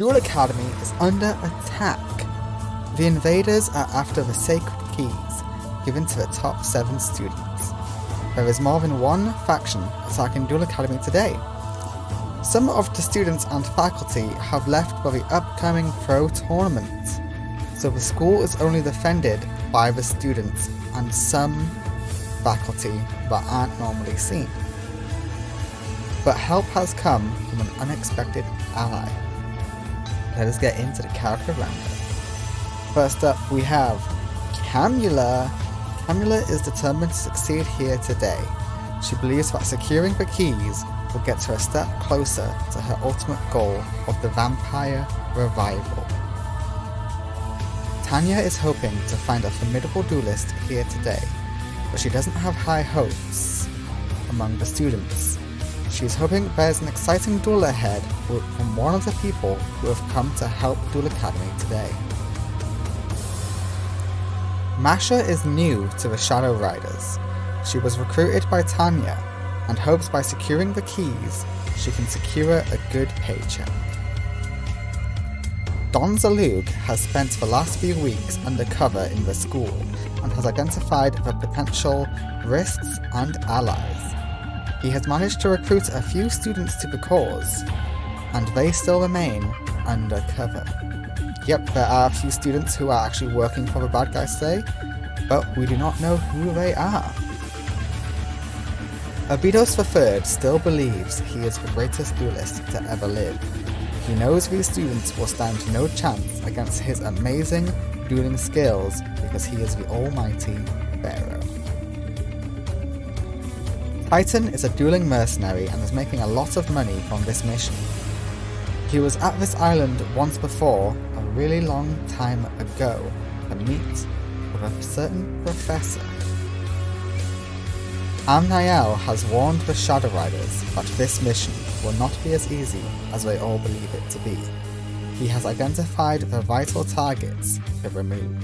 Duel Academy is under attack. The invaders are after the sacred keys given to the top 7 students. There is more than one faction attacking Duel Academy today. Some of the students and faculty have left for the upcoming pro tournament, so the school is only defended by the students and some faculty that aren't normally seen. But help has come from an unexpected ally. Let us get into the character roundup. First up we have Camula. Camula is determined to succeed here today. She believes that securing the keys will get her a step closer to her ultimate goal of the vampire revival. Tanya is hoping to find a formidable duelist here today, but she doesn't have high hopes among the students. She is hoping there's an exciting duel ahead from one of the people who have come to help Duel Academy today. Masha is new to the Shadow Riders. She was recruited by Tanya and hopes by securing the keys she can secure a good paycheck. Don Zalug has spent the last few weeks undercover in the school and has identified the potential risks and allies. He has managed to recruit a few students to the cause, and they still remain undercover. Yep, there are a few students who are actually working for the bad guys today, but we do not know who they are. Abidos III still believes he is the greatest duelist to ever live. He knows these students will stand no chance against his amazing dueling skills because he is the almighty Pharaoh. Titan is a dueling mercenary and is making a lot of money from this mission. He was at this island once before, a really long time ago, to meet with a certain professor. Amniel has warned the Shadow Riders that this mission will not be as easy as they all believe it to be. He has identified the vital targets to remove.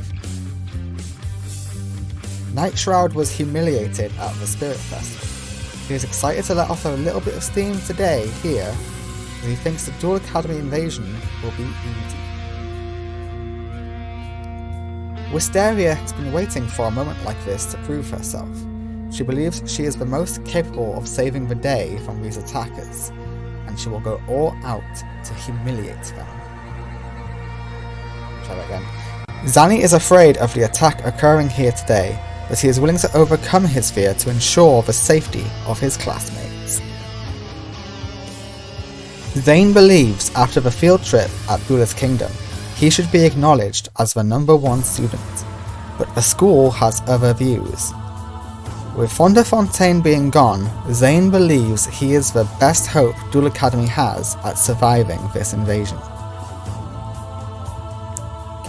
Night Shroud was humiliated at the Spirit Festival. He is excited to let off a little bit of steam today here, as he thinks the Duel Academy invasion will be easy. Wisteria has been waiting for a moment like this to prove herself. She believes she is the most capable of saving the day from these attackers, and she will go all out to humiliate them. Try that again. Zanny is afraid of the attack occurring here today, but he is willing to overcome his fear to ensure the safety of his classmates. Zane believes after the field trip at Bula's Kingdom, he should be acknowledged as the #1 student, but the school has other views. With Fontaine being gone, Zane believes he is the best hope Duel Academy has at surviving this invasion.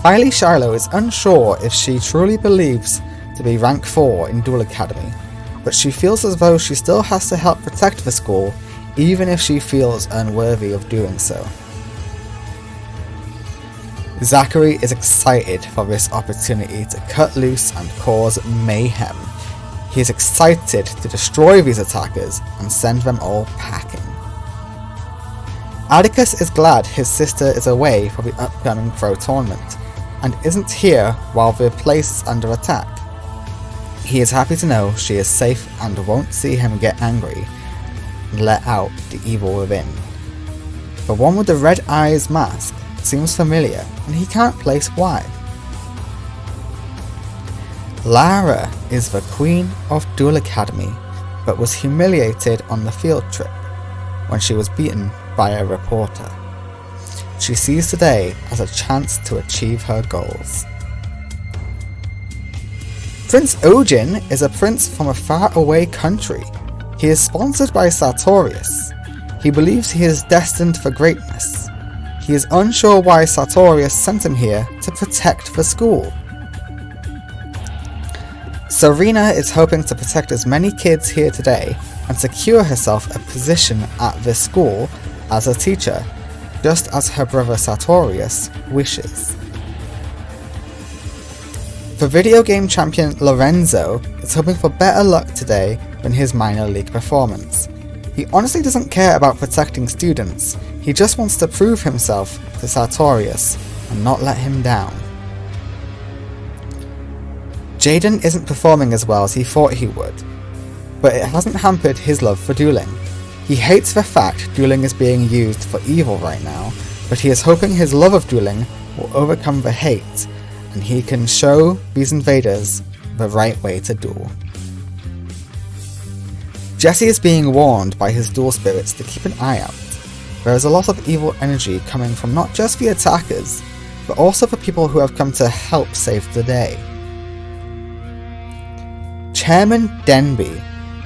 Kylie Shiloh is unsure if she truly believes to be rank 4 in Duel Academy, but she feels as though she still has to help protect the school even if she feels unworthy of doing so. Zachary is excited for this opportunity to cut loose and cause mayhem. He is excited to destroy these attackers and send them all packing. Atticus is glad his sister is away for the upcoming pro tournament and isn't here while the place is under attack. He is happy to know she is safe and won't see him get angry and let out the evil within. The one with the red eyes mask seems familiar and he can't place why. Lara is the queen of Duel Academy, but was humiliated on the field trip when she was beaten by a reporter. She sees today as a chance to achieve her goals. Prince Ojin is a prince from a faraway country. He is sponsored by Sartorius. He believes he is destined for greatness. He is unsure why Sartorius sent him here to protect the school. Serena is hoping to protect as many kids here today and secure herself a position at this school as a teacher, just as her brother Sartorius wishes. The video game champion Lorenzo is hoping for better luck today than his minor league performance. He honestly doesn't care about protecting students, he just wants to prove himself to Sartorius and not let him down. Jaden isn't performing as well as he thought he would, but it hasn't hampered his love for dueling. He hates the fact dueling is being used for evil right now, but he is hoping his love of dueling will overcome the hate, and he can show these invaders the right way to duel. Jesse is being warned by his duel spirits to keep an eye out. There is a lot of evil energy coming from not just the attackers, but also the people who have come to help save the day. Chairman Denby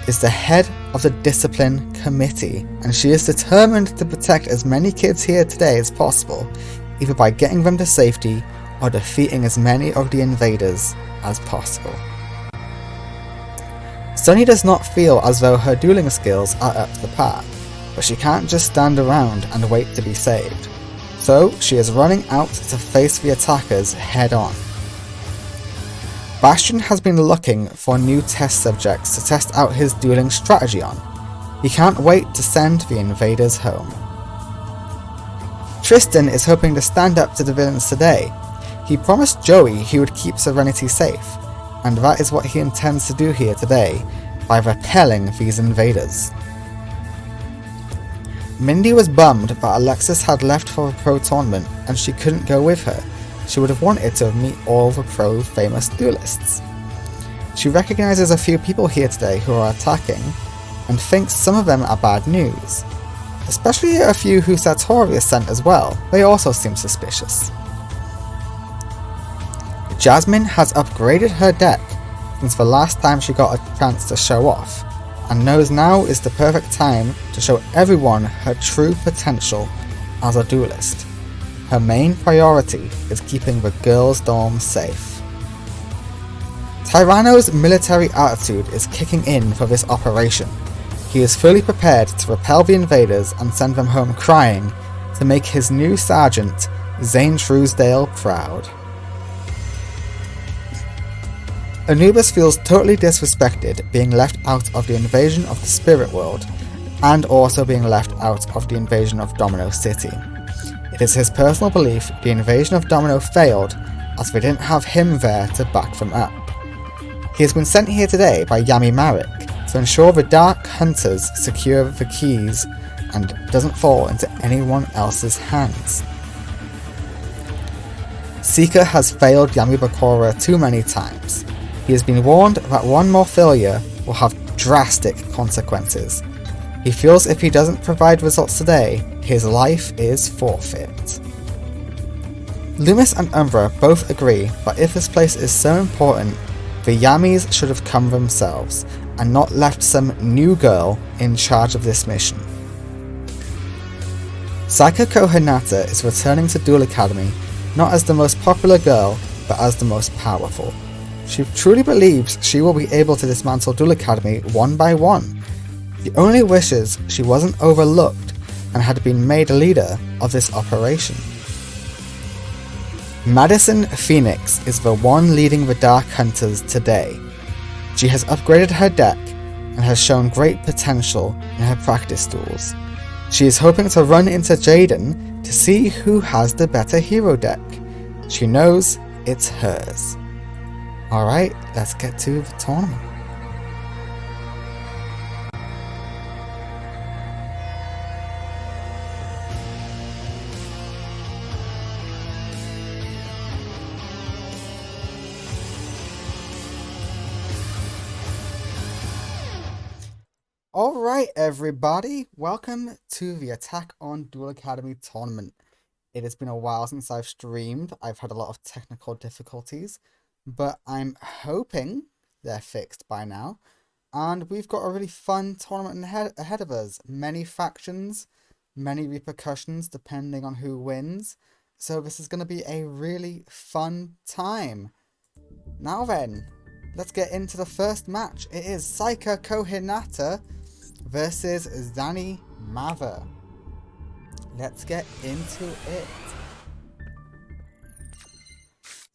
is the head of the discipline committee, and she is determined to protect as many kids here today as possible, either by getting them to safety or defeating as many of the invaders as possible. Sunny does not feel as though her dueling skills are up to par, but she can't just stand around and wait to be saved, so she is running out to face the attackers head on. Bastion has been looking for new test subjects to test out his dueling strategy on. He can't wait to send the invaders home. Tristan is hoping to stand up to the villains today. He promised Joey he would keep Serenity safe, and that is what he intends to do here today, by repelling these invaders. Mindy was bummed that Alexis had left for the pro tournament and she couldn't go with her. She would have wanted to meet all the pro famous duelists. She recognises a few people here today who are attacking, and thinks some of them are bad news. Especially a few who Sartorius sent as well, they also seem suspicious. Jasmine has upgraded her deck since the last time she got a chance to show off, and knows now is the perfect time to show everyone her true potential as a duelist. Her main priority is keeping the girls' dorm safe. Tyranno's military attitude is kicking in for this operation. He is fully prepared to repel the invaders and send them home crying to make his new sergeant, Zane Truesdale, proud. Anubis feels totally disrespected being left out of the invasion of the spirit world, and also being left out of the invasion of Domino City. It is his personal belief the invasion of Domino failed as they didn't have him there to back them up. He has been sent here today by Yami Marek to ensure the Dark Hunters secure the keys and doesn't fall into anyone else's hands. Seeker has failed Yami Bakura too many times. He has been warned that one more failure will have drastic consequences. He feels if he doesn't provide results today, his life is forfeit. Loomis and Umbra both agree that if this place is so important, the Yamis should have come themselves, and not left some new girl in charge of this mission. Saikako Hinata is returning to Duel Academy not as the most popular girl, but as the most powerful. She truly believes she will be able to dismantle Duel Academy one by one. She only wishes she wasn't overlooked and had been made a leader of this operation. Madison Phoenix is the one leading the Dark Hunters today. She has upgraded her deck and has shown great potential in her practice duels. She is hoping to run into Jaden to see who has the better hero deck. She knows it's hers. Alright, let's get to the tournament. Alright everybody, welcome to the Attack on Duel Academy tournament. It has been a while since I've streamed. I've had a lot of technical difficulties, but I'm hoping they're fixed by now. And we've got a really fun tournament ahead of us. Many factions, many repercussions depending on who wins. So this is going to be a really fun time. Now then, let's get into the first match. It is Saikako Hinata versus Zani Mather. Let's get into it.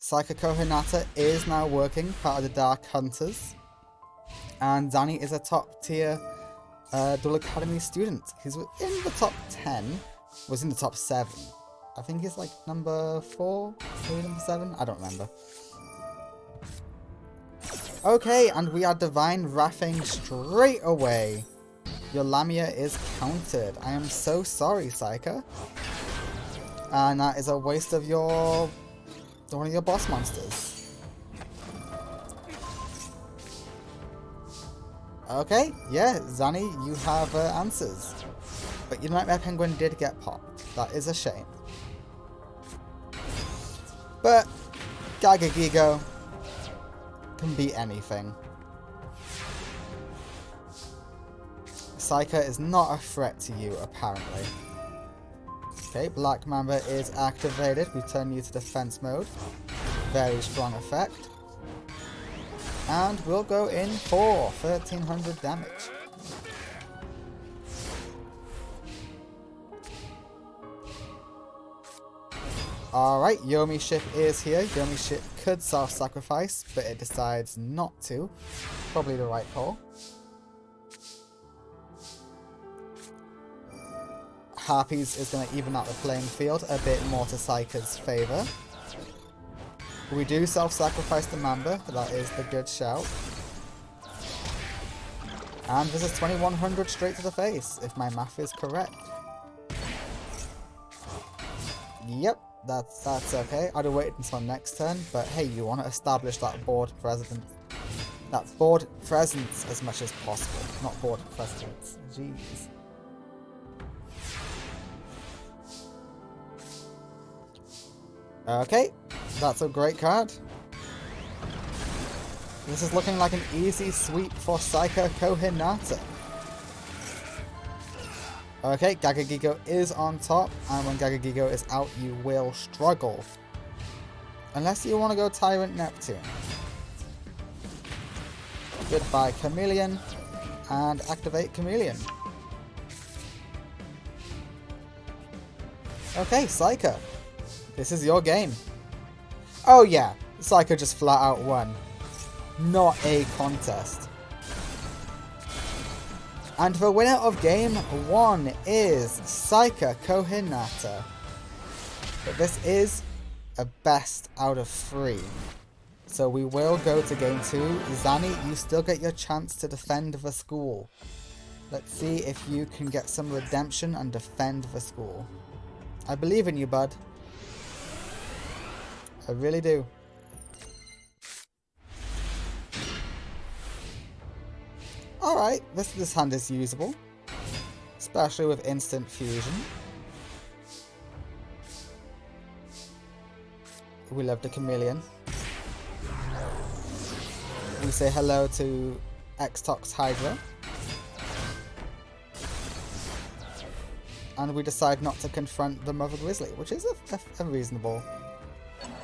Saikako Hinata is now working part of the Dark Hunters, and Zani is a top tier Duel Academy student. He's in the top 10, was in the top 7, I think he's like number 4, maybe number 7. I don't remember. Okay, and we are Divine Wrathing straight away. Your Lamia is countered. I am so sorry, Psyker. And that is a waste of one of your boss monsters. Okay, yeah, Zanny, you have answers. But your Nightmare Penguin did get popped. That is a shame. But Gagagigo can be anything. Psyker is not a threat to you, apparently. Okay, Black Mamba is activated. We turn you to defense mode. Very strong effect. And we'll go in for 1300 damage. Alright, Yomi Ship is here. Yomi Ship could self-sacrifice, but it decides not to. Probably the right call. Harpies is going to even out the playing field a bit more to Psyker's favour. We do self-sacrifice the Mamba, that is the good shout. And this is 2100 straight to the face, if my math is correct. Yep, that's okay. I'd have waited until next turn, but hey, you want to establish that board presence as much as possible, not board precedence. Jeez. Okay, that's a great card. This is looking like an easy sweep for Psyker Kohinata. Okay, Gagagigo is on top, and when Gagagigo is out, you will struggle. Unless you want to go Tyrant Neptune. Goodbye Chameleon, and activate Chameleon. Okay, Psyker. This is your game. Oh yeah, Psyker just flat out won. Not a contest. And the winner of game 1 is Psyker Kohinata. But this is a best out of 3. So we will go to game 2. Zanny, you still get your chance to defend the school. Let's see if you can get some redemption and defend the school. I believe in you, bud. I really do. Alright, this hand is usable. Especially with instant fusion. We love the Chameleon. We say hello to X-Tox Hydra. And we decide not to confront the Mother Grizzly, which is a reasonable.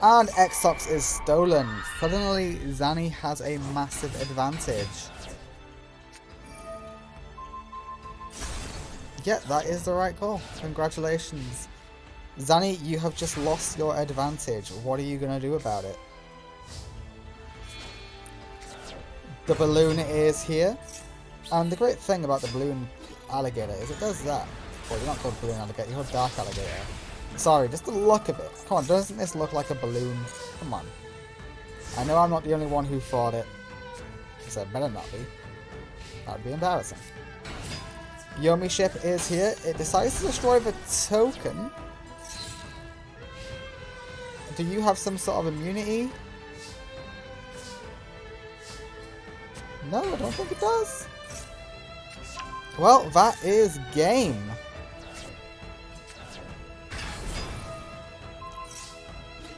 And X-Tox is stolen. Suddenly, Zanny has a massive advantage. Yeah, that is the right call. Congratulations. Zanny, you have just lost your advantage. What are you going to do about it? The balloon is here. And the great thing about the balloon alligator is it does that. Well, you're not called balloon alligator, you're called dark alligator. Sorry, just the look of it. Come on, doesn't this look like a balloon? Come on. I know I'm not the only one who thought it. So it better not be. That would be embarrassing. Yomi Ship is here. It decides to destroy the token. Do you have some sort of immunity? No, I don't think it does. Well, that is game.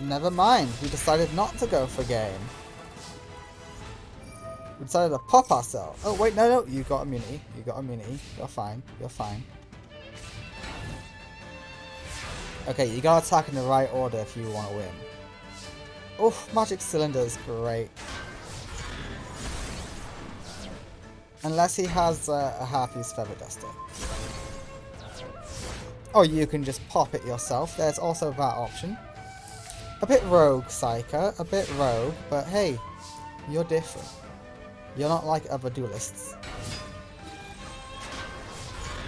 Never mind, we decided not to go for game. We decided to pop ourselves. Oh wait, no, you got immunity. You got immunity. You're fine. You're fine. Okay, you gotta attack in the right order if you want to win. Oof, Magic Cylinder is great. Unless he has a Harpy's Feather Duster. Or you can just pop it yourself. There's also that option. A bit rogue, Psyker. A bit rogue. But hey, you're different. You're not like other duelists.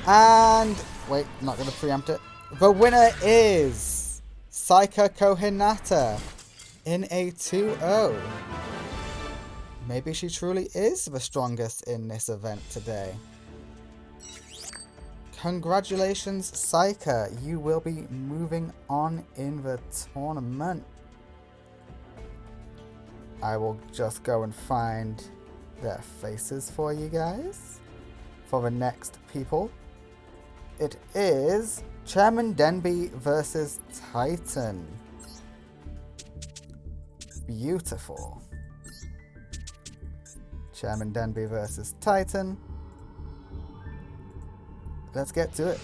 And... wait, I'm not going to preempt it. The winner is... Saika Kohinata in a 2-0. Maybe she truly is the strongest in this event today. Congratulations, Saika. You will be moving on in the tournament. I will just go and find their faces for you guys. For the next people. It is Chairman Denby versus Titan. Beautiful. Chairman Denby versus Titan. Let's get to it.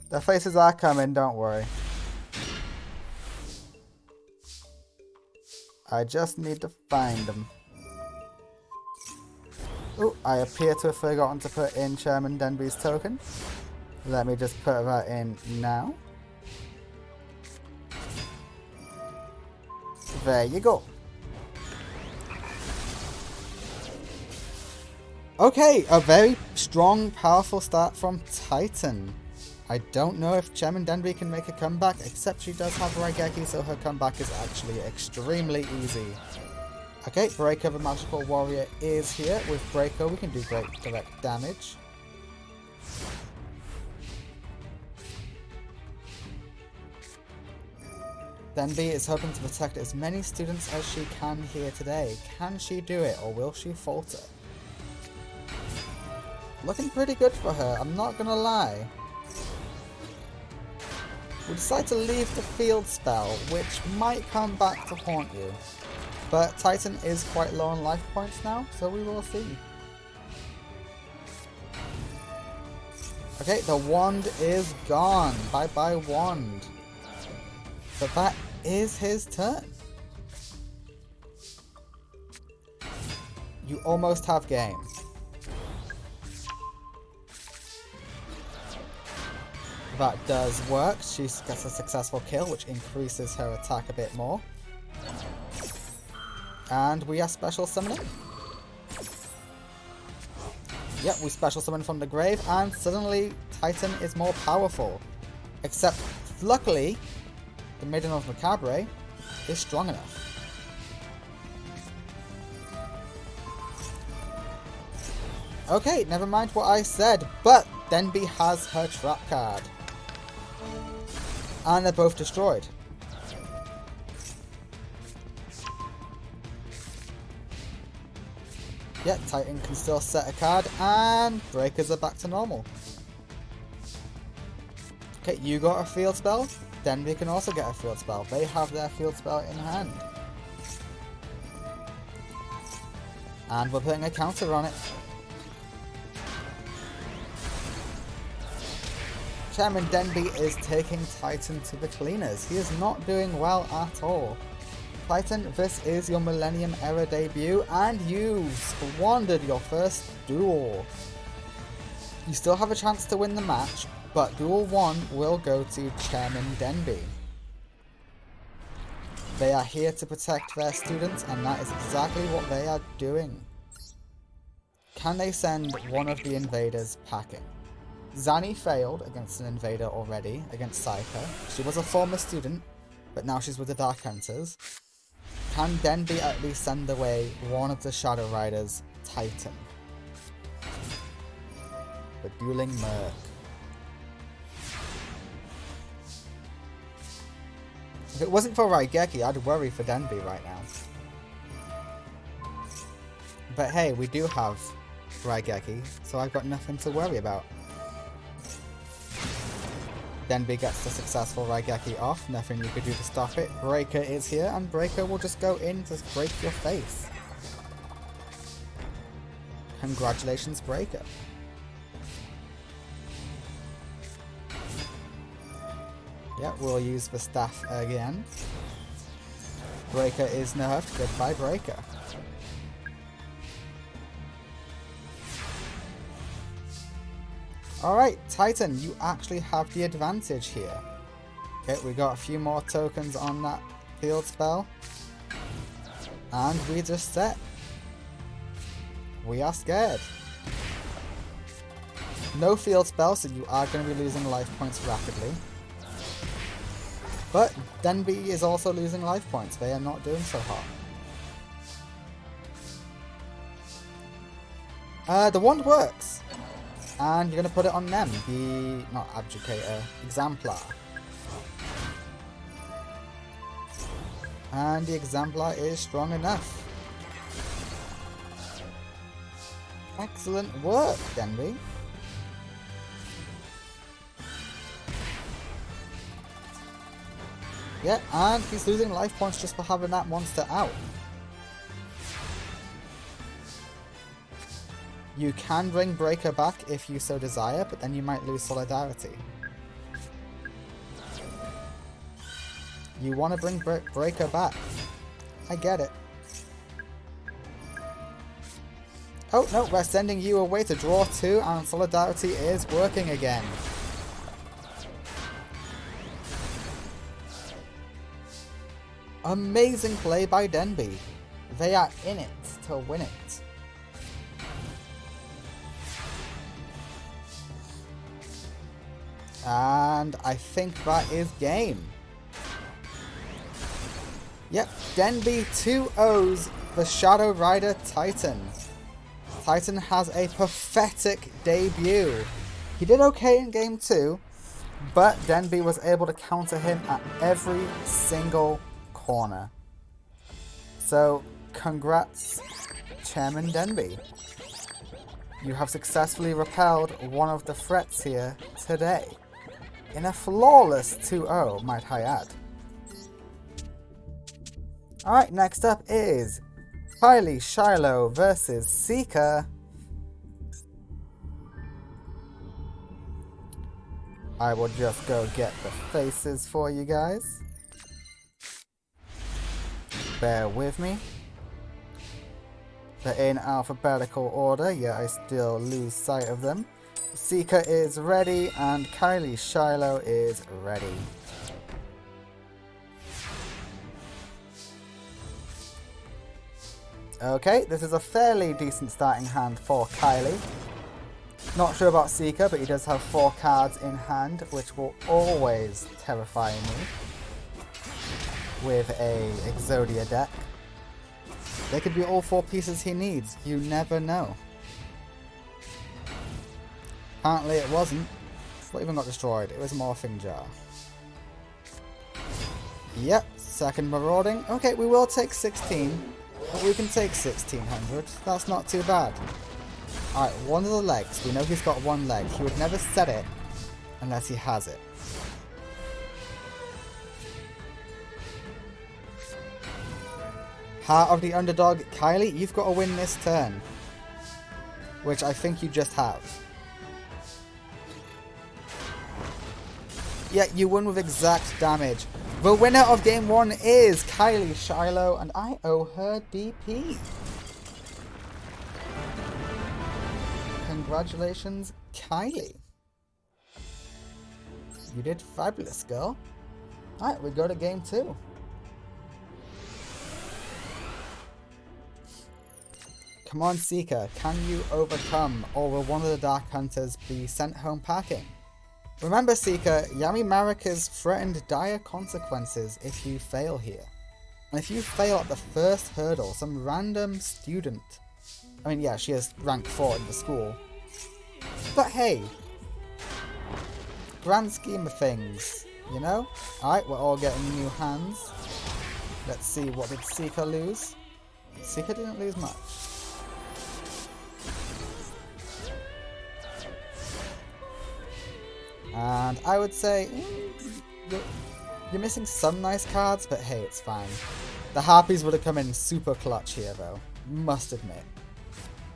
The faces are coming, don't worry. I just need to find them. Oh, I appear to have forgotten to put in Chairman Denby's token. Let me just put that in now. There you go. Okay, a very strong, powerful start from Titan. I don't know if Chairman Denby can make a comeback, except she does have Raigeki, so her comeback is actually extremely easy. Okay, Breaker the Magical Warrior is here. With Breaker, we can do great direct damage. Denby is hoping to protect as many students as she can here today. Can she do it, or will she falter? Looking pretty good for her, I'm not gonna lie. We decide to leave the field spell, which might come back to haunt you. But Titan is quite low on life points now, so we will see. Okay, the wand is gone. Bye bye wand. But that is his turn. You almost have game. That does work. She gets a successful kill, which increases her attack a bit more. And we are special summoning. Yep, we special summon from the grave, and suddenly Titan is more powerful. Except, luckily, the Maiden of Macabre is strong enough. Okay, never mind what I said, but Denby has her trap card. And they're both destroyed. Yeah, Titan can still set a card, and Breakers are back to normal. Okay, you got a field spell. Denby can also get a field spell. They have their field spell in hand. And we're putting a counter on it. Chairman Denby is taking Titan to the cleaners. He is not doing well at all. Titan, this is your Millennium Era debut, and you squandered your first duel. You still have a chance to win the match, but Duel 1 will go to Chairman Denby. They are here to protect their students, and that is exactly what they are doing. Can they send one of the invaders packing? Zani failed against an invader already, against Saika. She was a former student, but now she's with the Dark Hunters. Can Denby at least send away one of the Shadow Riders, Titan? The Dueling Merc. If it wasn't for Raigeki, I'd worry for Denby right now. But hey, we do have Raigeki, so I've got nothing to worry about. Denby gets the successful Raigeki off, nothing you could do to stop it. Breaker is here, and Breaker will just go in to break your face. Congratulations, Breaker. Yeah, we'll use the staff again. Breaker is nerfed, goodbye Breaker. Alright, Titan, you actually have the advantage here. Okay, we got a few more tokens on that field spell. And we just set. We are scared. No field spell, so you are going to be losing life points rapidly. But Denby is also losing life points. They are not doing so hot. The wand works. And you're going to put it on them. The, not Abjugator, Exemplar. And the Exemplar is strong enough. Excellent work, Denby. Yeah, and he's losing life points just for having that monster out. You can bring Breaker back if you so desire, but then you might lose Solidarity. You want to bring Breaker back. I get it. Oh, no, we're sending you away to draw 2, and Solidarity is working again. Amazing play by Denby. They are in it to win it. And I think that is game. Yep, Denby 2-0s the Shadow Rider Titan. Titan has a pathetic debut. He did okay in game 2, but Denby was able to counter him at every single corner. So, congrats, Chairman Denby. You have successfully repelled one of the threats here today. In a flawless 2-0, might I add. Alright, next up is Kylie Shiloh versus Seeker. I will just go get the faces for you guys. Bear with me. They're in alphabetical order, yet I still lose sight of them. Seeker is ready and Kylie Shiloh is ready. Okay, this is a fairly decent starting hand for Kylie. Not sure about Seeker, but he does have 4 cards in hand, which will always terrify me with a Exodia deck. They could be all 4 pieces he needs, you never know. Apparently it wasn't. What even got destroyed? It was a Morphing Jar. Yep, second Marauding. Okay, we will take 16. But we can take 1600. That's not too bad. Alright, one of the legs. We know he's got 1 leg. He would never set it unless he has it. Heart of the Underdog. Kylie, you've got to win this turn. Which I think you just have. Yeah, you won with exact damage. The winner of game 1 is Kylie Shiloh, and I owe her DP. Congratulations, Kylie. You did fabulous, girl. Alright, we go to game 2. Come on, Seeker. Can you overcome, or will one of the Dark Hunters be sent home packing? Remember, Seeker, Yami Marika's threatened dire consequences if you fail here. And if you fail at the first hurdle, some random student... I mean, yeah, she is rank 4 in the school. But hey, grand scheme of things, you know? Alright, we're all getting new hands. Let's see, what did Seeker lose? Seeker didn't lose much. And I would say, you're missing some nice cards, but hey, it's fine. The Harpies would have come in super clutch here, though. Must admit.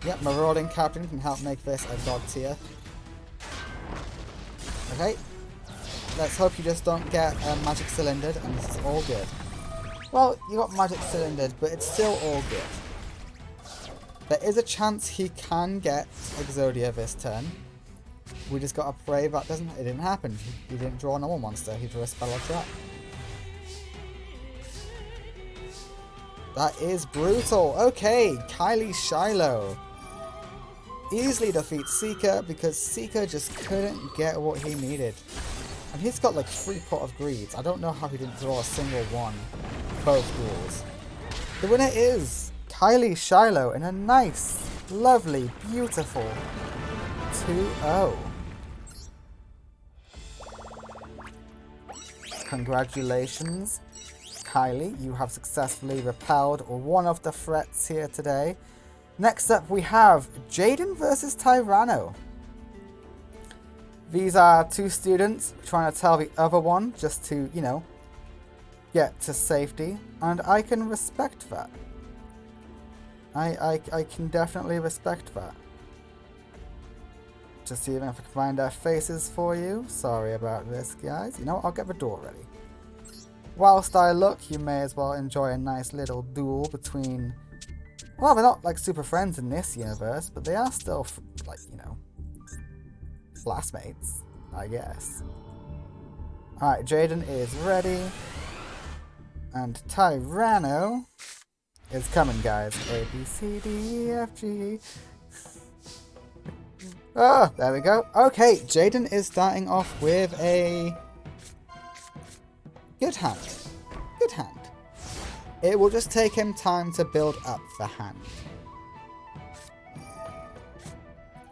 Yep, Marauding Captain can help make this a god tier. Okay. Let's hope you just don't get Magic Cylindered, and this is all good. Well, you got Magic Cylindered, but it's still all good. There is a chance he can get Exodia this turn. We just gotta pray that it didn't happen. He didn't draw a normal monster, he drew a spell or trap. That is brutal. Okay, Kylie Shiloh easily defeats Seeker because Seeker just couldn't get what he needed. And he's got like 3 Pot of Greeds. I don't know how he didn't draw a single one. Both duels. The winner is Kylie Shiloh in a nice, lovely, beautiful 2-0. Congratulations, Kylie. You have successfully repelled one of the threats here today. Next up we have Jaden versus Tyranno. These are 2 students trying to tell the other one just to, you know, get to safety. And I can respect that. I can definitely respect that. Just see if I can find their faces for you. Sorry about this, guys. You know what? I'll get the door ready. Whilst I look, you may as well enjoy a nice little duel between... Well, they're not like super friends in this universe, but they are still, like, you know, classmates, I guess. Alright, Jaden is ready. And Tyranno is coming, guys. A, B, C, D, E, F, G. Oh, there we go. Okay, Jaden is starting off with a good hand. Good hand. It will just take him time to build up the hand.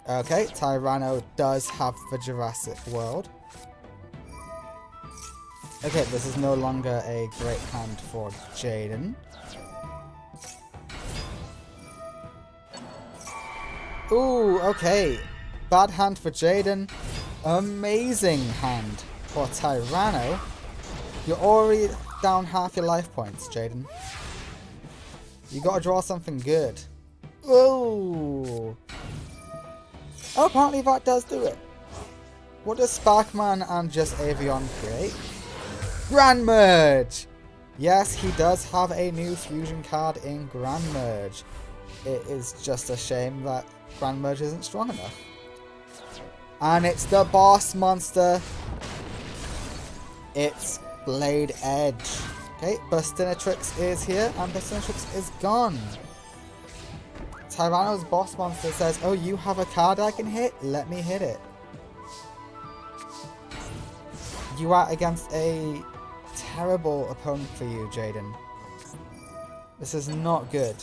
Okay, Tyranno does have the Jurassic World. Okay, this is no longer a great hand for Jaden. Ooh, okay. Bad hand for Jaden. Amazing hand for Tyranno. You're already down half your life points, Jaden. You gotta draw something good. Ooh. Oh, apparently that does do it. What does Sparkman and just Avion create? Grand Merge! Yes, he does have a new fusion card in Grand Merge. It is just a shame that Grand Merge isn't strong enough. And it's the boss monster. It's Blade Edge. Okay, Bustinatrix is here and Bustinatrix is gone. Tyranno's boss monster says, oh, you have a card I can hit? Let me hit it. You are against a terrible opponent for you, Jaden. This is not good.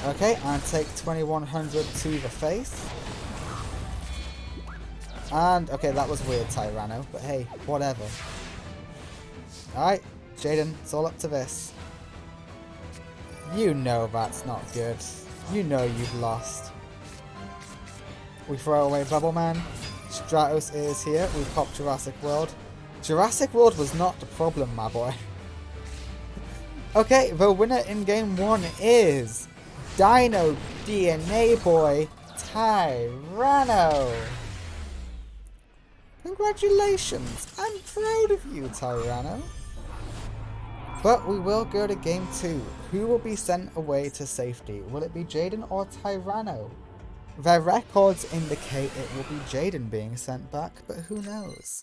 Okay, and take 2100 to the face. And, okay, that was weird, Tyranno, but hey, whatever. Alright, Jaden, it's all up to this. You know that's not good. You know you've lost. We throw away Bubble Man. Stratos is here. We pop Jurassic World. Jurassic World was not the problem, my boy. Okay, the winner in game 1 is Dino DNA Boy Tyranno. Congratulations! I'm proud of you, Tyranno. But we will go to game 2. Who will be sent away to safety? Will it be Jaden or Tyranno? Their records indicate it will be Jaden being sent back, but who knows?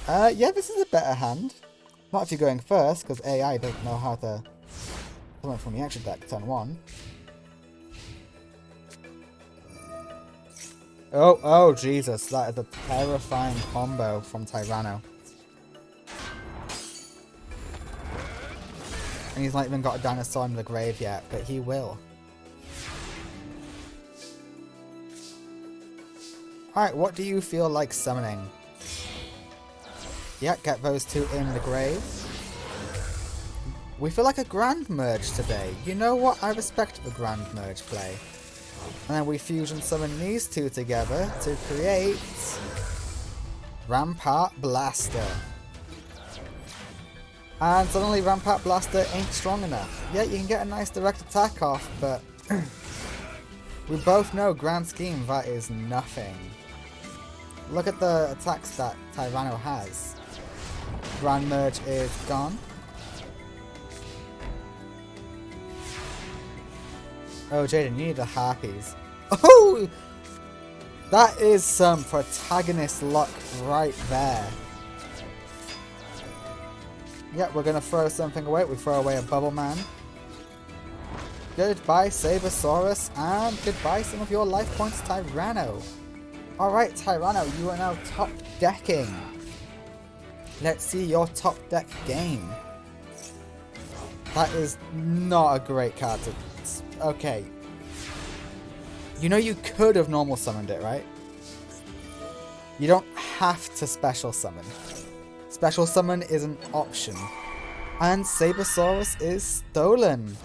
Yeah, this is a better hand. Not if you're going first, because AI doesn't know how to come from the extra deck turn 1. Oh, Jesus, that is a terrifying combo from Tyranno. And he's not even got a dinosaur in the grave yet, but he will. Alright, what do you feel like summoning? Yeah, get those 2 in the grave. We feel like a Grand Merge today. You know what? I respect the Grand Merge play. And then we fusion summon these 2 together to create Rampart Blaster. And suddenly Rampart Blaster ain't strong enough. Yeah, you can get a nice direct attack off, but we both know grand scheme that is nothing. Look at the attacks that Tyranno has. Grand Merge is gone. Oh, Jaden, you need the Harpies. Oh! That is some protagonist luck right there. Yep, we're going to throw something away. We throw away a Bubble Man. Goodbye, Sabersaurus, and goodbye some of your life points, Tyranno. Alright, Tyranno, you are now top decking. Let's see your top deck game. That is not a great card to... Okay. You know you could have normal summoned it, right? You don't have to special summon. Special summon is an option. And Sabersaurus is stolen.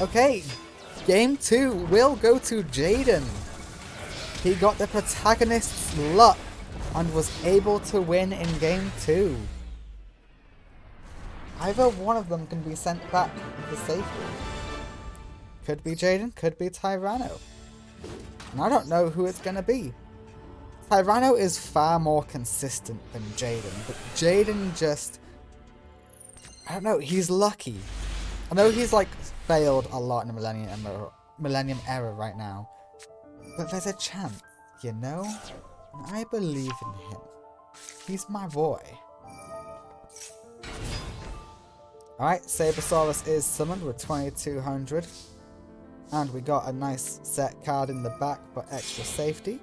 Okay, game 2 will go to Jaden. He got the protagonist's luck and was able to win in game 2. Either one of them can be sent back to safety. Could be Jaden, could be Tyranno. And I don't know who it's going to be. Tyranno is far more consistent than Jaden, but Jaden just... I don't know, he's lucky. I know he's like failed a lot in the Millennium era right now. But there's a chance, you know? And I believe in him. He's my boy. Alright, Sabersaurus is summoned with 2200. And we got a nice set card in the back for extra safety.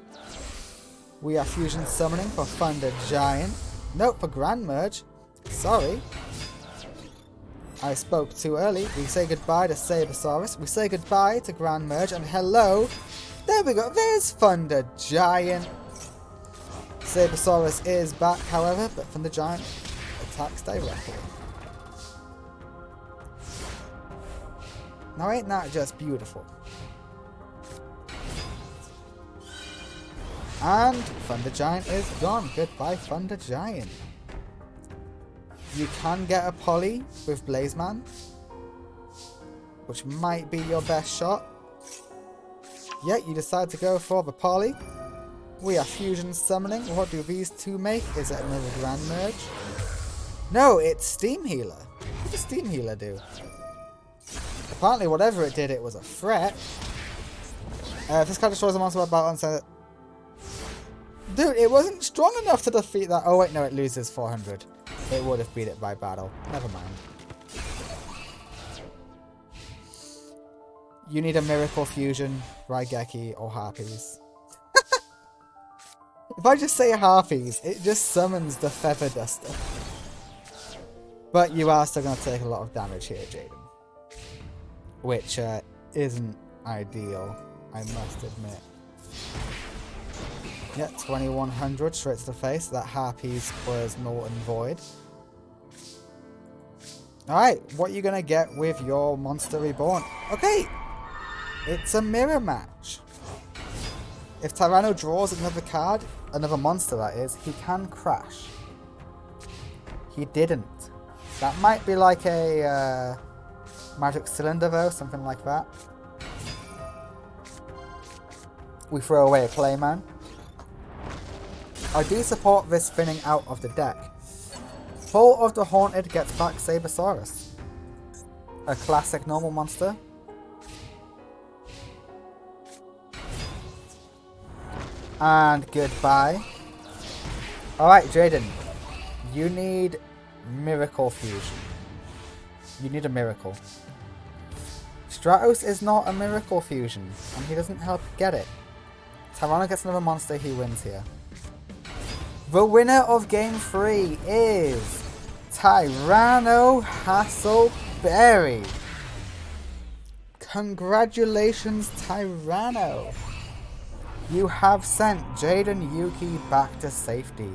We are fusion summoning for Thunder Giant. Nope, for Grand Merge. Sorry. I spoke too early. We say goodbye to Sabersaurus. We say goodbye to Grand Merge. And hello. There we go. There's Thunder Giant. Sabersaurus is back, however, but Thunder Giant attacks directly. Now ain't that just beautiful? And Thunder Giant is gone. Goodbye, Thunder Giant. You can get a poly with Blazeman, which might be your best shot. Yet you decide to go for the poly. We are fusion summoning. What do these two make? Is it another Grand Merge? No, it's Steam Healer. What does Steam Healer do? Apparently whatever it did, it was a threat. If this card destroys a monster by battle and says... Dude, it wasn't strong enough to defeat that. Oh wait, no, it loses 400. It would have beat it by battle. Never mind. You need a Miracle Fusion, Raigeki, or Harpies. If I just say Harpies, it just summons the Feather Duster. But you are still going to take a lot of damage here, Jaden. Which isn't ideal, I must admit. Yeah, 2100 straight to the face. That Harpies was null and void. Alright, what are you going to get with your Monster Reborn? Okay, it's a mirror match. If Tyranno draws another card, another monster that is, he can crash. He didn't. That might be like a Magic Cylinder though, something like that. We throw away a Clayman. I do support this thinning out of the deck. Full of the Haunted gets back Sabersaurus. A classic normal monster. And goodbye. Alright, Jaden. You need Miracle Fusion. You need a miracle. Stratos is not a Miracle Fusion, and he doesn't help get it. Tyranno gets another monster, he wins here. The winner of Game 3 is Tyranno Hasselberry. Congratulations, Tyranno. You have sent Jaden Yuki back to safety.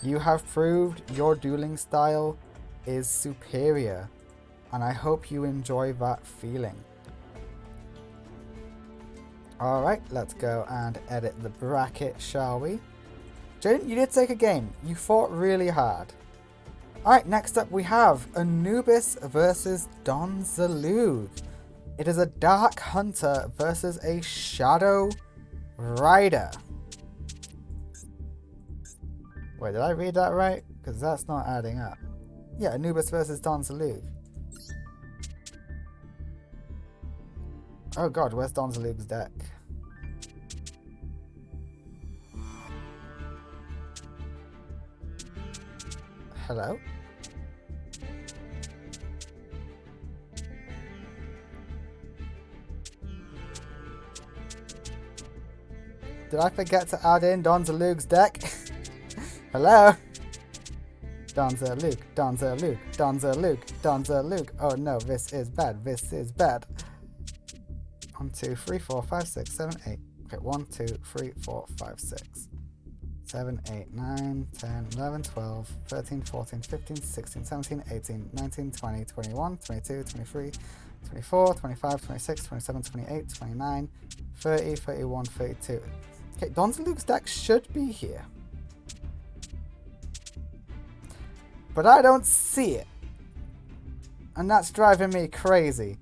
You have proved your dueling style is superior, and I hope you enjoy that feeling. Alright, let's go and edit the bracket, shall we? Jaden, you did take a game. You fought really hard. Alright, next up we have Anubis versus Don Zalug. It is a Dark Hunter versus a Shadow Rider. Wait, did I read that right? Because that's not adding up. Yeah, Anubis versus Don Zalug. Oh god, where's Don Zalug's deck? Hello? Did I forget to add in Donzaluke's deck? Hello? Donzaluke, Donzaluke, Donzaluke, Donzaluke. Oh no, this is bad. This is bad. 1, 2, 3, 4, 5, 6, 7, 8. Okay, 1, 2, 3, 4, 5, 6. 7, 8, 9, 10, 11, 12, 13, 14, 15, 16, 17, 18, 19, 20, 21, 22, 23, 24, 25, 26, 27, 28, 29, 30, 31, 32. Okay, Donzaluke's deck should be here. But I don't see it. And that's driving me crazy.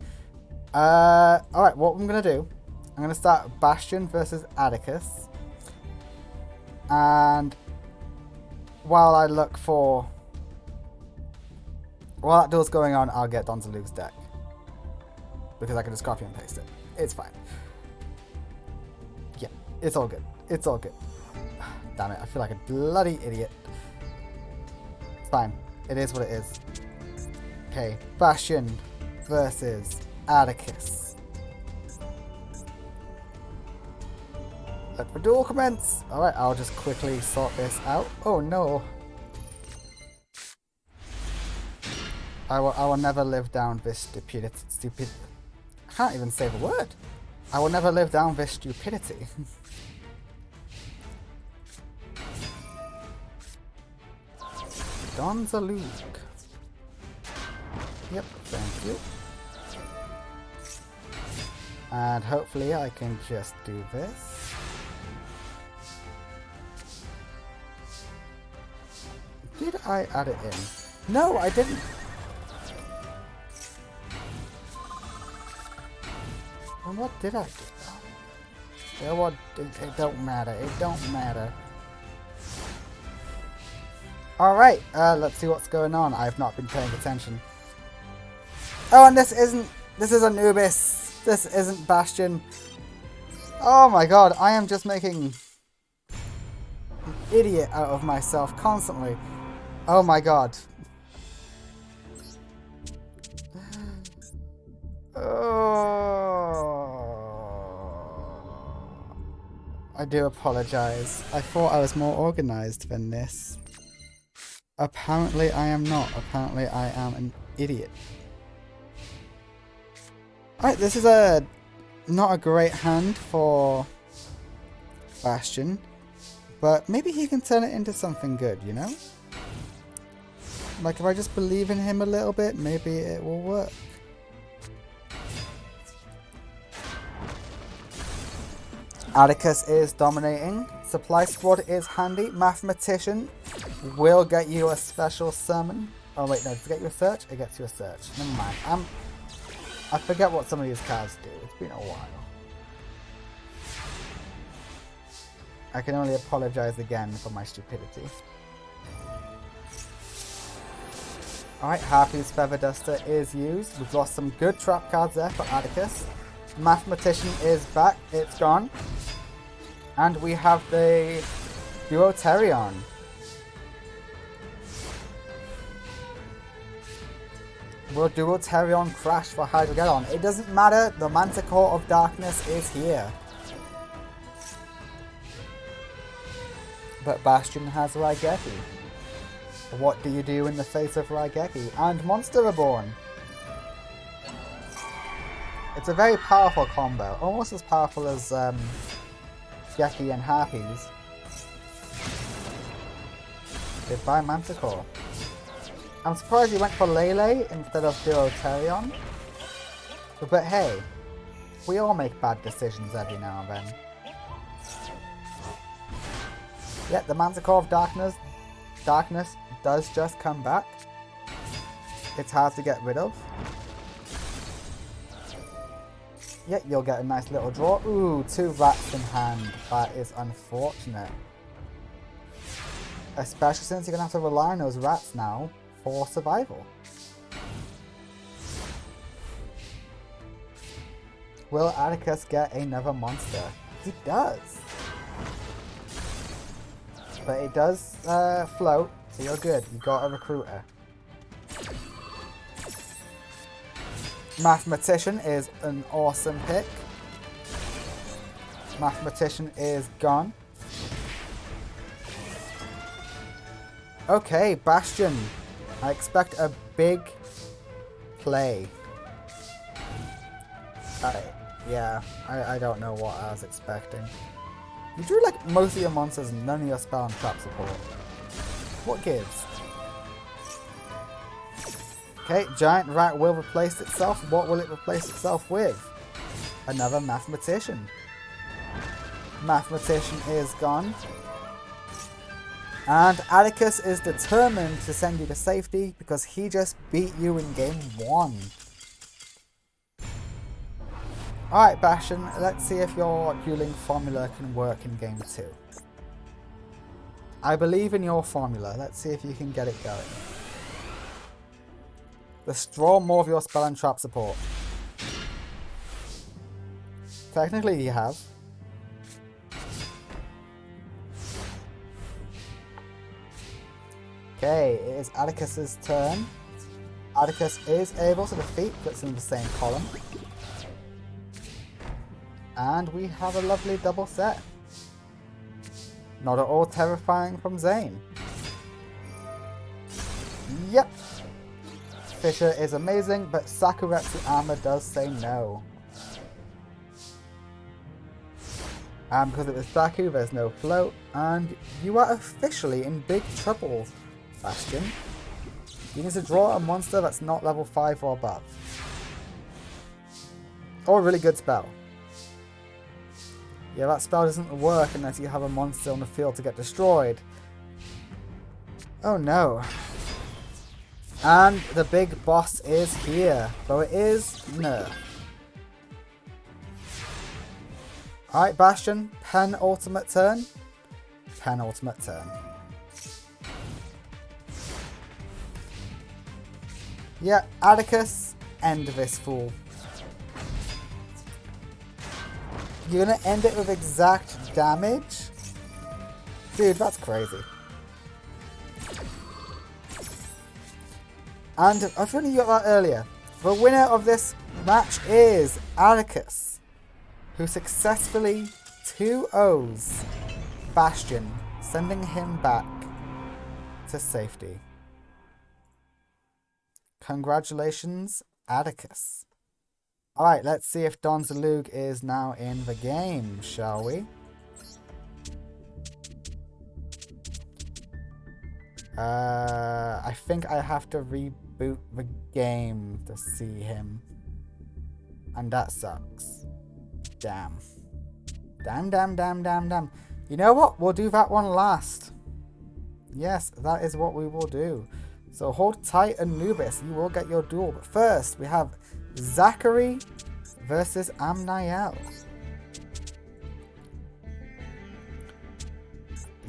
Alright, what I'm going to do, I'm going to start Bastion versus Atticus. And while I look for... While that duel's going on, I'll get Donzaluke's deck. Because I can just copy and paste it. It's fine. Yeah, it's all good. It's all good. Damn it, I feel like a bloody idiot. It's fine. It is what it is. Okay, Bastion versus Atticus. Let the duel commence. Alright, I'll just quickly sort this out. Oh no. I will never live down this stupid. I can't even say the word. I will never live down this stupidity. Donzaluke. Yep, thank you. And hopefully I can just do this. Did I add it in? No, I didn't. And what did I do? Yeah, what? It don't matter. It don't matter. Alright, let's see what's going on. I've not been paying attention. Oh, and this is Anubis. This isn't Bastion. Oh my god, I am just making an idiot out of myself constantly. Oh my god. I do apologize. I thought I was more organized than this. Apparently I am not. Apparently I am an idiot. Alright, this is not a great hand for Bastion, but maybe he can turn it into something good, you know? Like if I just believe in him a little bit, maybe it will work. Atticus is dominating. Supply Squad is handy. Mathematician will get you a special summon. Oh wait, no, does it get you a search? It gets you a search. Never mind. I forget what some of these cards do. It's been a while. I can only apologize again for my stupidity. Alright, Harpy's Feather Duster is used. We've lost some good trap cards there for Atticus. Mathematician is back. It's gone. And we have the Duoterion. Will Duoterion crash for Hydrogeddon? It doesn't matter. The Manticore of Darkness is here. But Bastion has Raigeki. What do you do in the face of Raigeki? And Monster Reborn. It's a very powerful combo. Almost as powerful as Geki and Harpies. Goodbye Manticore. I'm surprised you went for Lele instead of Duoterion. But hey, we all make bad decisions every now and then. Yeah, the Manticore of Darkness does just come back. It's hard to get rid of. Yeah, you'll get a nice little draw. Ooh, 2 rats in hand. That is unfortunate. Especially since you're going to have to rely on those rats now for survival. Will Atticus get another monster? He does. But it does float, so you're good. You got a recruiter. Mathematician is an awesome pick. Mathematician is gone. Okay, Bastion. I expect a big play. Yeah, I don't know what I was expecting. You drew like most of your monsters and none of your spell and trap support. What gives? Okay, giant rat will replace itself. What will it replace itself with? Another mathematician. Mathematician is gone. And Atticus is determined to send you to safety because he just beat you in game 1. Alright, Bastion, let's see if your dueling formula can work in game 2. I believe in your formula. Let's see if you can get it going. Destroy more of your spell and trap support. Technically you have. Okay, it is Atticus's turn. Atticus is able to defeat, puts in the same column. And we have a lovely double set. Not at all terrifying from Zane. Yep. Fisher is amazing, but Sakuretsu armor does say no. And because it was Saku, there's no float, and you are officially in big trouble, Bastion. You need to draw a monster that's not level 5 or above. Or a really good spell. Yeah, that spell doesn't work unless you have a monster on the field to get destroyed. Oh no. And the big boss is here, though it is nerf. Alright, Bastion, penultimate turn. Penultimate turn. Yeah, Atticus, end this fool. You're gonna end it with exact damage? Dude, that's crazy. And I was running you up that earlier. The winner of this match is Atticus, who successfully 2-0s Bastion, sending him back to safety. Congratulations, Atticus. Alright, let's see if Don Zalug is now in the game, shall we? I think I have to reboot the game to see him. And that sucks. Damn. Damn. You know what? We'll do that one last. Yes, that is what we will do. So hold tight, Anubis. You will get your duel. But first, we have Zachary versus Amniel.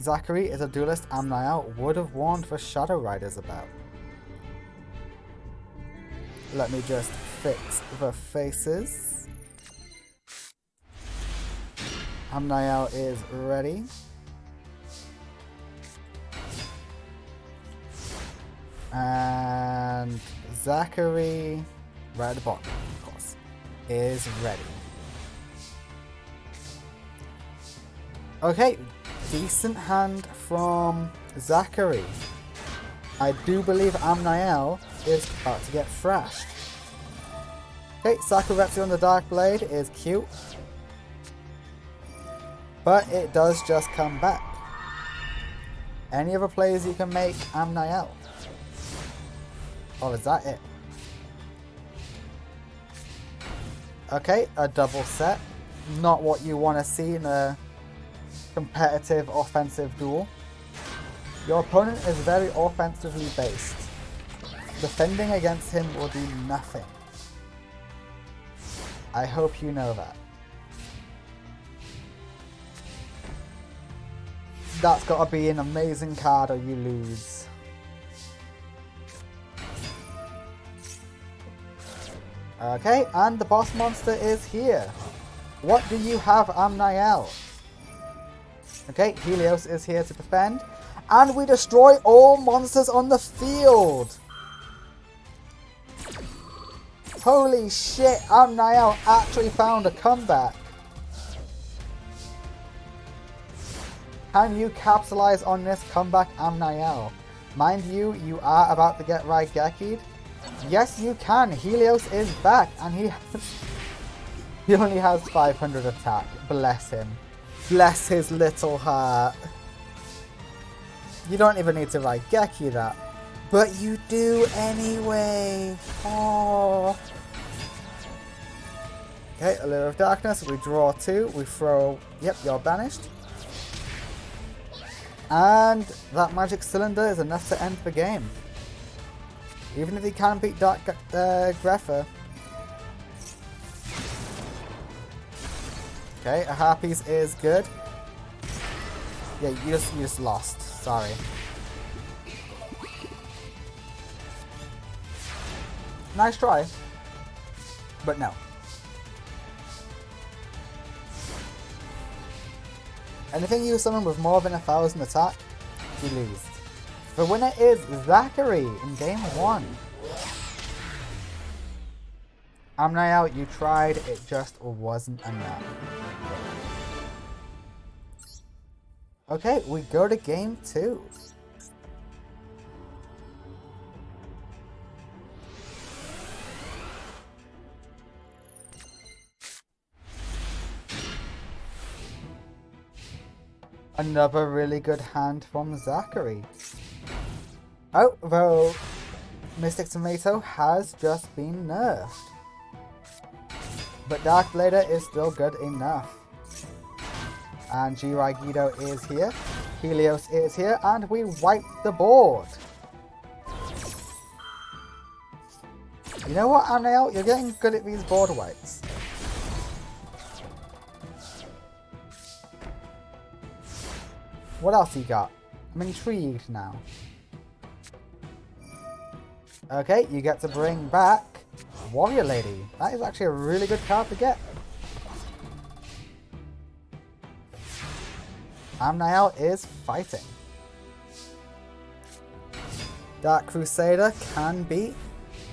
Zachary is a duelist Amniel would have warned the Shadow Riders about. Let me just fix the faces. Amniel is ready. And Zachary, right at the bottom, of course, is ready. Okay, decent hand from Zachary. I do believe Amniel is about to get thrashed. Okay, Sakuretsu on the Dark Blade is cute. But it does just come back. Any other plays you can make Amniel? Or is that it? Okay, a double set. Not what you want to see in a competitive offensive duel. Your opponent is very offensively based. Defending against him will do nothing. I hope you know that. That's got to be an amazing card or you lose. Okay, and the boss monster is here. What do you have, Amniel? Okay, Helios is here to defend. And we destroy all monsters on the field. Holy shit, Amniel actually found a comeback. Can you capitalize on this comeback, Amnael? Mind you, you are about to get Raigeki'd. Yes, you can. Helios is back, and he only has 500 attack. Bless him. Bless his little heart. You don't even need to Raigeki that. But you do anyway. Oh. Okay, a Lure of Darkness. We draw 2. We throw... Yep, you're banished. And that magic cylinder is enough to end the game. Even if he can beat Dark Grepher. Okay, a Harpies is good. Yeah, you just lost. Sorry. Nice try. But no. Anything you summon with more than 1,000 attack, you lose. The winner is Zachary in game 1. Amnael, you tried, it just wasn't enough. Okay, we go to game 2. Another really good hand from Zachary. Oh, though Mystic Tomato has just been nerfed. But Dark Blader is still good enough. And Jiraigido is here. Helios is here. And we wipe the board. You know what, Amnael? You're getting good at these board wipes. What else you got? I'm intrigued now. Okay, you get to bring back Warrior Lady. That is actually a really good card to get. Amnael is fighting. Dark Crusader can beat,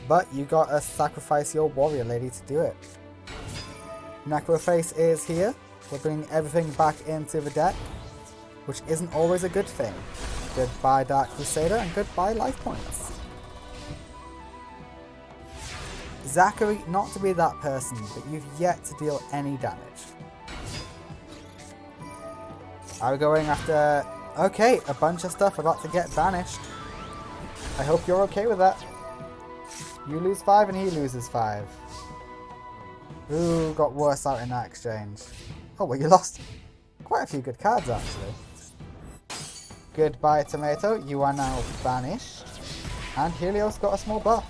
but you gotta sacrifice your Warrior Lady to do it. Necroface is here. We're bringing everything back into the deck, which isn't always a good thing. Goodbye Dark Crusader and goodbye life points. Zachary, not to be that person, but you've yet to deal any damage. Are we going after... Okay, a bunch of stuff about to get banished. I hope you're okay with that. You lose 5 and he loses 5. Who got worse out in that exchange? Oh, well, you lost quite a few good cards, actually. Goodbye, Tomato. You are now banished. And Helios got a small buff.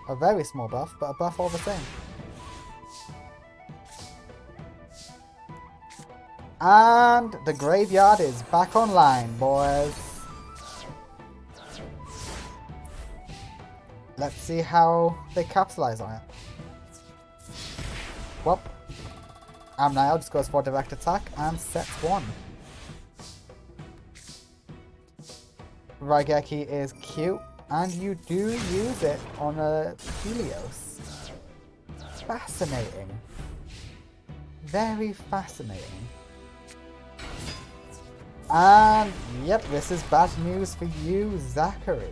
A very small buff, but a buff all the same. And the graveyard is back online, boys. Let's see how they capitalize on it. Well, Amnael just goes for direct attack and sets 1. Raigeki is cute, and you do use it on a Helios. Fascinating. Very fascinating. And yep, this is bad news for you, Zachary.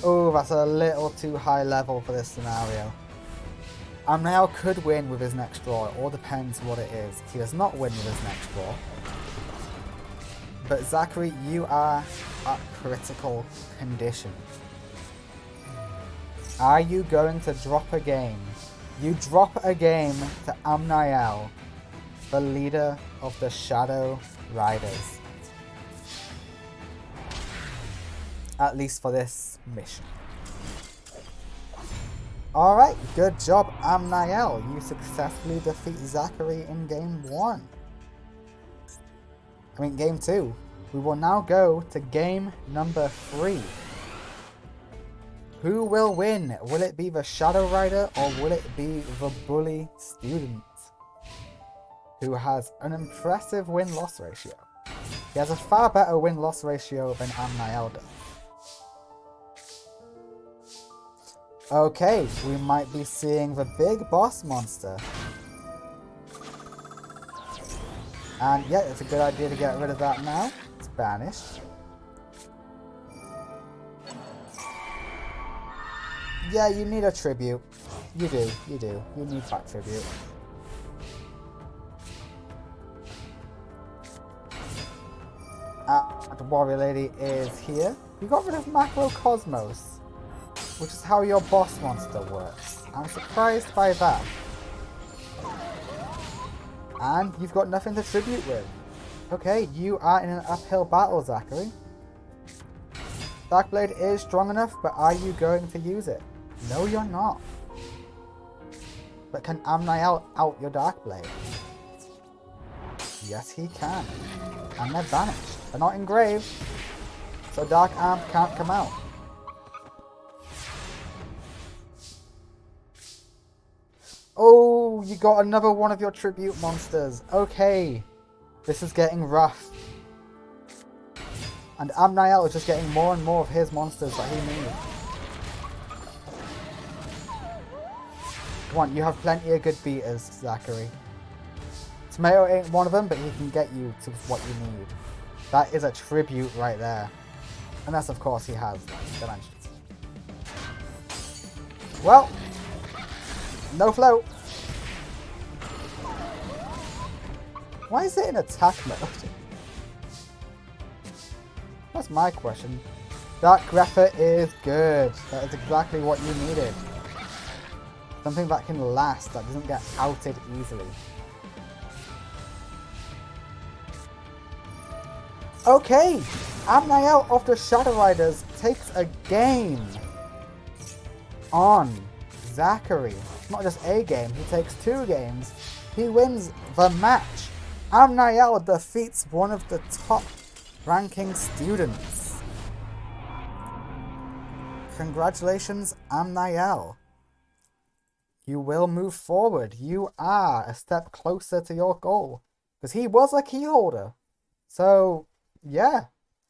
Oh, that's a little too high level for this scenario. Amnael could win with his next draw. It all depends what it is. He does not win with his next draw. But Zachary, you are at critical condition. Are you going to drop a game? You drop a game to Amnael, the leader of the Shadow Riders. At least for this mission. Alright, good job Amnael. You successfully defeat Zachary in game 1. I mean game 2. We will now go to game number 3. Who will win? Will it be the Shadow Rider or will it be the Bully Student? Who has an impressive win-loss ratio. He has a far better win-loss ratio than Amnael does. Okay, we might be seeing the big boss monster. And yeah, it's a good idea to get rid of that now. It's banished. Yeah, you need a tribute. You do. You need that tribute. The warrior lady is here. You got rid of Macrocosmos, which is how your boss monster works. I'm surprised by that. And you've got nothing to tribute with. Okay, you are in an uphill battle, Zachary. Darkblade is strong enough, but are you going to use it? No, you're not. But can Amniel out your Darkblade? Yes, he can. And they're banished. They're not engraved, so Dark Arm can't come out. Oh, you got another one of your tribute monsters. Okay. This is getting rough. And Amniel is just getting more and more of his monsters that he needs. Come on, you have plenty of good beaters, Zachary. Tomato ain't one of them, but he can get you to what you need. That is a tribute right there. Unless, of course, he has dimensions. Well, no float. Why is it in attack mode? That's my question. Dark Grepher is good. That is exactly what you needed. Something that can last, that doesn't get outed easily. Okay, Amniel of the Shadow Riders takes a game on Zachary. Not just a game, he takes 2 games. He wins the match. Amniel defeats one of the top ranking students. Congratulations, Amniel. You will move forward. You are a step closer to your goal. Because he was a key holder. So, yeah,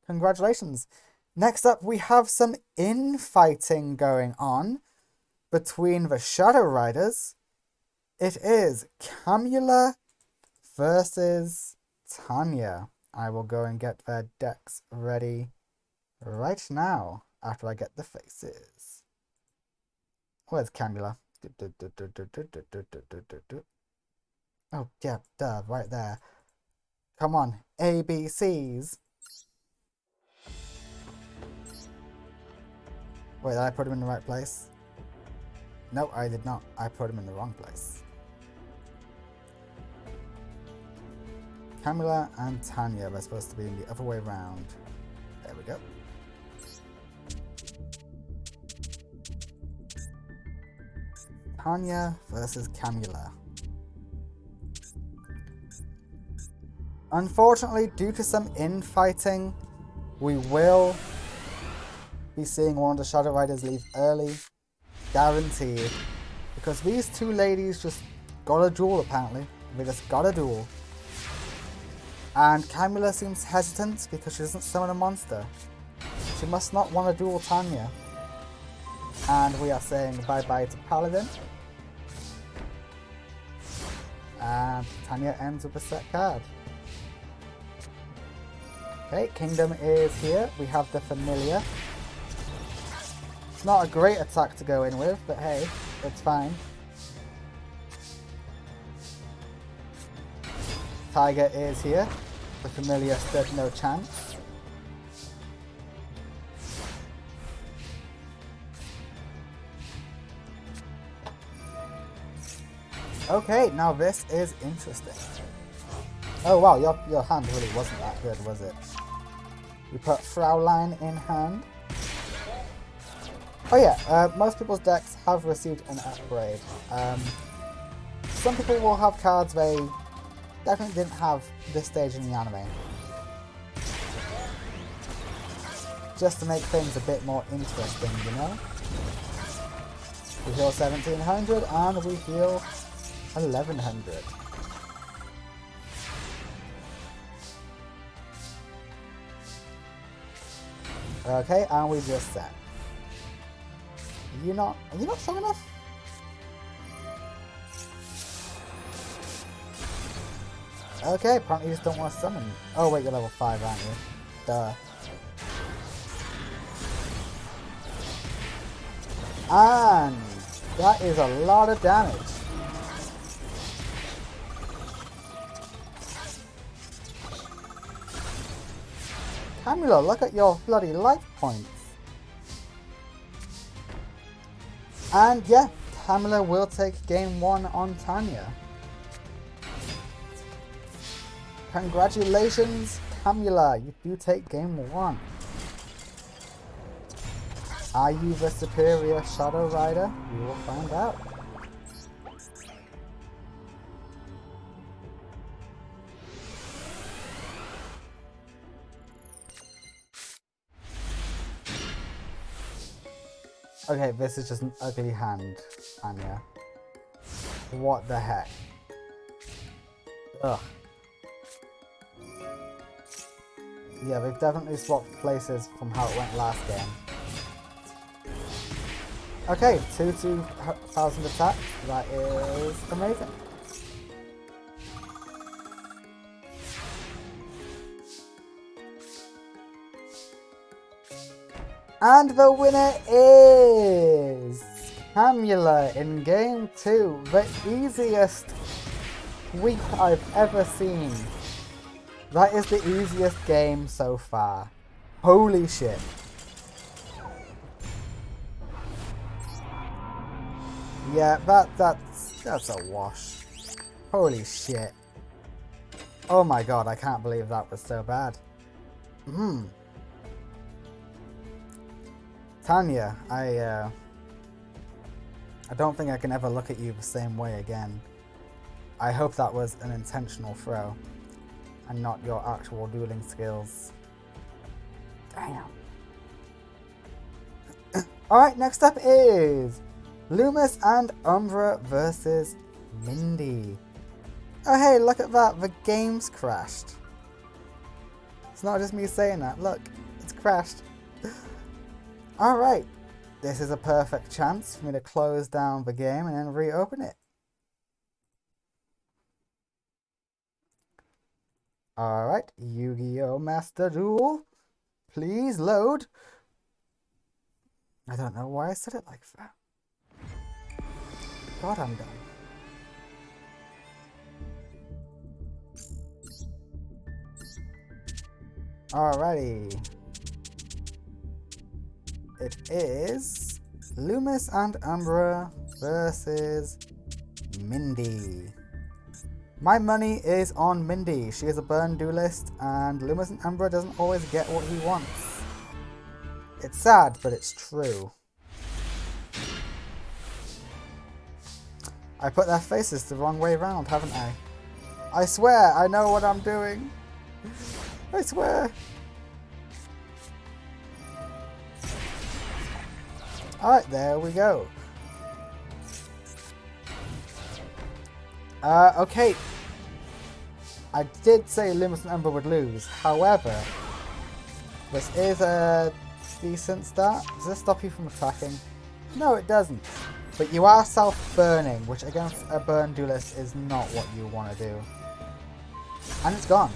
congratulations. Next up, we have some infighting going on between the Shadow Riders. It is Camula versus Tanya. I will go and get their decks ready right now after I get the faces. Where's Camula? Oh, yeah, duh, right there. Come on, ABCs. Wait, did I put him in the right place? No, I did not. I put him in the wrong place. Camila and Tanya were supposed to be in the other way around. There we go. Tanya versus Camila. Unfortunately, due to some infighting, we will be seeing one of the Shadow Riders leave early. Guaranteed. Because these 2 ladies just got a duel, apparently. They just got a duel. And Camila seems hesitant because she doesn't summon a monster. She must not want to duel Tanya. And we are saying bye-bye to Paladin. And Tanya ends with a set card. Okay, Kingdom is here. We have the Familiar. It's not a great attack to go in with, but hey, it's fine. Tiger is here. The Familiar stood no chance. Okay, now this is interesting. Oh wow, your hand really wasn't that good, was it? You put Fraulein in hand. Oh yeah, most people's decks have received an upgrade. Some people will have cards they definitely didn't have this stage in the anime. Just to make things a bit more interesting, you know? We heal 1700 and we heal 1100. Okay, and we just set. Are you not strong enough? Okay, apparently you just don't want to summon. Oh wait, you're level 5, aren't you? Duh. And that is a lot of damage. Camilla, look at your bloody life points. And yeah, Camilla will take game 1 on Tanya. Congratulations, Camilla, you do take game 1. Are you the superior Shadow Rider? We will find out. Okay, this is just an ugly hand, Anya. What the heck? Ugh. Yeah, they've definitely swapped places from how it went last game. Okay, 2,000 attack. That is amazing. And the winner is Camula in game 2. The easiest sweep I've ever seen. That is the easiest game so far. Holy shit. Yeah, that's a wash. Holy shit. Oh my god, I can't believe that was so bad. Tanya, I don't think I can ever look at you the same way again. I hope that was an intentional throw and not your actual dueling skills. Damn. Alright, next up is Loomis and Umbra versus Mindy. Oh hey, look at that, the game's crashed. It's not just me saying that, look, it's crashed. Alright, this is a perfect chance for me to close down the game and then reopen it. Alright, Yu-Gi-Oh! Master Duel, please load. I don't know why I said it like that. God, I'm done. Alrighty. It is Loomis and Umbra versus Mindy. My money is on Mindy. She is a burn duelist and Loomis and Umbra doesn't always get what he wants. It's sad, but it's true. I put their faces the wrong way round, haven't I? I swear, I know what I'm doing. I swear. Alright, there we go. Okay. I did say Loomis and Umbra would lose. However, this is a decent start. Does this stop you from attacking? No, it doesn't. But you are self-burning, which against a burn duelist is not what you want to do. And it's gone.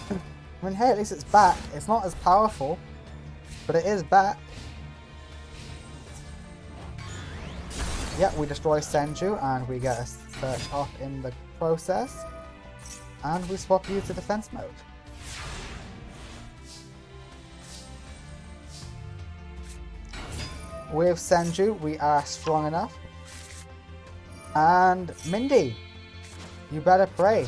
I mean, hey, at least it's back. It's not as powerful, but it is back. Yeah, we destroy Senju, and we get a search off in the process. And we swap you to defense mode. With Senju, we are strong enough. And Mindy, you better pray.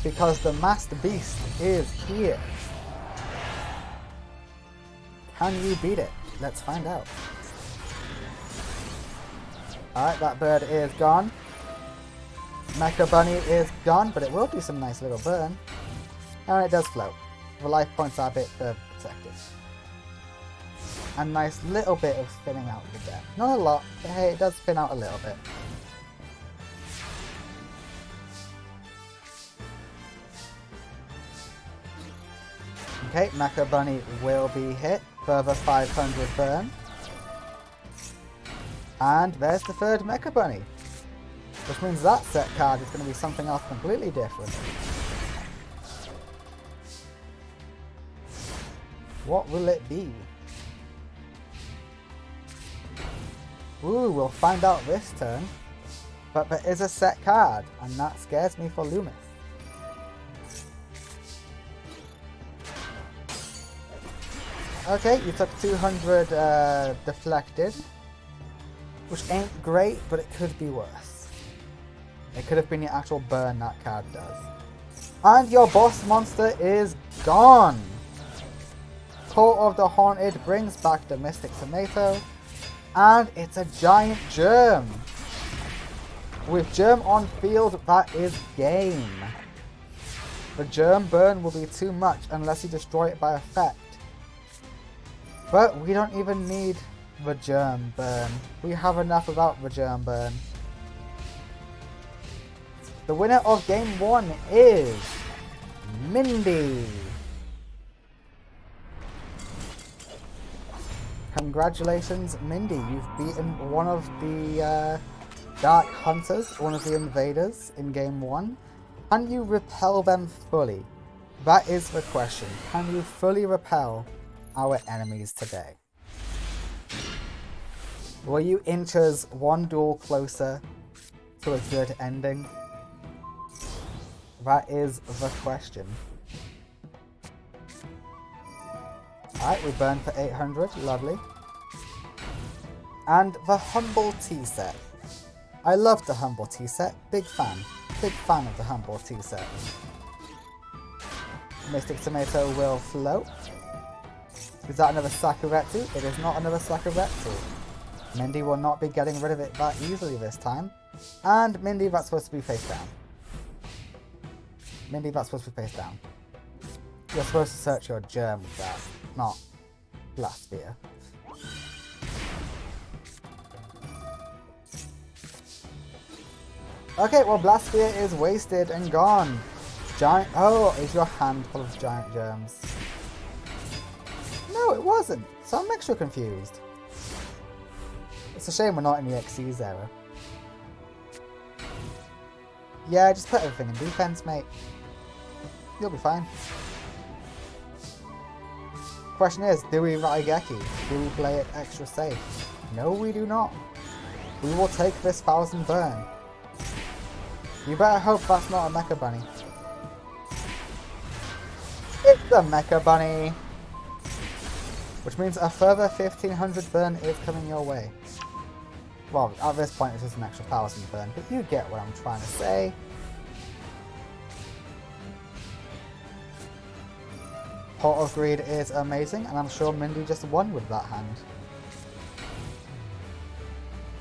Because the Master Beast is here. Can you beat it? Let's find out. Alright, that bird is gone. Mecha Bunny is gone, but it will do some nice little burn. And it does float. The life points are a bit protected. A nice little bit of spinning out of the deck. Not a lot, but hey, it does spin out a little bit. Okay, Mecha Bunny will be hit. Further 500 burn. And there's the third Mecha Bunny. Which means that set card is going to be something else completely different. What will it be? Ooh, we'll find out this turn. But there is a set card, and that scares me for Loomis. Okay, you took 200 deflected. Which ain't great, but it could be worse. It could have been your actual burn that card does. And your boss monster is gone! Call of the Haunted brings back the Mystic Tomato. And it's a giant germ. With germ on field, that is game. The germ burn will be too much unless you destroy it by effect. But we don't even need the germ burn. We have enough about the germ burn. The winner of game 1 is Mindy. Congratulations, Mindy. You've beaten one of the Dark Hunters, one of the invaders in game 1. Can you repel them fully? That is the question. Can you fully repel our enemies today? Were you inches one duel closer to a good ending? That is the question. Alright, we burned for 800, lovely. And the Humble Tea Set. I love the Humble Tea Set, big fan of the Humble Tea Set. Mystic Tomato will float. Is that another Sakuretsu? It is not another Sakuretsu. Mindy will not be getting rid of it that easily this time. And Mindy, that's supposed to be face down. Mindy, that's supposed to be face down. You're supposed to search your germ with that, not Blast Sphere. Okay, well Blast Sphere is wasted and gone. Giant... Oh, is your hand full of giant germs? No, it wasn't. So I'm extra confused. It's a shame we're not in the Xyz era. Yeah, just put everything in defense, mate. You'll be fine. Question is, do we Raigeki? Do we play it extra safe? No, we do not. We will take this 1000 burn. You better hope that's not a Mecha Bunny. It's a Mecha Bunny! Which means a further 1500 burn is coming your way. Well, at this point it's just an extra 1000 burn, but you get what I'm trying to say. Pot of Greed is amazing, and I'm sure Mindy just won with that hand.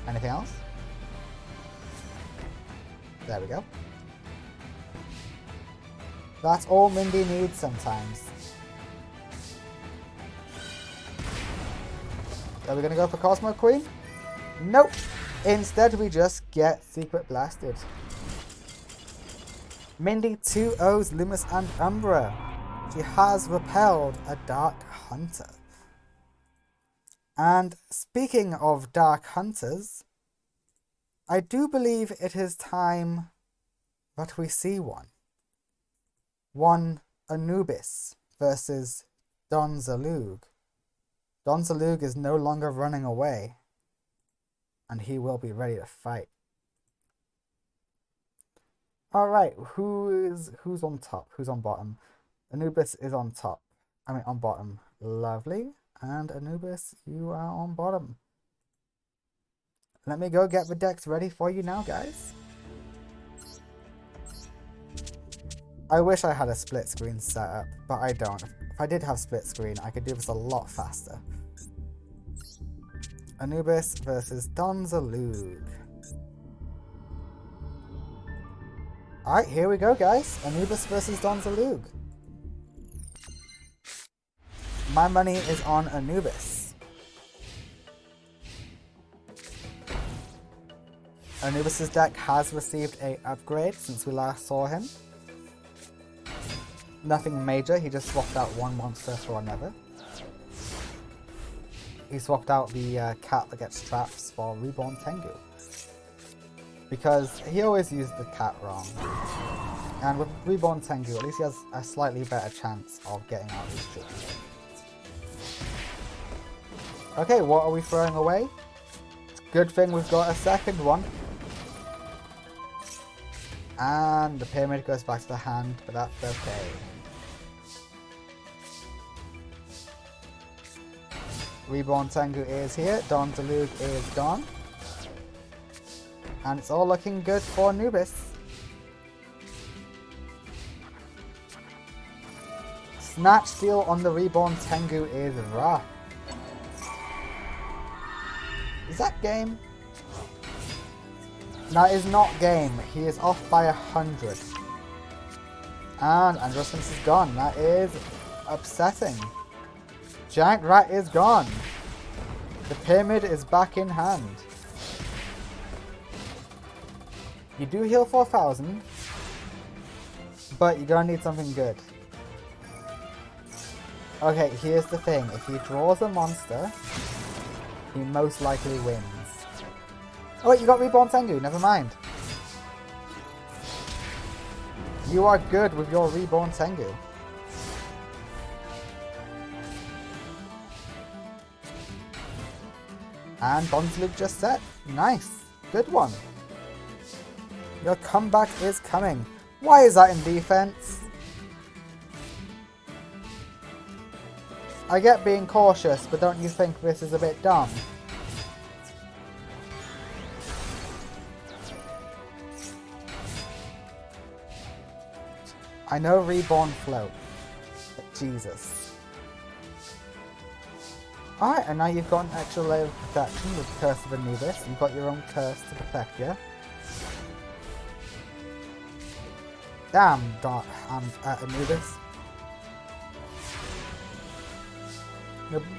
Anything else? There we go. That's all Mindy needs sometimes. Are we gonna go for Cosmo Queen? Nope. Instead we just get Secret Blasted. Mindy 2-0s Loomis and Umbra. She has repelled a Dark Hunter. And speaking of Dark Hunters, I do believe it is time that we see one. One Anubis versus Don Zalug. Don Zalug is no longer running away, and he will be ready to fight. Alright, who's on top? Who's on bottom? Anubis is on top. I mean on bottom. Lovely. And Anubis, you are on bottom. Let me go get the decks ready for you now, guys. I wish I had a split screen set up, but I don't. If I did have split screen, I could do this a lot faster. Anubis versus Don Zalug. Alright, here we go, guys. Anubis versus Don Zalug. My money is on Anubis. Anubis' deck has received an upgrade since we last saw him. Nothing major, he just swapped out one monster for another. he swapped out the cat that gets traps for Reborn Tengu. Because he always used the cat wrong. And with Reborn Tengu, at least he has a slightly better chance of getting out of his tricks. Okay, what are we throwing away? Good thing we've got a second one. And the pyramid goes back to the hand, but that's okay. Reborn Tengu is here, Don Zalug is gone. And it's all looking good for Anubis. Snatch Steal on the Reborn Tengu is rough. Is that game? No, it is not game. He is off by 100. And Androsmith is gone. That is upsetting. Giant Rat is gone. The pyramid is back in hand. You do heal 4,000, but you're gonna need something good. Okay, here's the thing. If he draws a monster, he most likely wins. Oh wait, you got Reborn Tengu, never mind. You are good with your Reborn Tengu. And Bonslug just set. Nice. Good one. Your comeback is coming. Why is that in defense? I get being cautious, but don't you think this is a bit dumb? I know Reborn float, but Jesus. Alright, and now you've got an extra layer of protection with Curse of Anubis. You've got your own curse to protect you. Damn, Anubis.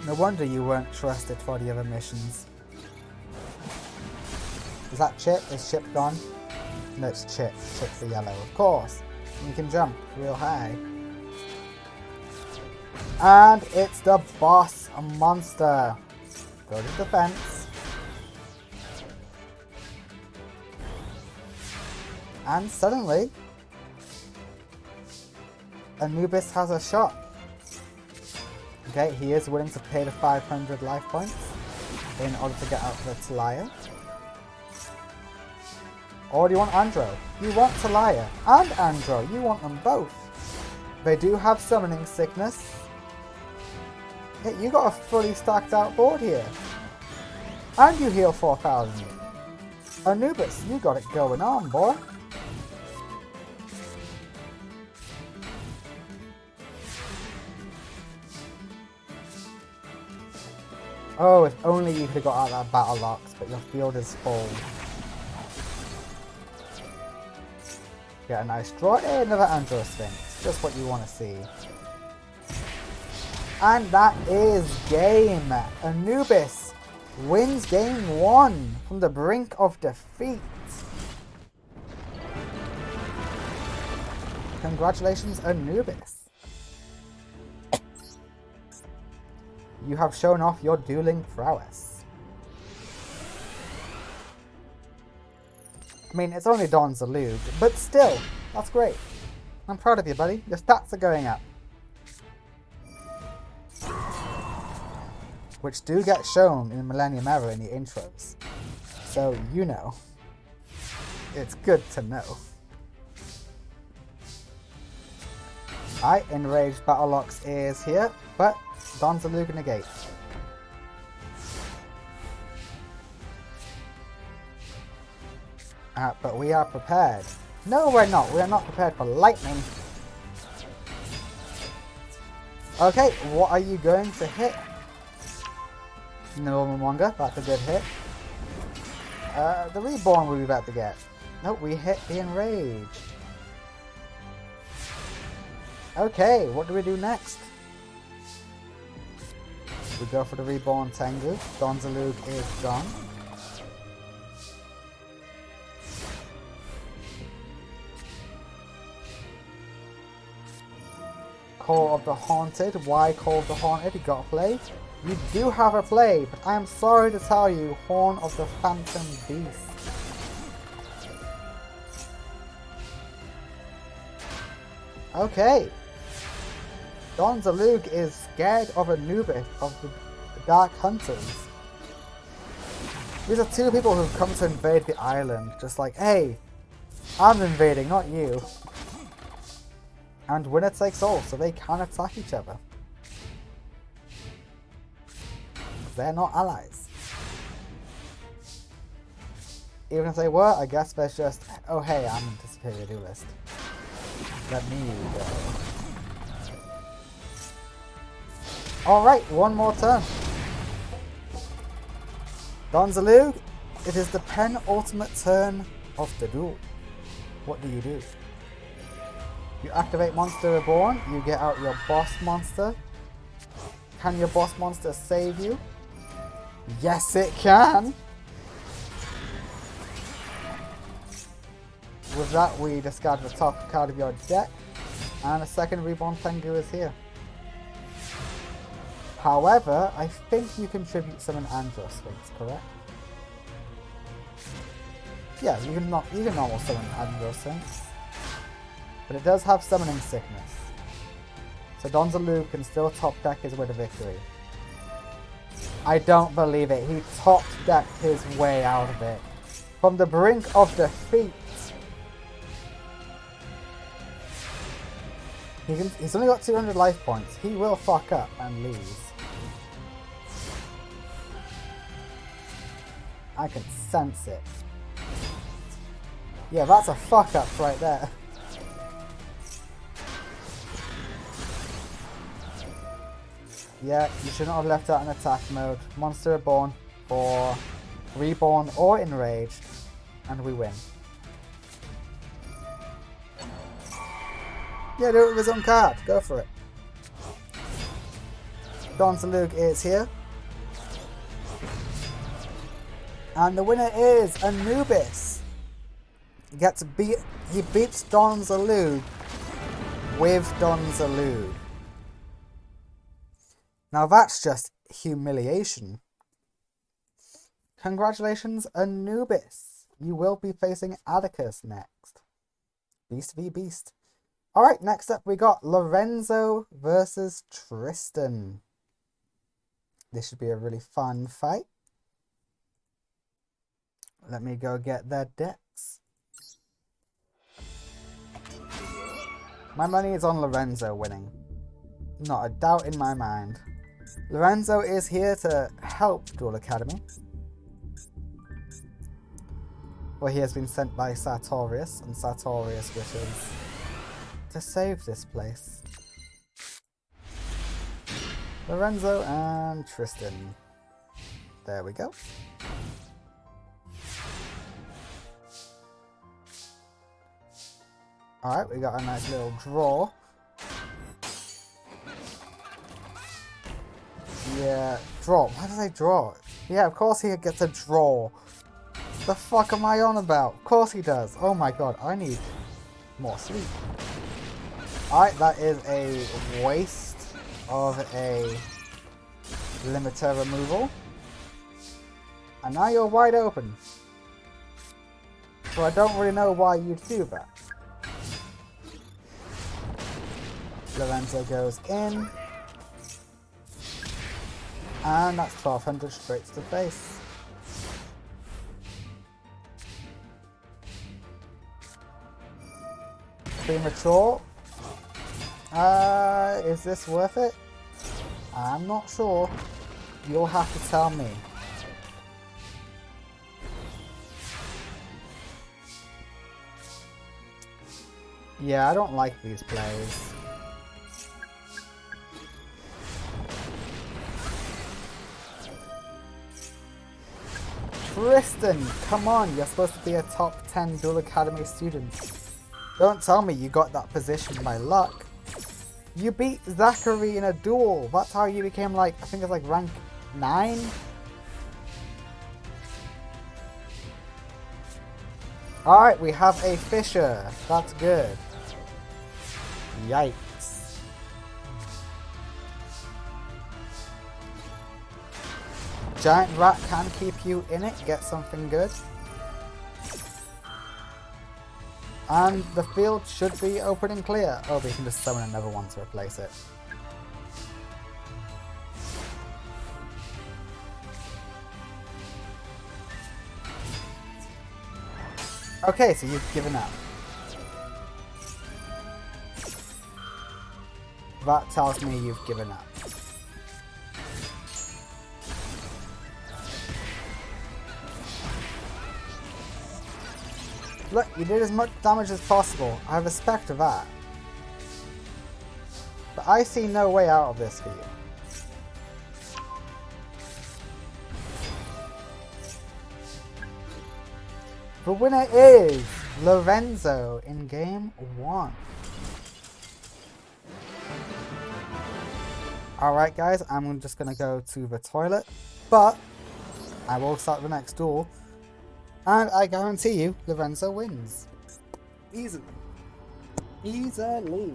No wonder you weren't trusted for the other missions. Is that Chip? Is Chip gone? No, it's Chip. Chip's the yellow, of course. You can jump real high. And it's the boss monster. Go to defense. And suddenly, Anubis has a shot. Okay, he is willing to pay the 500 life points in order to get out the Talia. Or do you want Andro? You want Talia and Andro. You want them both. They do have summoning sickness. Hey, you got a fully stacked out board here. And you heal 4,000. Anubis, you got it going on, boy. Oh, if only you could have got out that battle locks, but your field is full. Get a nice draw. Hey, another Andro Sphinx. Just what you want to see. And that is game. Anubis wins game 1 from the brink of defeat. Congratulations, Anubis. You have shown off your dueling prowess. I mean, it's only Don Zalug, but still, that's great. I'm proud of you, buddy. Your stats are going up. Which do get shown in Millennium Era in the intros. So, you know. It's good to know. Alright, Enraged Battlelocks is here, but Don Zalug negate. But we are prepared. No, we're not. We are not prepared for lightning. Okay, what are you going to hit? No, Momonga, that's a good hit. The Reborn we're about to get. Nope, we hit the Enraged. Okay, what do we do next? We go for the Reborn Tengu. Don Zalug is gone. Call of the Haunted. Why Call of the Haunted? You gotta play. You do have a play, but I am sorry to tell you, Horn of the Phantom Beast. Okay. Don Zalug is scared of Anubis of the Dark Hunters. These are two people who've come to invade the island. Just like, hey, I'm invading, not you. And winner takes all, so they can attack each other. They're not allies. Even if they were, I guess there's just, oh hey, I'm the superior duelist. Let me go. Alright, one more turn. Don Zalug, it is the penultimate turn of the duel. What do? You activate Monster Reborn, you get out your boss monster. Can your boss monster save you? Yes, it can! With that, we discard the top card of your deck, and a second Reborn Tengu is here. However, I think you can tribute summon Andros Sphinx, correct? Yeah, you can normal summon Andros Sphinx. But it does have summoning sickness. So Don Zalug can still top deck his way to victory. I don't believe it. He top decked his way out of it. From the brink of defeat. He's only got 200 life points. He will fuck up and lose. I can sense it. Yeah, that's a fuck up right there. Yeah, you should not have left out in attack mode. Monster Reborn for Reborn or Enraged, and we win. Yeah, do it with his own card. Go for it. Don Zalug is here. And the winner is Anubis. He beats Don Zalug with Don Zalug. Now that's just humiliation. Congratulations, Anubis. You will be facing Atticus next. Beast v Beast. Alright, next up we got Lorenzo versus Tristan. This should be a really fun fight. Let me go get their decks. My money is on Lorenzo winning. Not a doubt in my mind. Lorenzo is here to help Duel Academy, where he has been sent by Sartorius, and Sartorius wishes to save this place. Lorenzo and Tristan. There we go. Alright, we got a nice little draw. Yeah, draw. Why did I draw? Yeah, of course he gets a draw. The fuck am I on about? Of course he does. Oh my god, I need more sleep. Alright, that is a waste of a limiter removal. And now you're wide open. So I don't really know why you'd do that. Lorenzo goes in. And that's 1200 straight to the face. Premature. Is this worth it? I'm not sure. You'll have to tell me. Yeah, I don't like these plays. Tristan, come on, you're supposed to be a top 10 Duel Academy student. Don't tell me you got that position by luck. You beat Zachary in a duel. That's how you became like, I think it's like rank 9? Alright, we have a Fisher. That's good. Yikes. Giant rat can keep you in it, get something good. And the field should be open and clear. Oh, but you can just summon another one to replace it. Okay, so you've given up. That tells me you've given up. Look, you did as much damage as possible. I respect that. But I see no way out of this for you. The winner is Lorenzo in game 1. Alright guys, I'm just going to go to the toilet. But I will start the next duel. And I guarantee you, Lorenzo wins. Easily. Easily.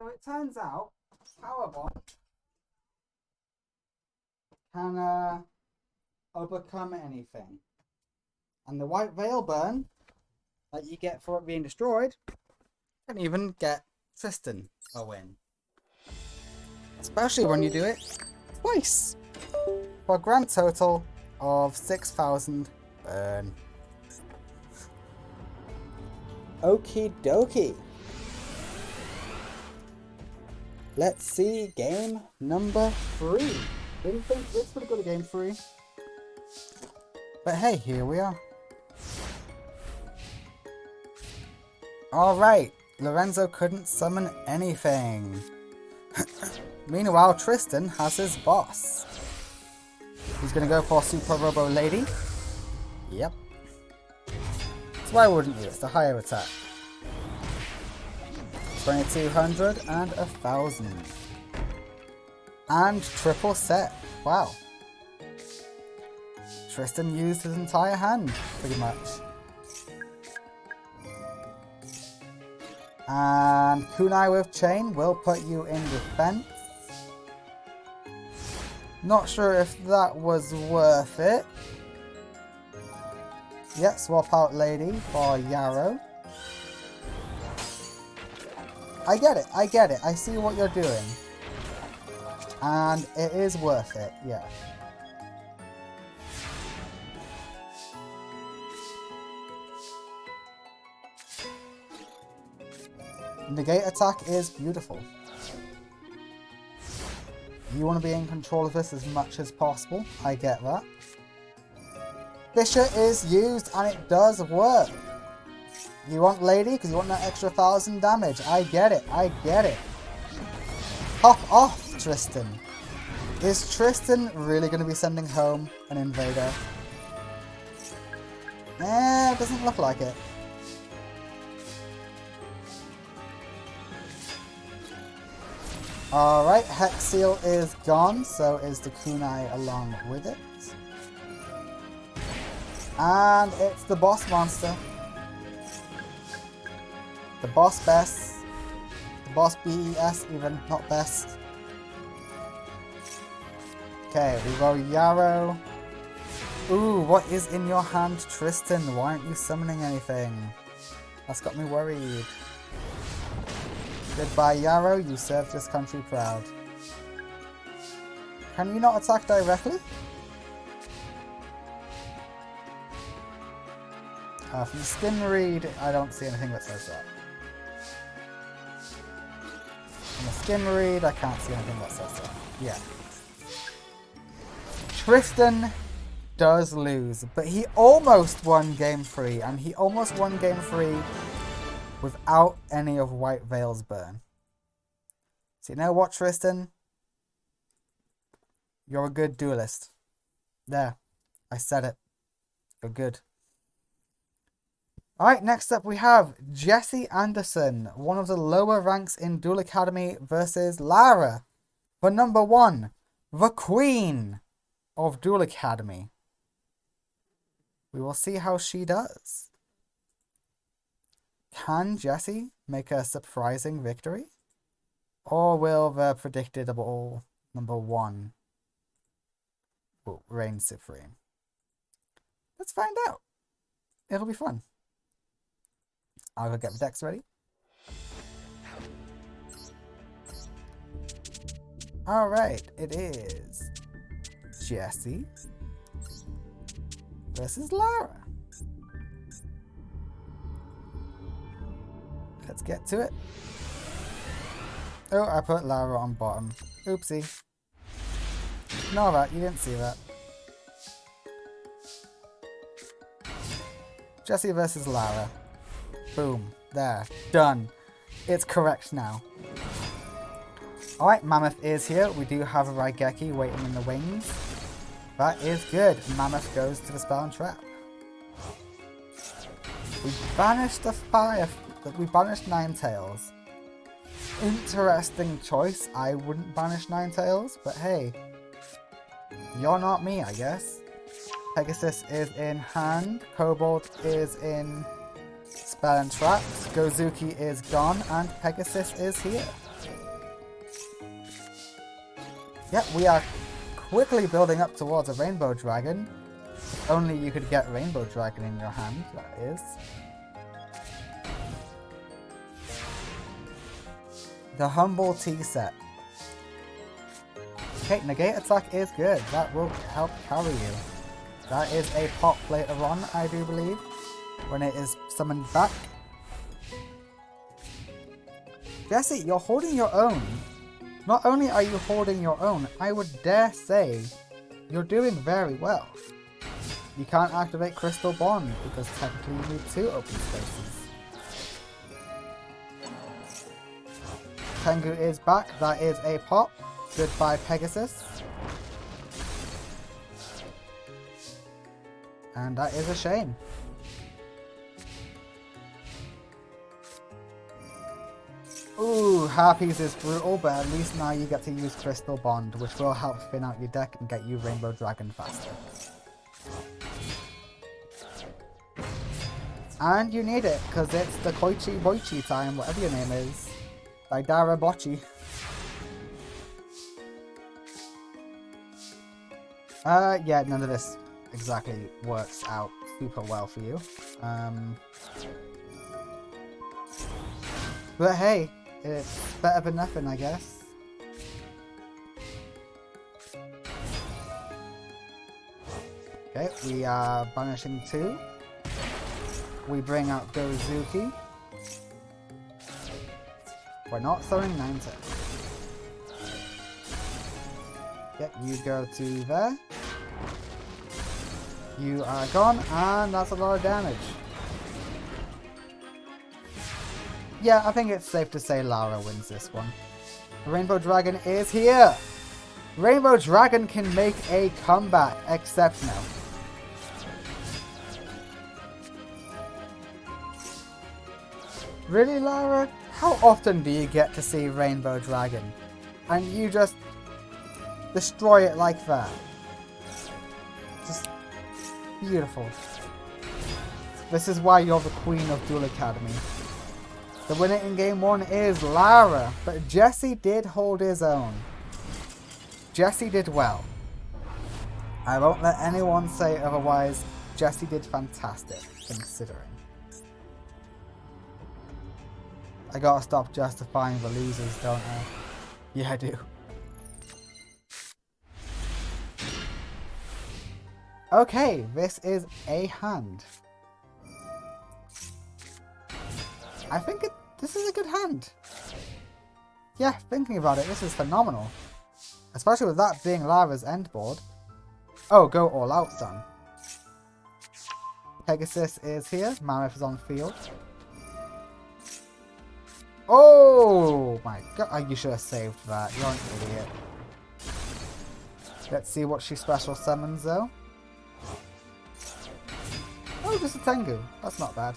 So it turns out Power Bomb can overcome anything. And the White Veil Burn that you get for it being destroyed can even get Tristan a win. Especially when you do it twice. For a grand total of 6,000 burn. Okie dokie. Let's see game number 3. Didn't think this would go to game 3. But hey, here we are. Alright, Lorenzo couldn't summon anything. Meanwhile, Tristan has his boss. He's gonna go for Super Robo Lady. Yep. So why wouldn't you? It's the higher attack. 2200 and 1000. And triple set. Wow. Tristan used his entire hand, pretty much. And Kunai with Chain will put you in defense. Not sure if that was worth it. Yeah, swap out Lady for Yarrow. I get it, I see what you're doing. And it is worth it, yeah. Negate attack is beautiful. You want to be in control of this as much as possible. I get that. Fisher is used and it does work. You want Lady because you want that extra 1000 damage. I get it. I get it. Hop off, Tristan. Is Tristan really going to be sending home an invader? It doesn't look like it. Alright, Hex Seal is gone, so is the Kunai along with it. And it's the boss monster. The boss best. The boss BES even, not best. Okay, we roll Yarrow. Ooh, what is in your hand, Tristan? Why aren't you summoning anything? That's got me worried. Goodbye, Yarrow. You served this country proud. Can you not attack directly? From the skin read, I don't see anything that says that. From the skin read, I can't see anything that says that. Yeah. Tristan does lose, but he almost won game 3, and he almost won game 3 without any of White Veil's burn. So you know what, Tristan? You're a good duelist. There. I said it. You're good. Alright, next up we have Jesse Anderson, one of the lower ranks in Duel Academy versus Lara, the number 1, the queen of Duel Academy. We will see how she does. Can Jesse make a surprising victory? Or will the predictable number 1 reign supreme? Let's find out. It'll be fun. I'll go get the decks ready. Alright, it is Jesse versus Lara. Let's get to it. Oh, I put Lara on bottom. Oopsie. Ignore that, you didn't see that. Jesse versus Lara. Boom. There. Done. It's correct now. Alright, Mammoth is here. We do have a Raigeki waiting in the wings. That is good. Mammoth goes to the spell and trap. We banished the fire. We banished Ninetales. Interesting choice. I wouldn't banish Ninetales, but hey. You're not me, I guess. Pegasus is in hand. Kobold is in spell and traps. Gozuki is gone, and Pegasus is here. Yep, we are quickly building up towards a Rainbow Dragon. If only you could get Rainbow Dragon in your hand, that is. The Humble Tea Set. Okay, Negate Attack is good. That will help carry you. That is a pop later on, I do believe, when it is summoned back. Jesse, you're holding your own. Not only are you holding your own, I would dare say you're doing very well. You can't activate Crystal Bond because technically you need 2 open spaces. Tengu is back, that is a pop. Goodbye, Pegasus. And that is a shame. Ooh, Harpies is brutal, but at least now you get to use Crystal Bond, which will help thin out your deck and get you Rainbow Dragon faster. And you need it, because it's the Koichi Boichi time, whatever your name is. Daidara Bochi. Yeah, none of this exactly works out super well for you. But hey, it's better than nothing, I guess. Okay, we are banishing 2. We bring out Gozuki. We're not throwing 9 tails. Yep, you go to there. You are gone, and that's a lot of damage. Yeah, I think it's safe to say Lara wins this one. Rainbow Dragon is here! Rainbow Dragon can make a comeback, except no. Really, Lara? How often do you get to see Rainbow Dragon? And you just destroy it like that. Just beautiful. This is why you're the queen of Duel Academy. The winner in game 1 is Lara, but Jesse did hold his own. Jesse did well. I won't let anyone say otherwise. Jesse did fantastic, considering. I gotta stop justifying the losers, don't I? Yeah, I do. Okay, this is a hand. I think this is a good hand. Yeah, thinking about it, this is phenomenal. Especially with that being Lara's end board. Oh, go all out then. Pegasus is here. Mammoth is on field. Oh my god, you should have saved that. You're an idiot. Let's see what she special summons though. Oh, just a Tengu. That's not bad.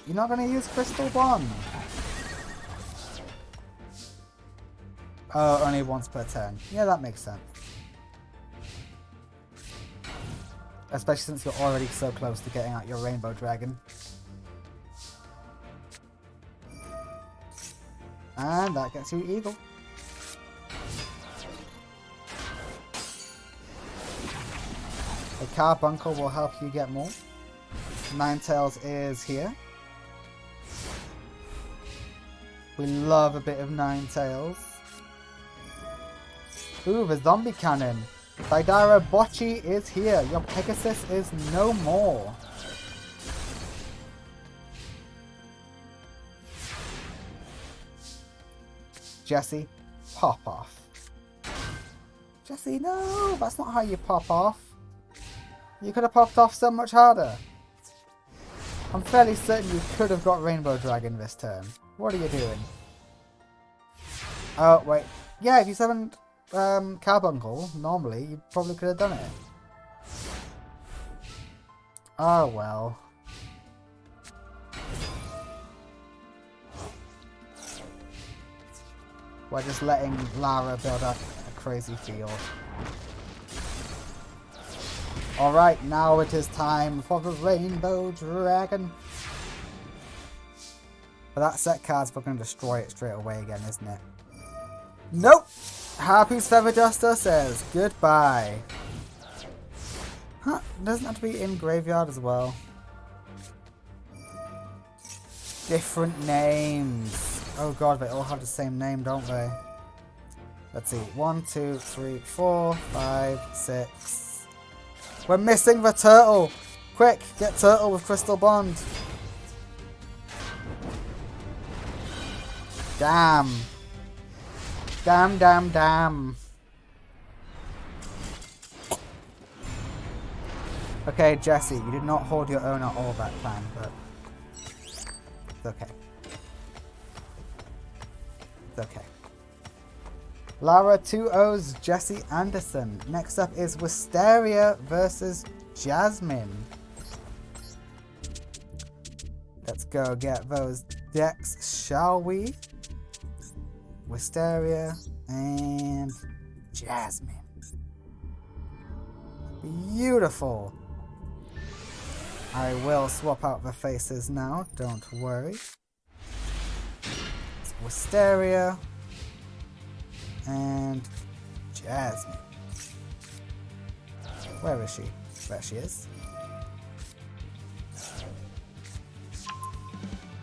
You're not going to use Crystal Bond. Oh, only once per turn. Yeah, that makes sense. Especially since you're already so close to getting out your Rainbow Dragon. And that gets you Eagle. A Carbuncle will help you get more. Ninetales is here. We love a bit of Ninetales. Ooh, the Zombie Cannon. Saidara Bocchi is here. Your Pegasus is no more. Jesse, pop off. Jesse, no, that's not how you pop off. You could have popped off so much harder. I'm fairly certain you could have got Rainbow Dragon this turn. What are you doing? Oh, wait. Yeah, if you summoned Carbuncle, normally, you probably could have done it. Oh, well. We're just letting Lara build up a crazy field. Alright, now it is time for the Rainbow Dragon. But that set card's going to destroy it straight away again, isn't it? Nope! Harpy's Feather Duster says goodbye. Huh, doesn't have to be in graveyard as well. Different names. Oh god, they all have the same name, don't they? Let's see. 1, 2, 3, 4, 5, 6. We're missing the turtle! Quick, get turtle with Crystal Bond. Damn. Damn, damn, damn. Okay, Jesse, you did not hold your own at all that time, but it's okay. It's okay. Lara 2-0's Jesse Anderson. Next up is Wisteria versus Jasmine. Let's go get those decks, shall we? Wisteria and Jasmine. Beautiful. I will swap out the faces now, don't worry. It's Wisteria and Jasmine. Where is she? There she is.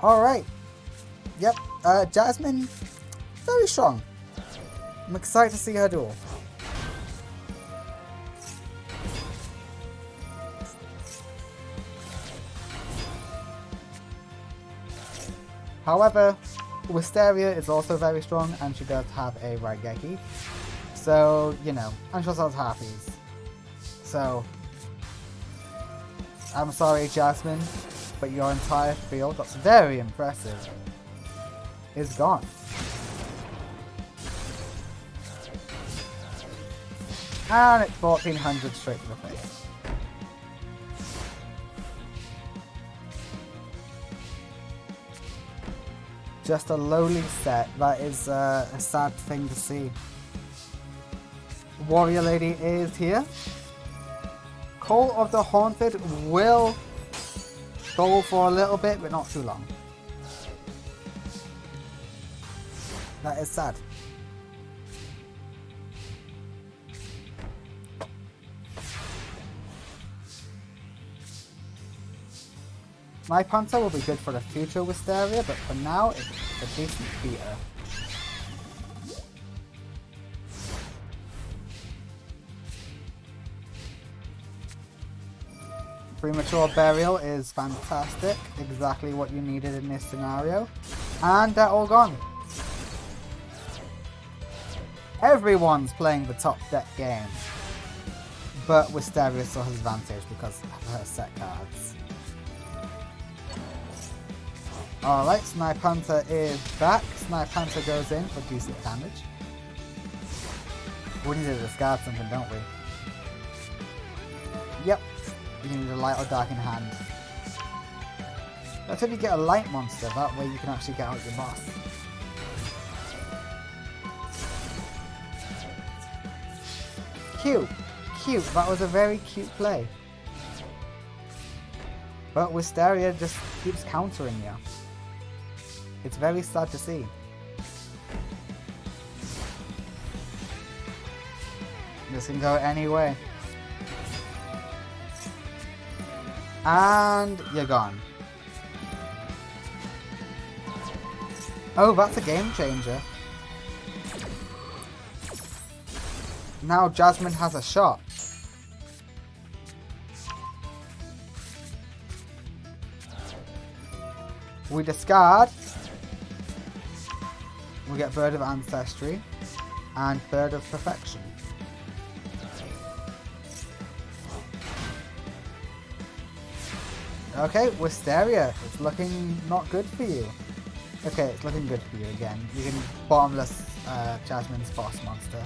Alright. Yep, Jasmine, very strong. I'm excited to see her duel. However, Wisteria is also very strong, and she does have a Raigeki. So, you know, and she also has Harpies. So, I'm sorry, Jasmine, but your entire field, that's very impressive, is gone. And it's 1400 straight to the face. Just a lowly set. That is a sad thing to see. Warrior Lady is here. Call of the Haunted will go for a little bit, but not too long. That is sad. My Panther will be good for the future Wisteria, but for now, it's a decent beater. Premature Burial is fantastic, exactly what you needed in this scenario. And they're all gone. Everyone's playing the top deck game. But Wisteria still has advantage because of her set cards. Alright, Snipe Hunter is back. Snipe Hunter goes in for decent damage. We need to discard something, don't we? Yep. You need a light or dark in hand. Let's hope you get a light monster, that way you can actually get out your boss. Cute. Cute. That was a very cute play. But Wisteria just keeps countering you. It's very sad to see. This can go any way. And you're gone. Oh, that's a game changer. Now Jasmine has a shot. We discard. We get Bird of Ancestry and Bird of Perfection. Okay, Wisteria, it's looking not good for you. Okay, it's looking good for you again. You can bottomless Jasmine's boss monster.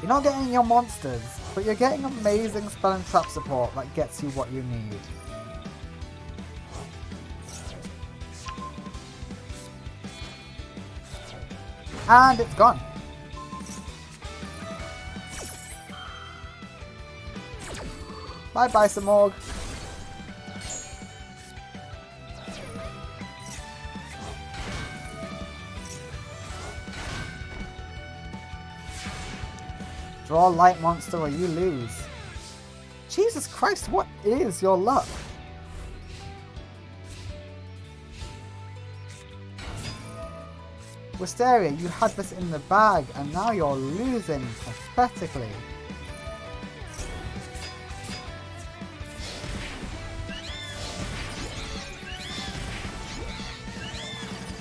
You're not getting your monsters, but you're getting amazing spell and trap support that gets you what you need. And it's gone. Bye bye, Samorg. Draw a light monster or you lose. Jesus Christ, what is your luck? Wisteria, you had this in the bag and now you're losing pathetically.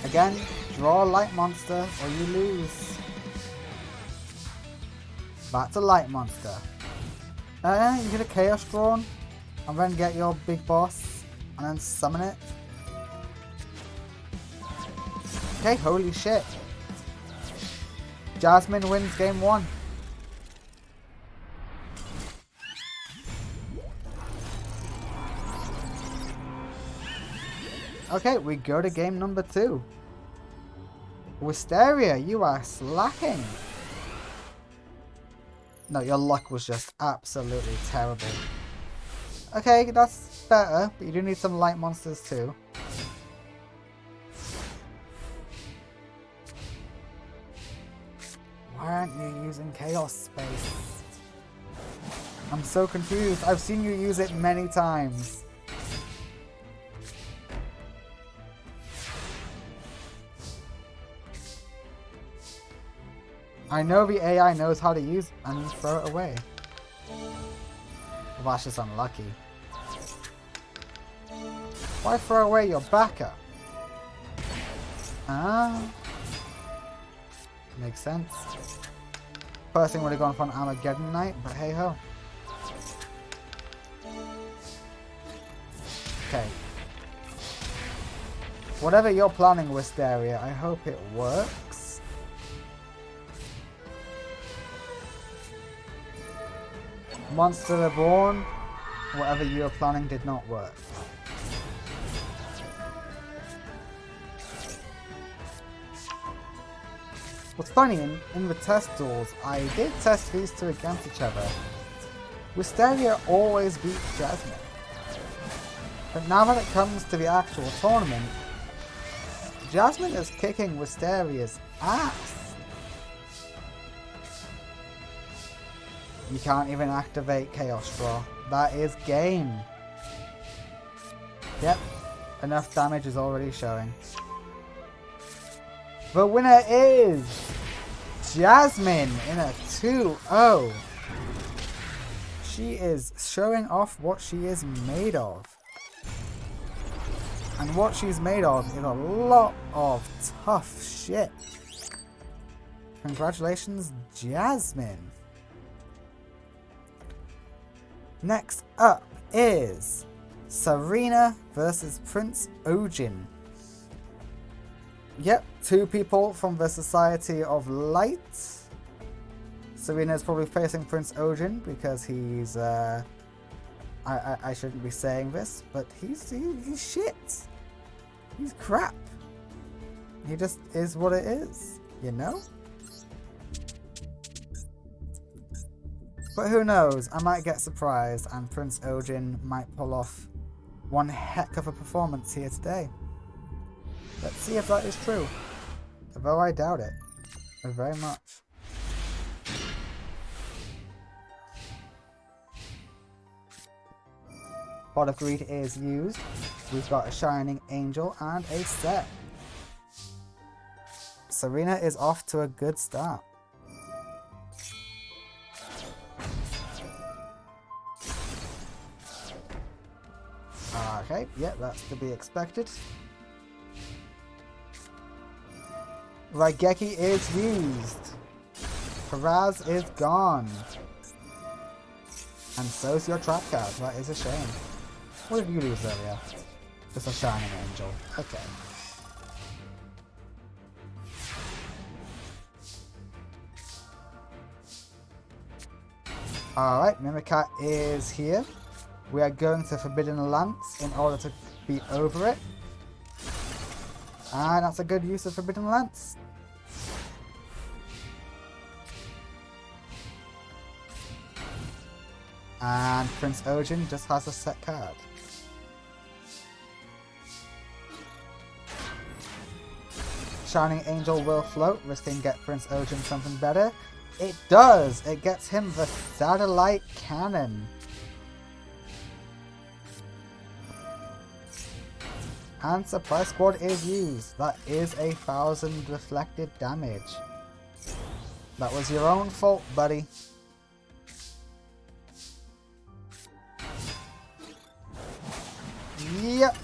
Again, draw a light monster or you lose. That's a light monster. You get a Chaos Drawn and then get your big boss and then summon it. Okay, holy shit. Jasmine wins game 1. Okay, we go to game number 2. Wisteria, you are slacking. No, your luck was just absolutely terrible. Okay, that's better, but you do need some light monsters too. Why aren't you using Chaos Space? I'm so confused. I've seen you use it many times. I know the AI knows how to use it and you throw it away. Well, that's just unlucky. Why throw away your backup? Ah. Makes sense. First thing would have gone for an Armageddon Knight, but hey ho. Okay. Whatever you're planning, Wisteria, I hope it works. Monster Reborn, whatever you were planning did not work. What's funny, in the test duels, I did test these two against each other. Wisteria always beat Jasmine. But now that it comes to the actual tournament, Jasmine is kicking Wisteria's ass. You can't even activate Chaos Straw. That is game. Yep, enough damage is already showing. The winner is Jasmine in a 2-0. She is showing off what she is made of. And what she's made of is a lot of tough shit. Congratulations, Jasmine. Next up is Serena versus Prince Ojin. Yep, two people from the Society of Light. Serena is probably facing Prince Ojin because he's, I shouldn't be saying this, but he's shit. He's crap. He just is what it is, you know? But who knows, I might get surprised and Prince Ojin might pull off one heck of a performance here today. Let's see if that is true. Although I doubt it. Very much. Pot of Greed is used. We've got a Shining Angel and a set. Serena is off to a good start. Okay, yeah, that's to be expected. Raigeki is used. Karaz is gone. And so's your trap card. That is a shame. What did you lose earlier? Just a Shining Angel. Okay. Alright, Mimikat is here. We are going to Forbidden Lance in order to be over it. And that's a good use of Forbidden Lance. And Prince Ojin just has a set card. Shining Angel will float, risking get Prince Ojin something better. It does! It gets him the Satellite Cannon. And Supply Squad is used. That is 1,000 reflected damage. That was your own fault, buddy. Yep.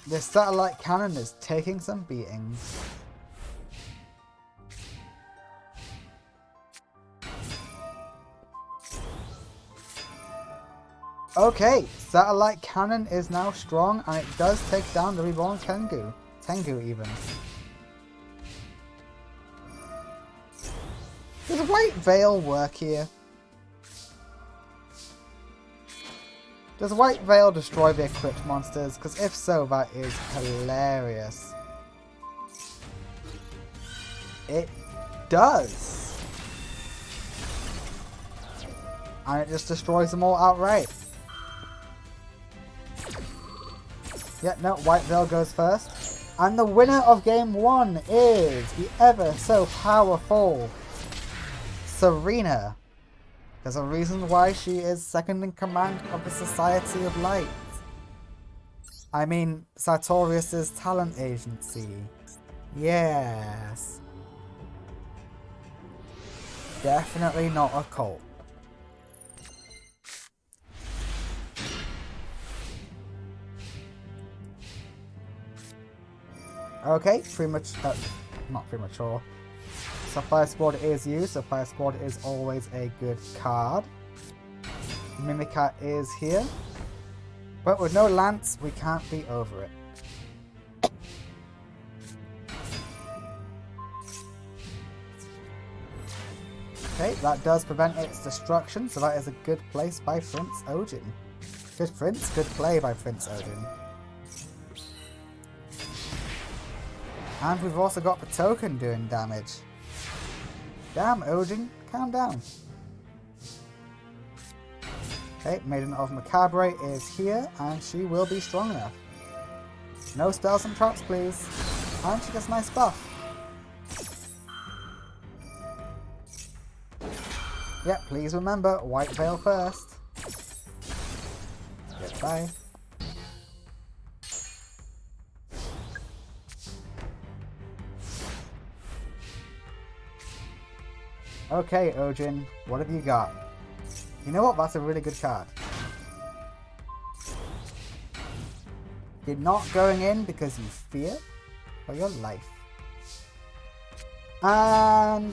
This Satellite Cannon is taking some beatings. Okay, Satellite Cannon is now strong and it does take down the Reborn Tengu. Tengu even. Does White Veil work here? Does White Veil destroy the equipped monsters? Because if so, that is hilarious. It does. And it just destroys them all outright. Yeah, no, White Veil goes first. And the winner of game 1 is the ever so powerful Serena. There's a reason why she is second in command of the Society of Light. I mean, Sartorius' talent agency. Yes. Definitely not a cult. Okay, not premature. Sapphire Squad is used. Sapphire Squad is always a good card. Mimicat is here. But with no Lance, we can't be over it. Okay, that does prevent its destruction, so that is a good place by Prince Ojin. Good play by Prince Ojin. And we've also got the token doing damage. Damn, Ojin, calm down. Okay, Maiden of Macabre is here, and she will be strong enough. No spells and traps, please. And she gets a nice buff. Yeah, please remember, White Veil first. Goodbye. Okay, Ojin, what have you got? You know what? That's a really good card. You're not going in because you fear for your life. And...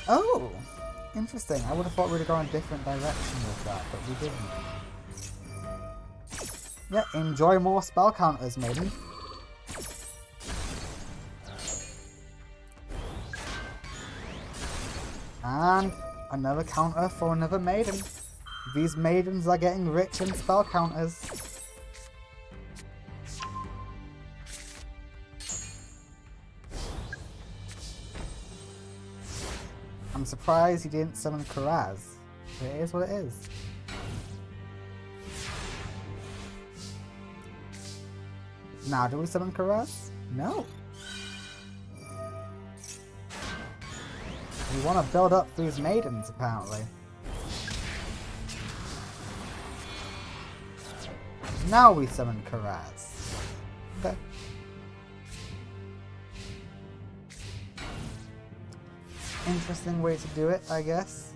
oh! Interesting. I would have thought we'd have gone a different direction with that, but we didn't. Yeah, enjoy more spell counters, Maiden. And another counter for another Maiden. These Maidens are getting rich in spell counters. I'm surprised he didn't summon Karaz. It is what it is. Now, do we summon Karaz? No. We want to build up these Maidens, apparently. Now we summon Karaz. Okay. Interesting way to do it, I guess.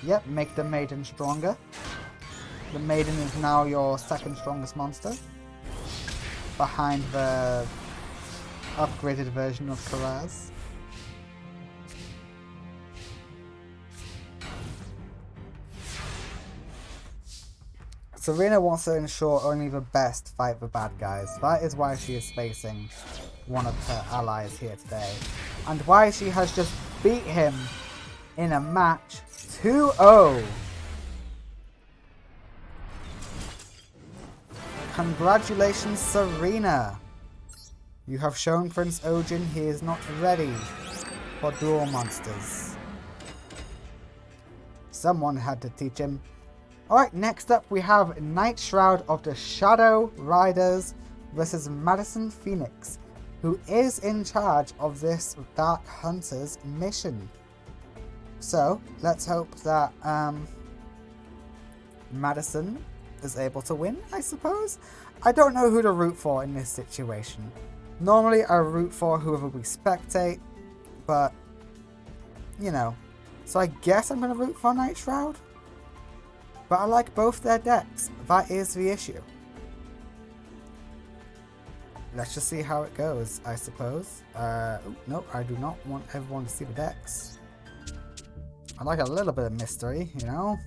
Yep, make the Maiden stronger. The Maiden is now your second strongest monster. Behind the upgraded version of Karaz. Serena wants to ensure only the best fight the bad guys. That is why she is facing one of her allies here today. And why she has just beat him in a match 2-0. Congratulations, Serena. You have shown Prince Ojin he is not ready for duel monsters. Someone had to teach him. Alright, next up we have Night Shroud of the Shadow Riders versus Madison Phoenix, who is in charge of this Dark Hunters mission. So, let's hope that Madison is able to win, I suppose. I don't know who to root for in this situation. Normally I root for whoever we spectate, but, you know. So I guess I'm going to root for Night Shroud. But I like both their decks. That is the issue. Let's just see how it goes, I suppose. No, I do not want everyone to see the decks. I like a little bit of mystery, you know.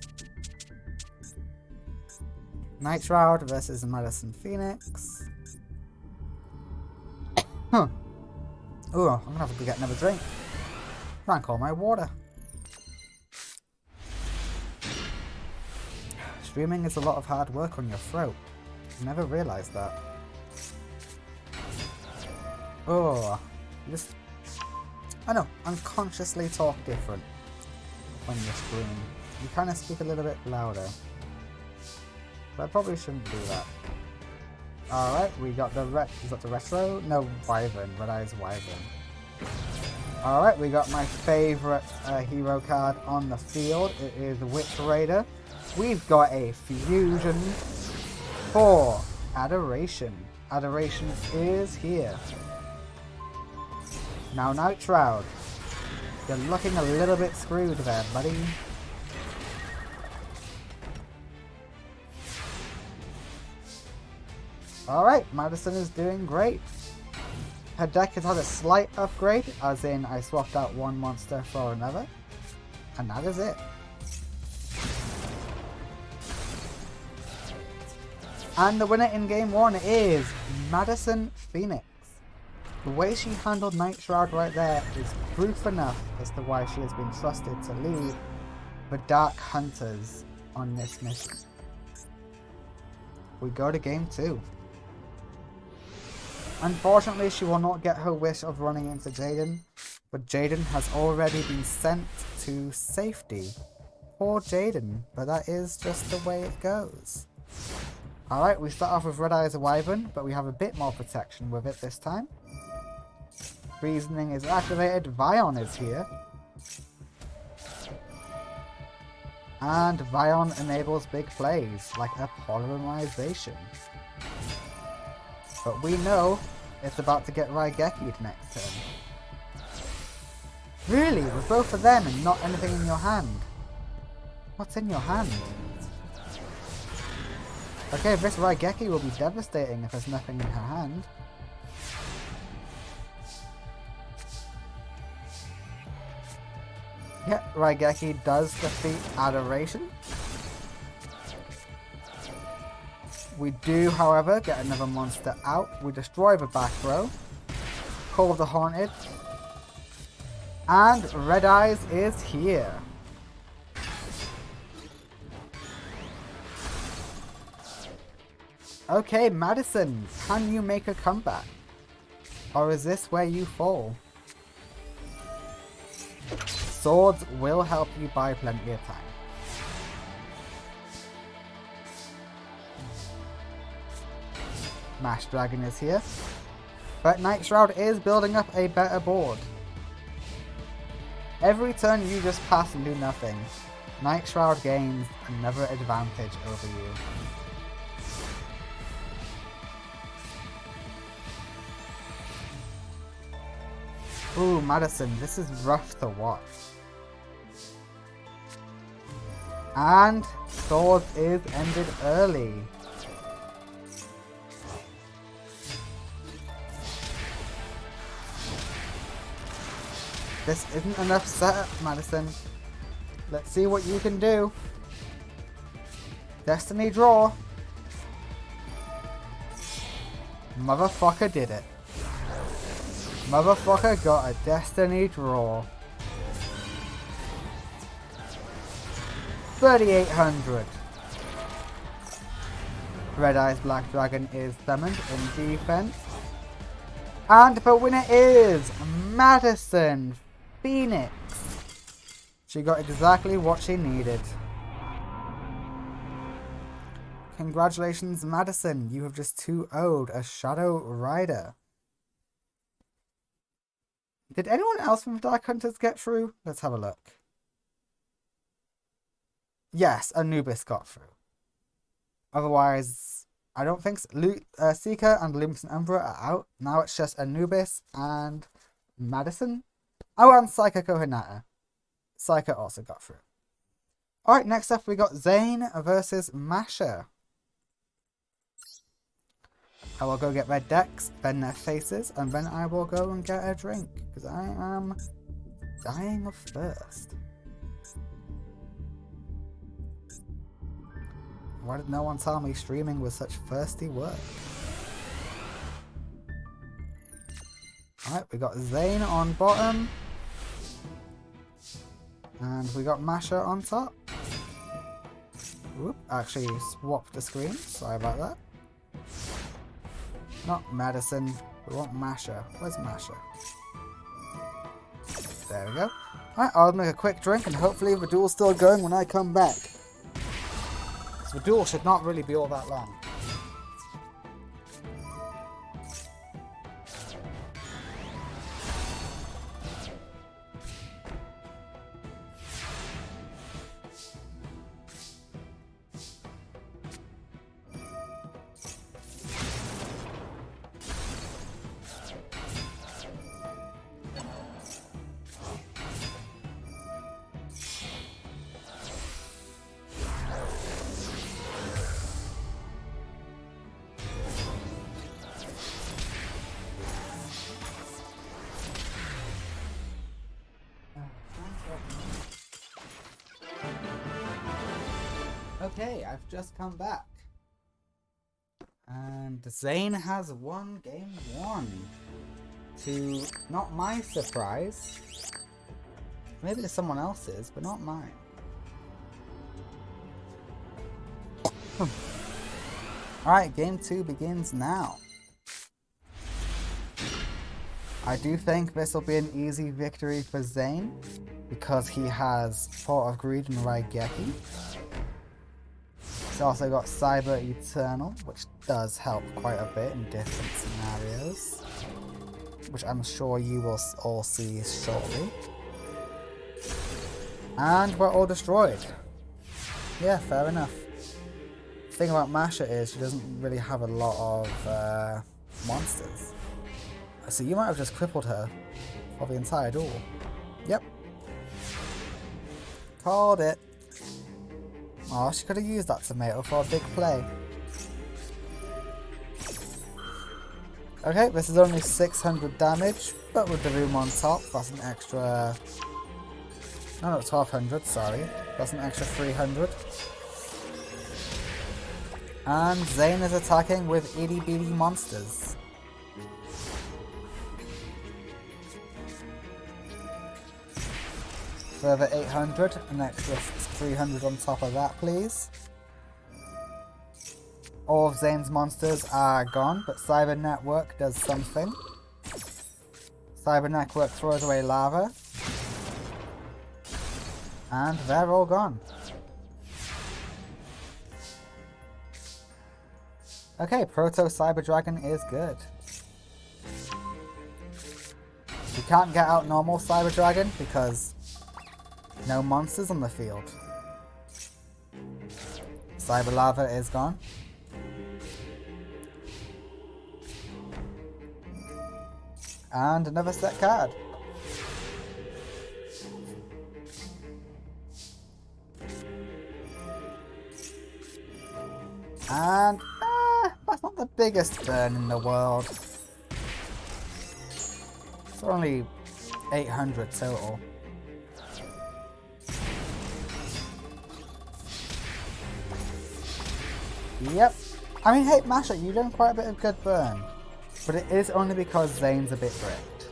Night Shroud versus Madison Phoenix. Huh. Ooh, I'm gonna have to get another drink. Drank all my water. Streaming is a lot of hard work on your throat. Never realised that. Oh, just... I know, unconsciously talk different when you stream. You kind of speak a little bit louder. But I probably shouldn't do that. Alright, we got the is that the retro? No, Wyvern. Red Eyes Wyvern. Alright, we got my favourite hero card on the field. It is Witch Raider. We've got a fusion for Adoration. Adoration is here. Now Night Shroud. You're looking a little bit screwed there, buddy. Alright, Madison is doing great. Her deck has had a slight upgrade, as in I swapped out one monster for another. And that is it. And the winner in game 1 is Madison Phoenix. The way she handled Night Shroud right there is proof enough as to why she has been trusted to lead the Dark Hunters on this mission. We go to game 2. Unfortunately, she will not get her wish of running into Jaden, but Jaden has already been sent to safety. Poor Jaden, but that is just the way it goes. Alright, we start off with Red Eyes Wyvern, but we have a bit more protection with it this time. Reasoning is activated, Vion is here. And Vion enables big plays, like a Polymerization. But we know it's about to get Raigeki'd next turn. Really? With both of them and not anything in your hand? What's in your hand? Okay, this Raigeki will be devastating if there's nothing in her hand. Yeah, Raigeki does defeat Adoration. We do, however, get another monster out. We destroy the back row. Call of the Haunted. And Red Eyes is here. Okay, Madison, can you make a comeback? Or is this where you fall? Swords will help you buy plenty of time. Mash Dragon is here. But Night Shroud is building up a better board. Every turn you just pass and do nothing, Night Shroud gains another advantage over you. Ooh, Madison, this is rough to watch. And Sword is ended early. This isn't enough setup, Madison. Let's see what you can do. Destiny draw. Motherfucker did it. Motherfucker got a Destiny draw. 3,800. Red Eyes Black Dragon is summoned in defense. And the winner is Madison Phoenix. She got exactly what she needed. Congratulations, Madison. You have just 2-0'd a Shadow Rider. Did anyone else from the Dark Hunters get through? Let's have a look. Yes, Anubis got through. Otherwise, I don't think so. Seeker and Lumsen Umbra are out. Now it's just Anubis and Madison. Oh, and Psycho Hinata. Psycho also got through. Alright, next up we got Zane versus Masha. I will go get their decks, then their faces, and then I will go and get a drink, because I am dying of thirst. Why did no one tell me streaming was such thirsty work? Alright, we got Zane on bottom. And we got Masha on top. Whoop, actually swapped the screen, sorry about that. Not Madison, we want Masha. Where's Masha? There we go. Alright, I'll make a quick drink and hopefully the duel's still going when I come back. So the duel should not really be all that long. Okay, I've just come back. And Zane has won game 1. To not my surprise. Maybe it's someone else's, but not mine. Alright, game 2 begins now. I do think this will be an easy victory for Zane, because he has Port of Greed and Raigeki. He's also got Cyber Eternal, which does help quite a bit in different scenarios, which I'm sure you will all see shortly. And we're all destroyed. Yeah, fair enough. The thing about Masha is she doesn't really have a lot of monsters. So you might have just crippled her for the entire duel. Yep. Called it. Oh, she could have used that tomato for a big play. Okay, this is only 600 damage, but with the room on top, that's an extra... No, 1200, sorry. That's an extra 300. And Zane is attacking with itty bitty monsters. Further 800, an extra 300 on top of that, please. All of Zane's monsters are gone, but Cyber Network does something. Cyber Network throws away lava. And they're all gone. Okay, Proto Cyber Dragon is good. You can't get out normal Cyber Dragon because no monsters on the field. Cyber Lava is gone. And another set card. And that's not the biggest burn in the world. It's only 800 total. Yep. I mean, hey, Masha, you've done quite a bit of good burn. But it is only because Zane's a bit bricked.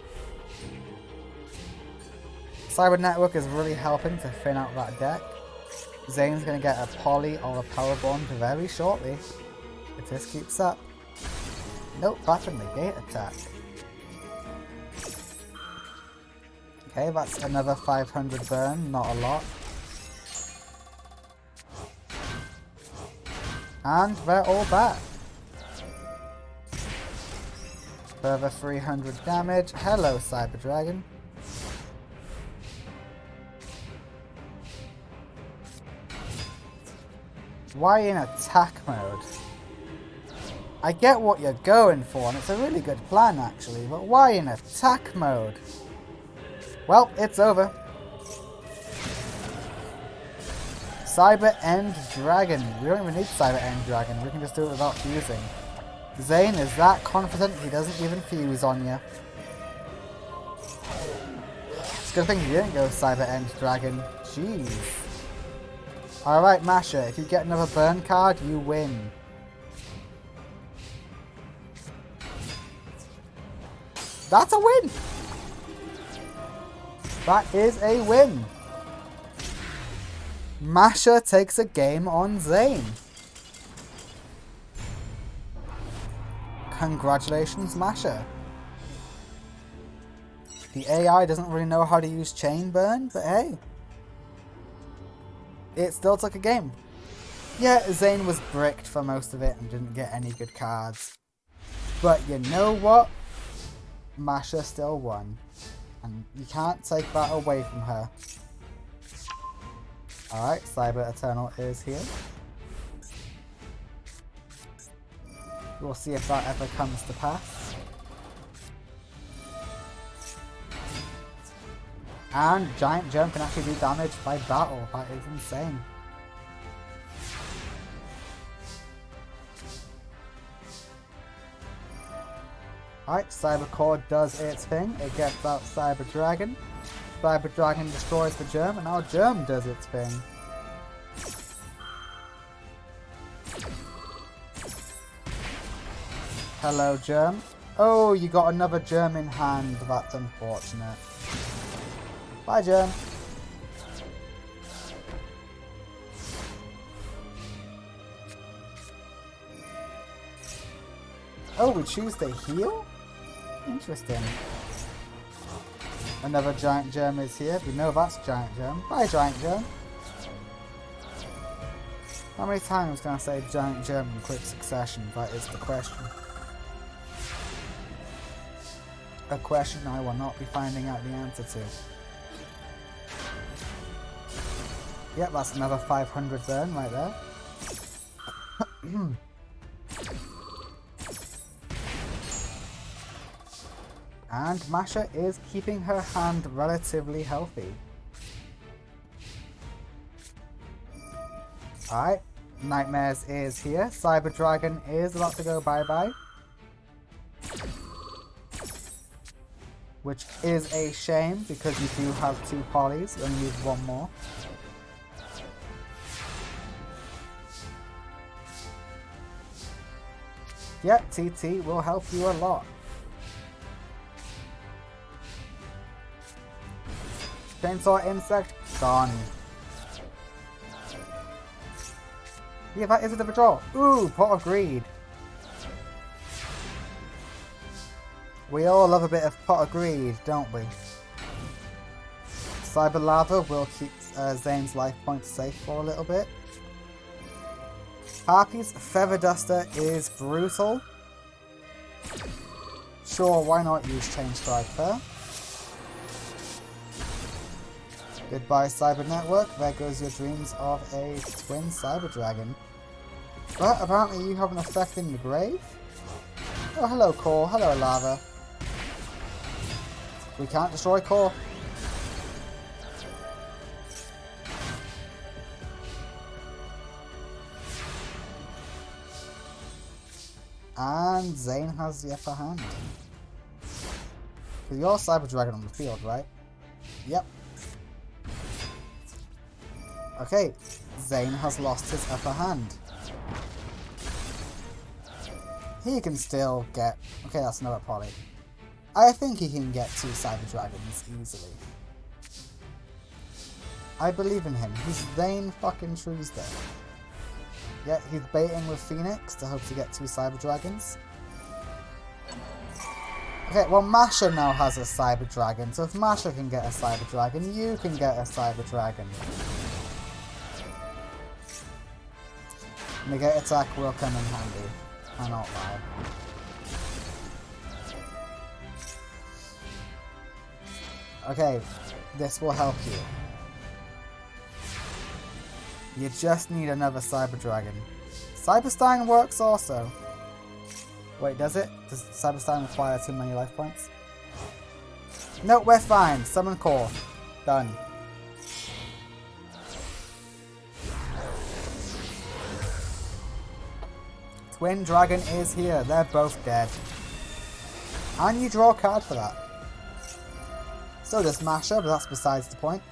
Cyber Network is really helping to thin out that deck. Zane's going to get a Poly or a Power Bond very shortly. If this keeps up. Nope, that's a negate attack. Okay, that's another 500 burn, not a lot. And they're all back. Further 300 damage. Hello, Cyber Dragon. Why in attack mode? I get what you're going for, and it's a really good plan actually, but why in attack mode? Well, it's over. Cyber End Dragon. We don't even need Cyber End Dragon, we can just do it without fusing. Zane is that confident he doesn't even fuse on you. It's a good thing you didn't go Cyber End Dragon. Jeez. Alright, Masha, if you get another burn card, you win. That's a win! That is a win! Masha takes a game on Zane. Congratulations, Masha. The AI doesn't really know how to use chain burn, but hey. It still took a game. Yeah, Zane was bricked for most of it and didn't get any good cards. But you know what? Masha still won. And you can't take that away from her. Alright, Cyber Eternal is here. We'll see if that ever comes to pass. And Giant Germ can actually do damage by battle. That is insane. Alright, Cyber Core does its thing. It gets out Cyber Dragon. Cyber Dragon destroys the Germ, and now Germ does its thing. Hello, Germ. Oh, you got another Germ in hand. That's unfortunate. Bye, Germ. Oh, we choose to heal? Interesting. Another Giant Germ is here. We know that's Giant Germ. Bye, Giant Germ. How many times can I say Giant Germ in quick succession? That is the question. A question I will not be finding out the answer to. Yep, that's another 500 burn right there. And Masha is keeping her hand relatively healthy. Alright, Nightmares is here. Cyber Dragon is about to go bye-bye. Which is a shame because you do have 2 polys, you only need 1 more. Yep, TT will help you a lot. Chainsaw Insect, gone. Yeah, that is a double draw. Ooh, Pot of Greed. We all love a bit of Pot of Greed, don't we? Cyber Lava will keep Zane's life points safe for a little bit. Harpy's Feather Duster is brutal. Sure, why not use Chain Strike there? Goodbye, Cyber Network. There goes your dreams of a twin Cyber Dragon. But apparently you have an effect in your grave? Oh, hello, Core. Hello, Lava. We can't destroy Core. And Zane has the upper hand. Because you're Cyber Dragon on the field, right? Yep. Okay, Zane has lost his upper hand. He can still get... Okay, that's another poly. I think he can get 2 Cyber Dragons easily. I believe in him. He's Zane fucking Truesdale. Yeah, he's baiting with Phoenix to hope to get 2 Cyber Dragons. Okay, well Masha now has a Cyber Dragon, so if Masha can get a Cyber Dragon, you can get a Cyber Dragon. Negate attack will come in handy. I not lie. Okay, this will help you. You just need another Cyber Dragon. Cyberstein works also. Wait, does it? Does Cyberstein require too many life points? No, we're fine. Summon Core. Done. Twin Dragon is here. They're both dead. And you draw a card for that. So does Masha, but that's besides the point.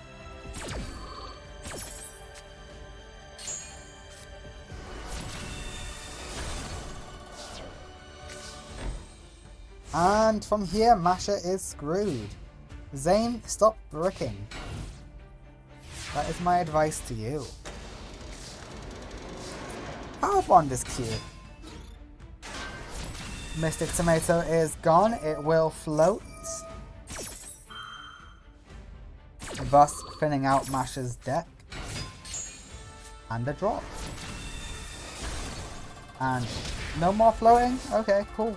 And from here, Masha is screwed. Zane, stop bricking. That is my advice to you. Power Bond is cute. Mystic Tomato is gone. It will float. Thus thinning out Masha's deck. And a drop. And no more floating? Okay, cool.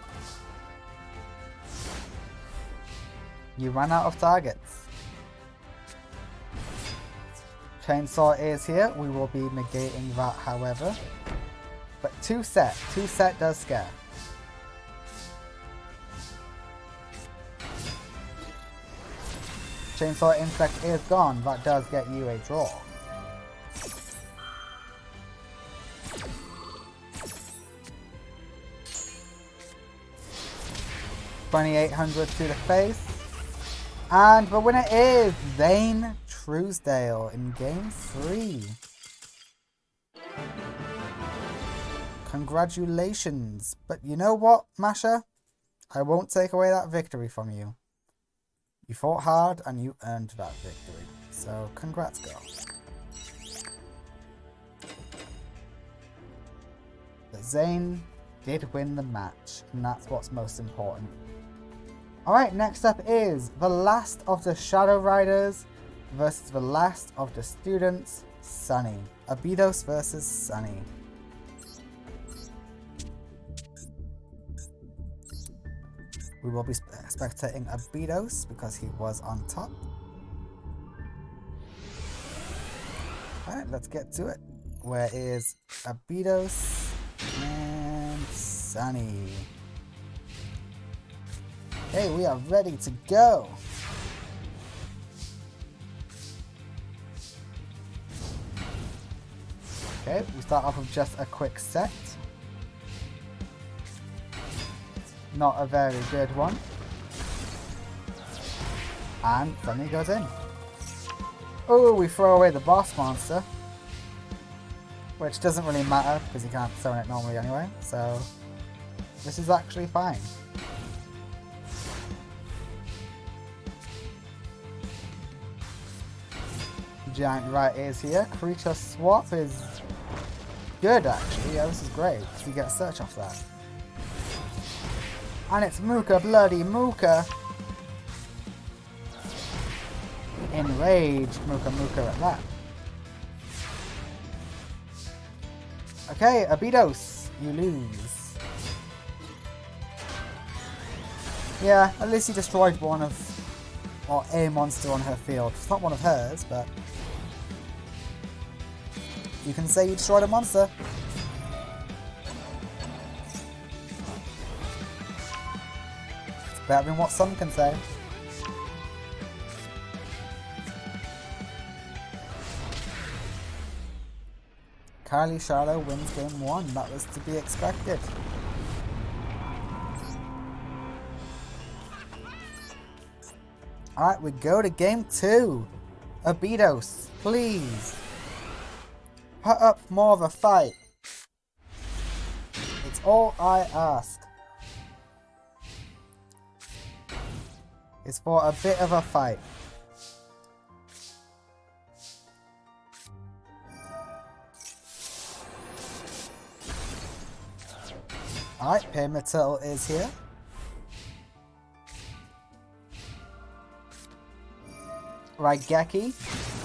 You ran out of targets. Chainsaw is here. We will be negating that, however. But 2 set. 2 set does scare. Chainsaw Insect is gone. That does get you a draw. $2,800 to the face. And the winner is Zane Truesdale in game 3. Congratulations. But you know what, Masha? I won't take away that victory from you. You fought hard and you earned that victory. So, congrats, girl. But Zane did win the match, and that's what's most important. Alright, next up is the last of the Shadow Riders versus the last of the students, Sunny. Abydos versus Sunny. We will be spectating Abydos because he was on top. Alright, let's get to it. Where is Abydos and Sunny? Hey, we are ready to go. Okay, we start off with just a quick set. Not a very good one. And Sunny goes in. Oh, we throw away the boss monster. Which doesn't really matter because you can't summon it normally anyway. So this is actually fine. Giant right is here. Creature swap is good actually. Yeah, this is great. So you get a search off that. And it's Mooka, bloody Mooka. Enraged Mooka at that. Okay, Abydos, you lose. Yeah, at least you destroyed one of, or a monster on her field. It's not one of hers, but you can say you destroyed a monster. Better than what some can say. Kylie Charlo wins game 1. That was to be expected. Alright, we go to game 2. Abydos, please. Put up more of a fight. It's all I ask. It's for a bit of a fight. Alright, Pyramid Turtle is here. Raigeki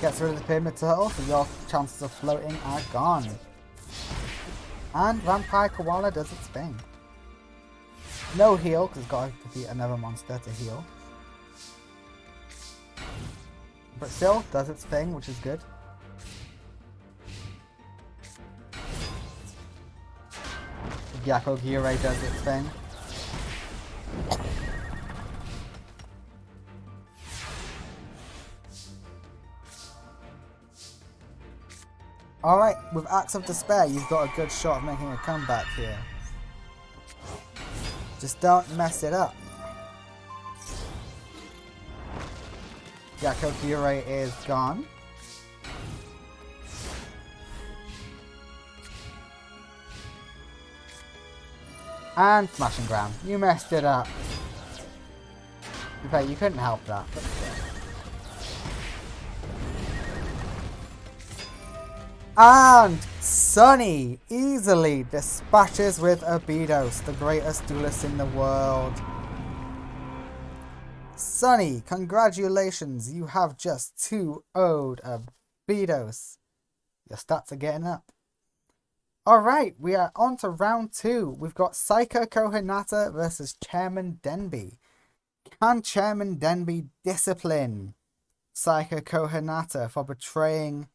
gets rid of the Pyramid Turtle, so your chances of floating are gone. And Vampire Koala does its thing. No heal, because it's got to defeat another monster to heal. But still, does its thing, which is good. Gyakko Gyurei does its thing. Alright, with Axe of Despair, you've got a good shot of making a comeback here. Just don't mess it up. Gyakko Gyurei is gone. And Smash and Ground. You messed it up. In fact, you couldn't help that. But and Sunny easily dispatches with Abydos, the greatest duelist in the world. Sunny, congratulations, you have just 2-0'd Abydos. Your stats are getting up. Alright, we are on to round 2. We've got Psycho Kohinata versus Chairman Denby. Can Chairman Denby discipline Psycho Kohinata for betraying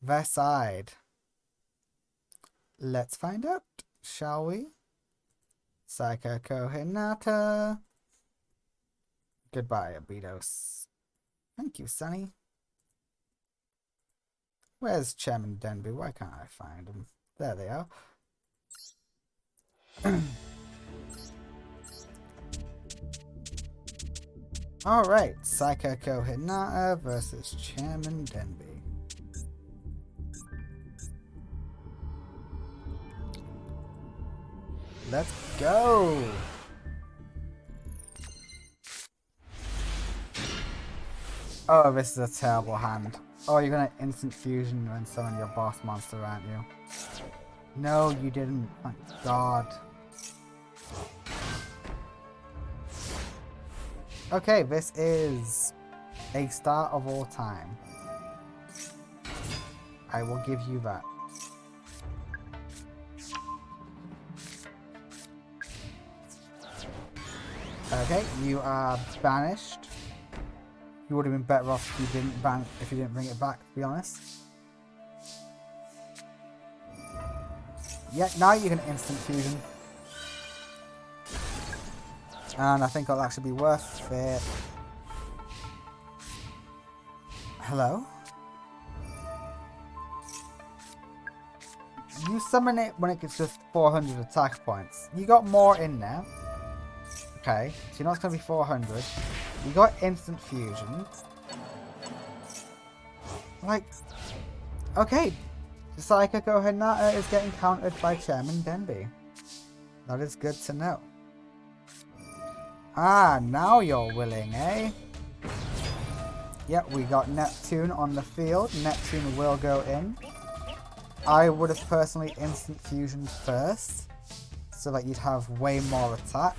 their side? Let's find out, shall we? Psycho Kohinata. Goodbye, Abydos. Thank you, Sunny. Where's Chairman Denby? Why can't I find him? There they are. Alright, Psycho Kohinata versus Chairman Denby. Let's go! Oh, this is a terrible hand. Oh, you're gonna instant fusion and summon your boss monster, aren't you? No, you didn't. Thank God. Okay, this is a start of all time. I will give you that. Okay, you are banished. You would have been better off if you didn't bring it back, to be honest. Yeah, now you can instant fusion. And I think it'll actually be worth it. Hello? You summon it when it gets just 400 attack points. You got more in there. Okay, so you know it's going to be 400. You got instant fusion. Like, okay. Psycho Gohanata is getting countered by Chairman Denby. That is good to know. Ah, now you're willing, eh? Yep, we got Neptune on the field. Neptune will go in. I would have personally instant fusioned first, so that you'd have way more attack.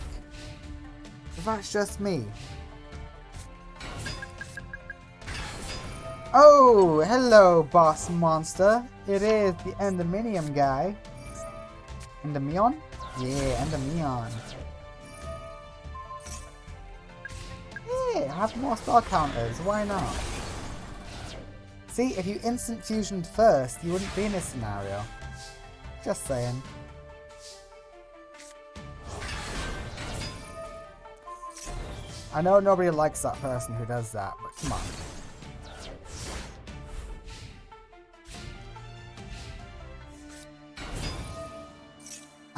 But that's just me. Oh, hello, boss monster. It is the Millennium guy. Millennium? Yeah, Millennium. Yeah, have more spell counters. Why not? See, if you instant fusioned first, you wouldn't be in this scenario. Just saying. I know nobody likes that person who does that, but come on.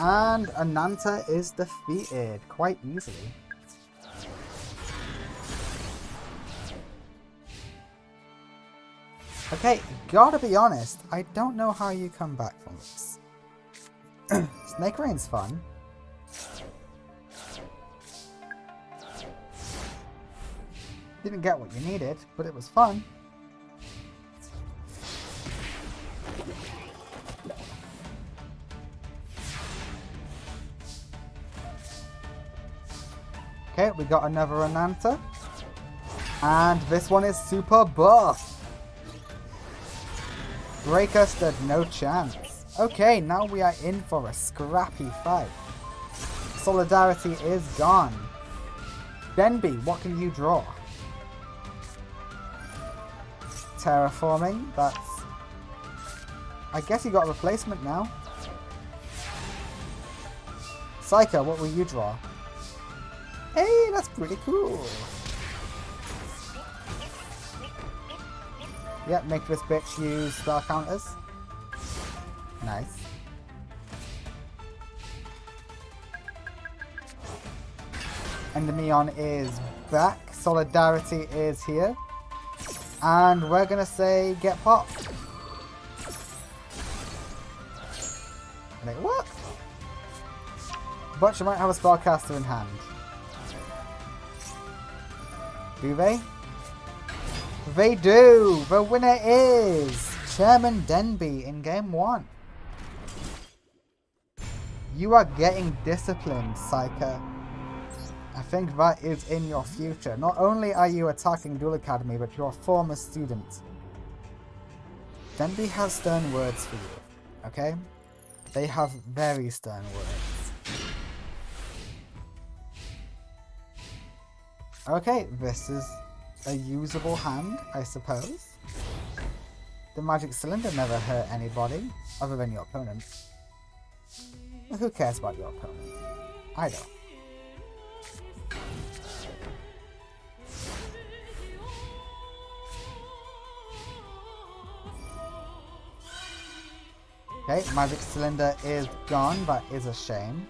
And Ananta is defeated quite easily. Okay, gotta be honest, I don't know how you come back from this. Snake Rain's fun. Didn't get what you needed, but it was fun. Okay, we got another Ananta. And this one is super buff. Breaker stood no chance. Okay, now we are in for a scrappy fight. Solidarity is gone. Denby, what can you draw? Terraforming, that's... I guess you got a replacement now. Psycho, what will you draw? Hey, that's pretty cool. Yep, make this bitch use spell counters. Nice. Endermion is back. Solidarity is here. And we're gonna say get popped. Like, what? But you might have a spellcaster in hand. Do they? They do! The winner is Chairman Denby in game 1. You are getting disciplined, Psycho. I think that is in your future. Not only are you attacking Duel Academy, but you're a former student. Denby has stern words for you, okay? They have very stern words. Okay, this is a usable hand, I suppose. The magic cylinder never hurt anybody, other than your opponent. But who cares about your opponent? I don't. Okay, magic cylinder is gone, that is a shame.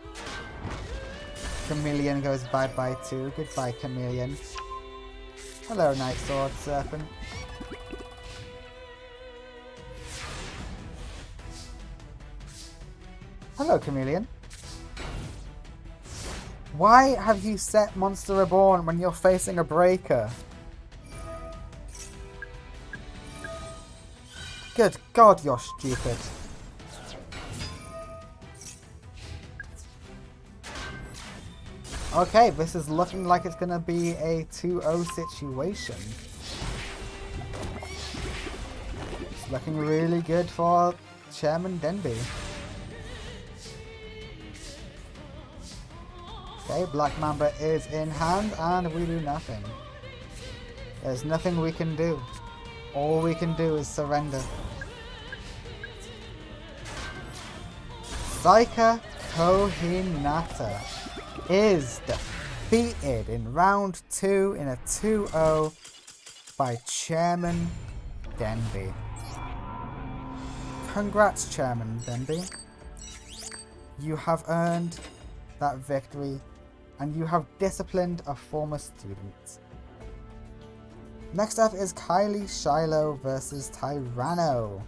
Chameleon goes bye-bye too. Goodbye, Chameleon. Hello, Night Sword Serpent. Hello, Chameleon. Why have you set Monster Reborn when you're facing a breaker? Good God, you're stupid. Okay, this is looking like it's going to be a 2-0 situation. It's looking really good for Chairman Denby. Okay, Black Mamba is in hand and we do nothing. There's nothing we can do. All we can do is surrender. Saika Kohinata is defeated in round 2 in a 2-0 by Chairman Denby. Congrats, Chairman Denby. You have earned that victory and you have disciplined a former student. Next up is Kylie Shiloh versus Tyranno.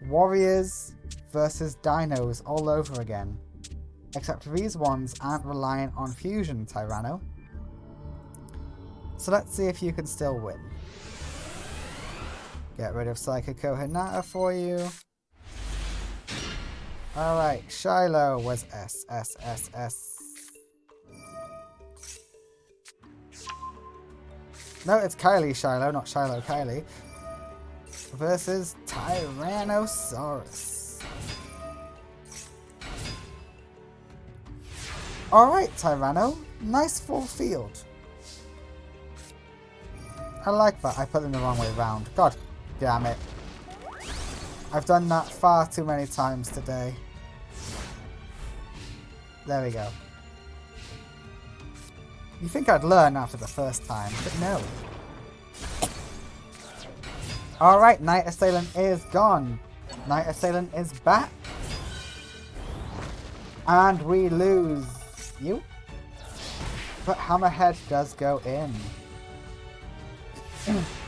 Warriors versus Dinos all over again. Except these ones aren't reliant on fusion, Tyranno. So let's see if you can still win. Get rid of Psychico Hinata for you. Alright, Shiloh was S. No, it's Kylie Shiloh, not Shiloh Kylie. Versus Tyrannosaurus. Alright, Tyranno. Nice full field. I like that. I put them the wrong way round. God damn it. I've done that far too many times today. There we go. You think I'd learn after the first time, but no. Alright, Night Assailant is gone. Night Assailant is back. And we lose you. But Hammerhead does go in.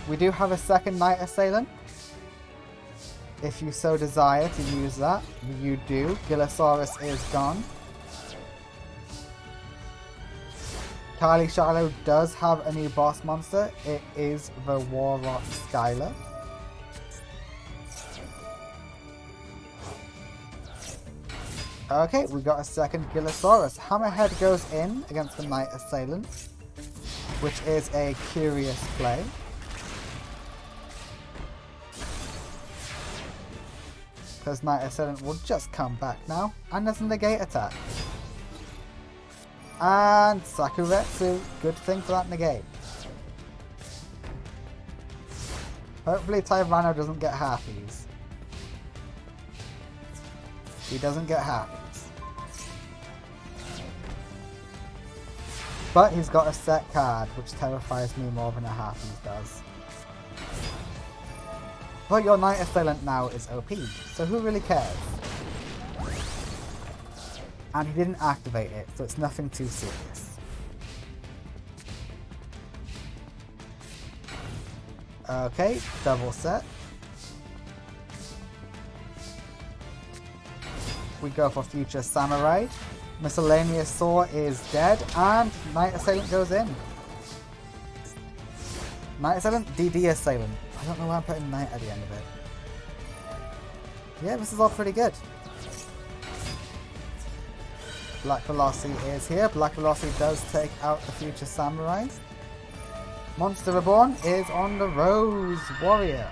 We do have a second Night Assailant. If you so desire to use that, you do. Gillosaurus is gone. Kylie Shiloh does have a new boss monster. It is the Warrock Skylar. Okay, we got a second Gillosaurus. Hammerhead goes in against the Night Assailant, which is a curious play. Because Night Assailant will just come back now, and there's a negate attack. And Sakuretsu, good thing for that negate. Hopefully Tyranno doesn't get halfies. He doesn't get halfies. But he's got a set card, which terrifies me more than a halfies does. But your Night Assailant now is OP, so who really cares? And he didn't activate it, so it's nothing too serious. Okay, double set. We go for Future Samurai. Miscellaneous Saw is dead, and Night Assailant goes in. Night Assailant, DD Assailant. I don't know why I'm putting Night at the end of it. Yeah, this is all pretty good. Black Velocity is here. Black Velocity does take out the Future Samurai. Monster Reborn is on the Rose Warrior.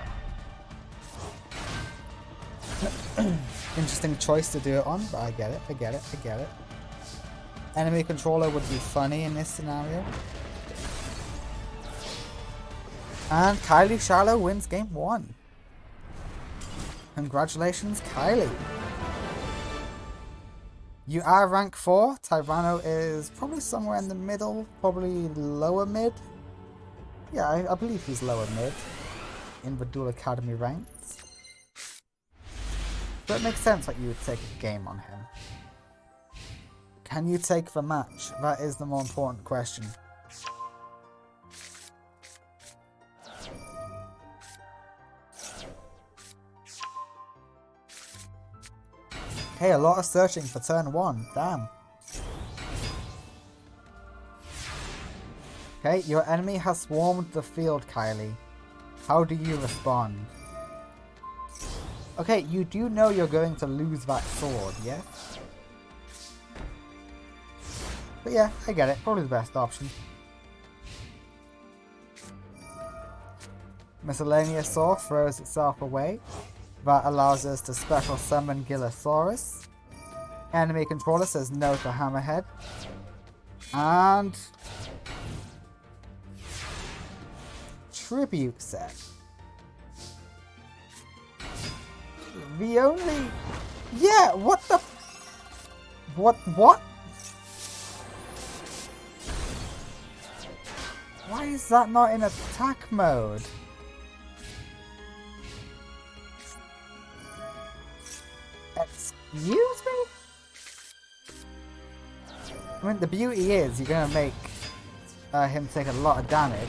Interesting choice to do it on, but I get it. Enemy controller would be funny in this scenario. And Kylie Shiloh wins game 1. Congratulations, Kylie. You are rank 4. Tyranno is probably somewhere in the middle, probably lower mid. Yeah, I believe he's lower mid in the Duel Academy ranks. So it makes sense that you would take a game on him. Can you take the match? That is the more important question. Hey, a lot of searching for turn 1. Damn. Okay, your enemy has swarmed the field, Kylie. How do you respond? Okay, you do know you're going to lose that sword, yes? But yeah, I get it. Probably the best option. Miscellaneous Sword throws itself away. That allows us to special summon Gillosaurus. Enemy controller says no to Hammerhead. And... Tribute set. The only... Yeah, what the... What? Why is that not in attack mode? Excuse me? I mean, the beauty is you're going to make him take a lot of damage.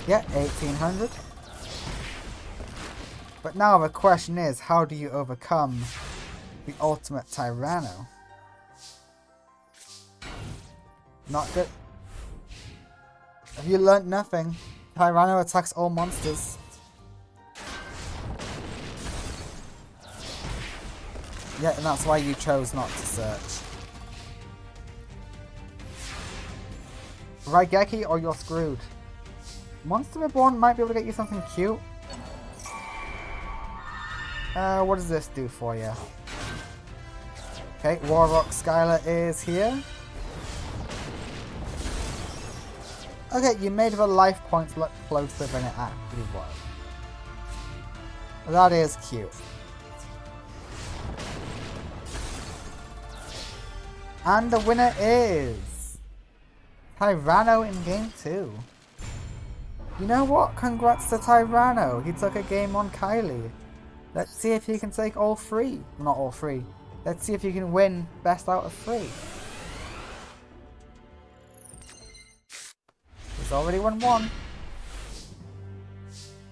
Yeah, 1800. But now the question is, how do you overcome the ultimate Tyranno? Not good. Have you learnt nothing? Tyranno attacks all monsters. Yeah, and that's why you chose not to search. Raigeki or you're screwed. Monster Reborn might be able to get you something cute. What does this do for you? Okay, Warrock Skylar is here. Okay, you made the life points look closer than it actually was. That is cute. And the winner is... Tyranno in game 2. You know what? Congrats to Tyranno. He took a game on Kylie. Let's see if he can take all 3. Not all 3. Let's see if he can win best out of 3. He's already won 1.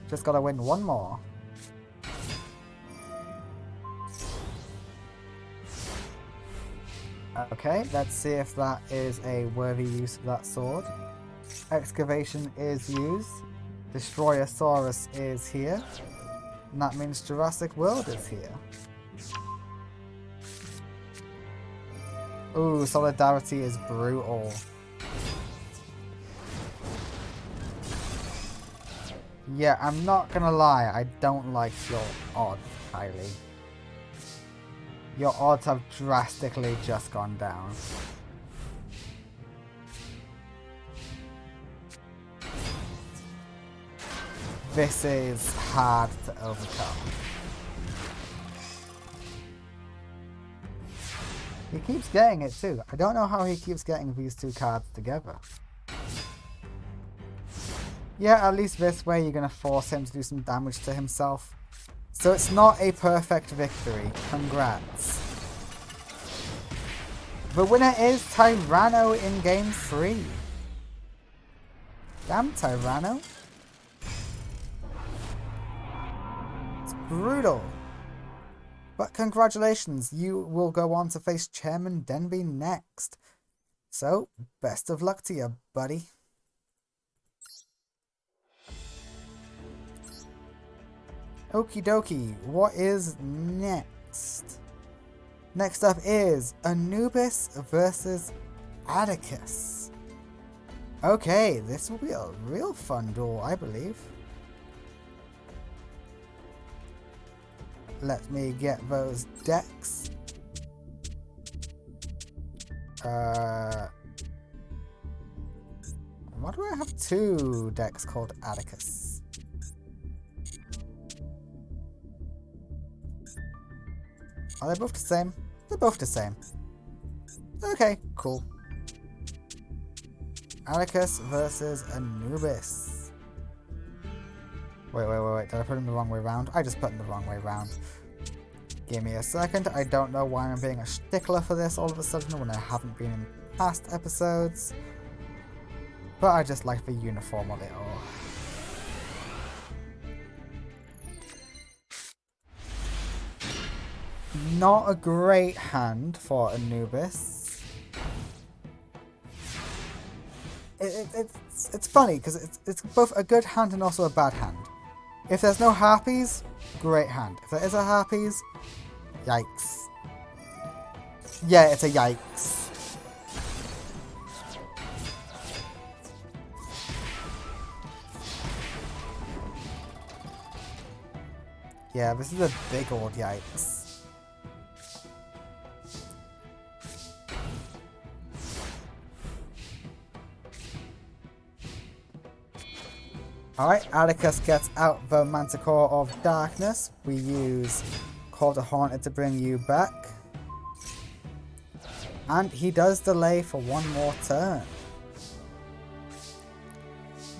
Just gotta win 1 more. Okay, let's see if that is a worthy use of that sword. Excavation is used. Destroyosaurus is here. And that means Jurassic World is here. Ooh, Solidarity is brutal. Yeah, I'm not gonna lie, I don't like your odds, Kylie. Your odds have drastically just gone down. This is hard to overcome. He keeps getting it too. I don't know how he keeps getting these 2 cards together. Yeah, at least this way you're going to force him to do some damage to himself. So it's not a perfect victory. Congrats. The winner is Tyranno in game 3. Damn Tyranno. It's brutal. But congratulations, you will go on to face Chairman Denby next. So, best of luck to you, buddy. Okie dokie, what is next? Next up is Anubis versus Atticus. Okay, this will be a real fun duel, I believe. Let me get those decks. Why do I have 2 decks called Atticus? Are they both the same? They're both the same. Okay, cool. Atticus versus Anubis. Wait. Did I put him the wrong way around? I just put him the wrong way around. Give me a second. I don't know why I'm being a stickler for this all of a sudden when I haven't been in past episodes. But I just like the uniform of it all. Not a great hand for Anubis. It's funny because it's both a good hand and also a bad hand. If there's no harpies, great hand. If there is a harpies, yikes. Yeah, it's a yikes. Yeah, this is a big old yikes. Alright, Atticus gets out the Manticore of Darkness. We use Call the Haunted to bring you back. And he does delay for one more turn.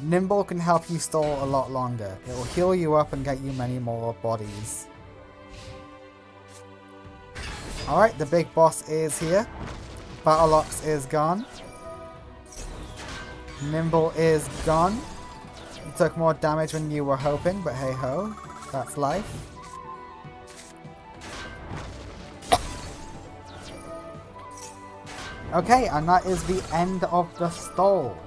Nimble can help you stall a lot longer. It will heal you up and get you many more bodies. Alright, the big boss is here. Battle Ox is gone. Nimble is gone. You took more damage than you were hoping, but hey ho, that's life. Okay, and that is the end of the stall.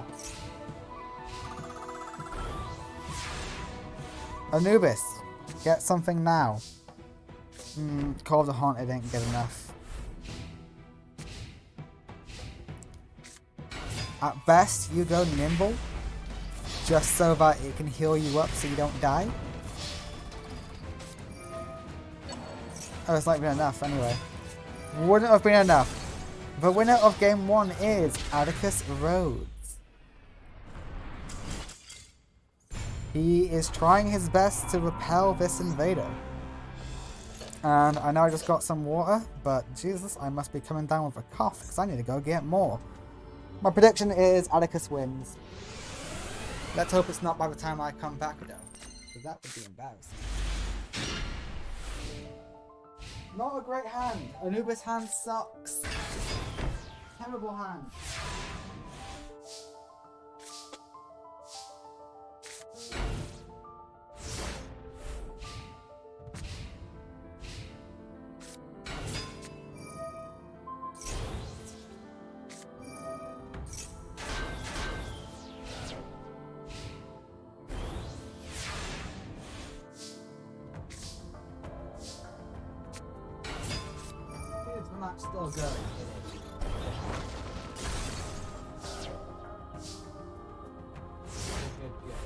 Anubis, get something now. Call of the Haunted ain't good enough. At best, you go Nimble, just so that it can heal you up so you don't die. Oh, it's not been enough anyway. Wouldn't have been enough. The winner of game 1 is Atticus Rhodes. He is trying his best to repel this invader. And I know I just got some water, but Jesus, I must be coming down with a cough because I need to go get more. My prediction is Atticus wins. Let's hope it's not by the time I come back though, because that would be embarrassing. Not a great hand. Anubis' hand sucks. Terrible hand. Is the match still going?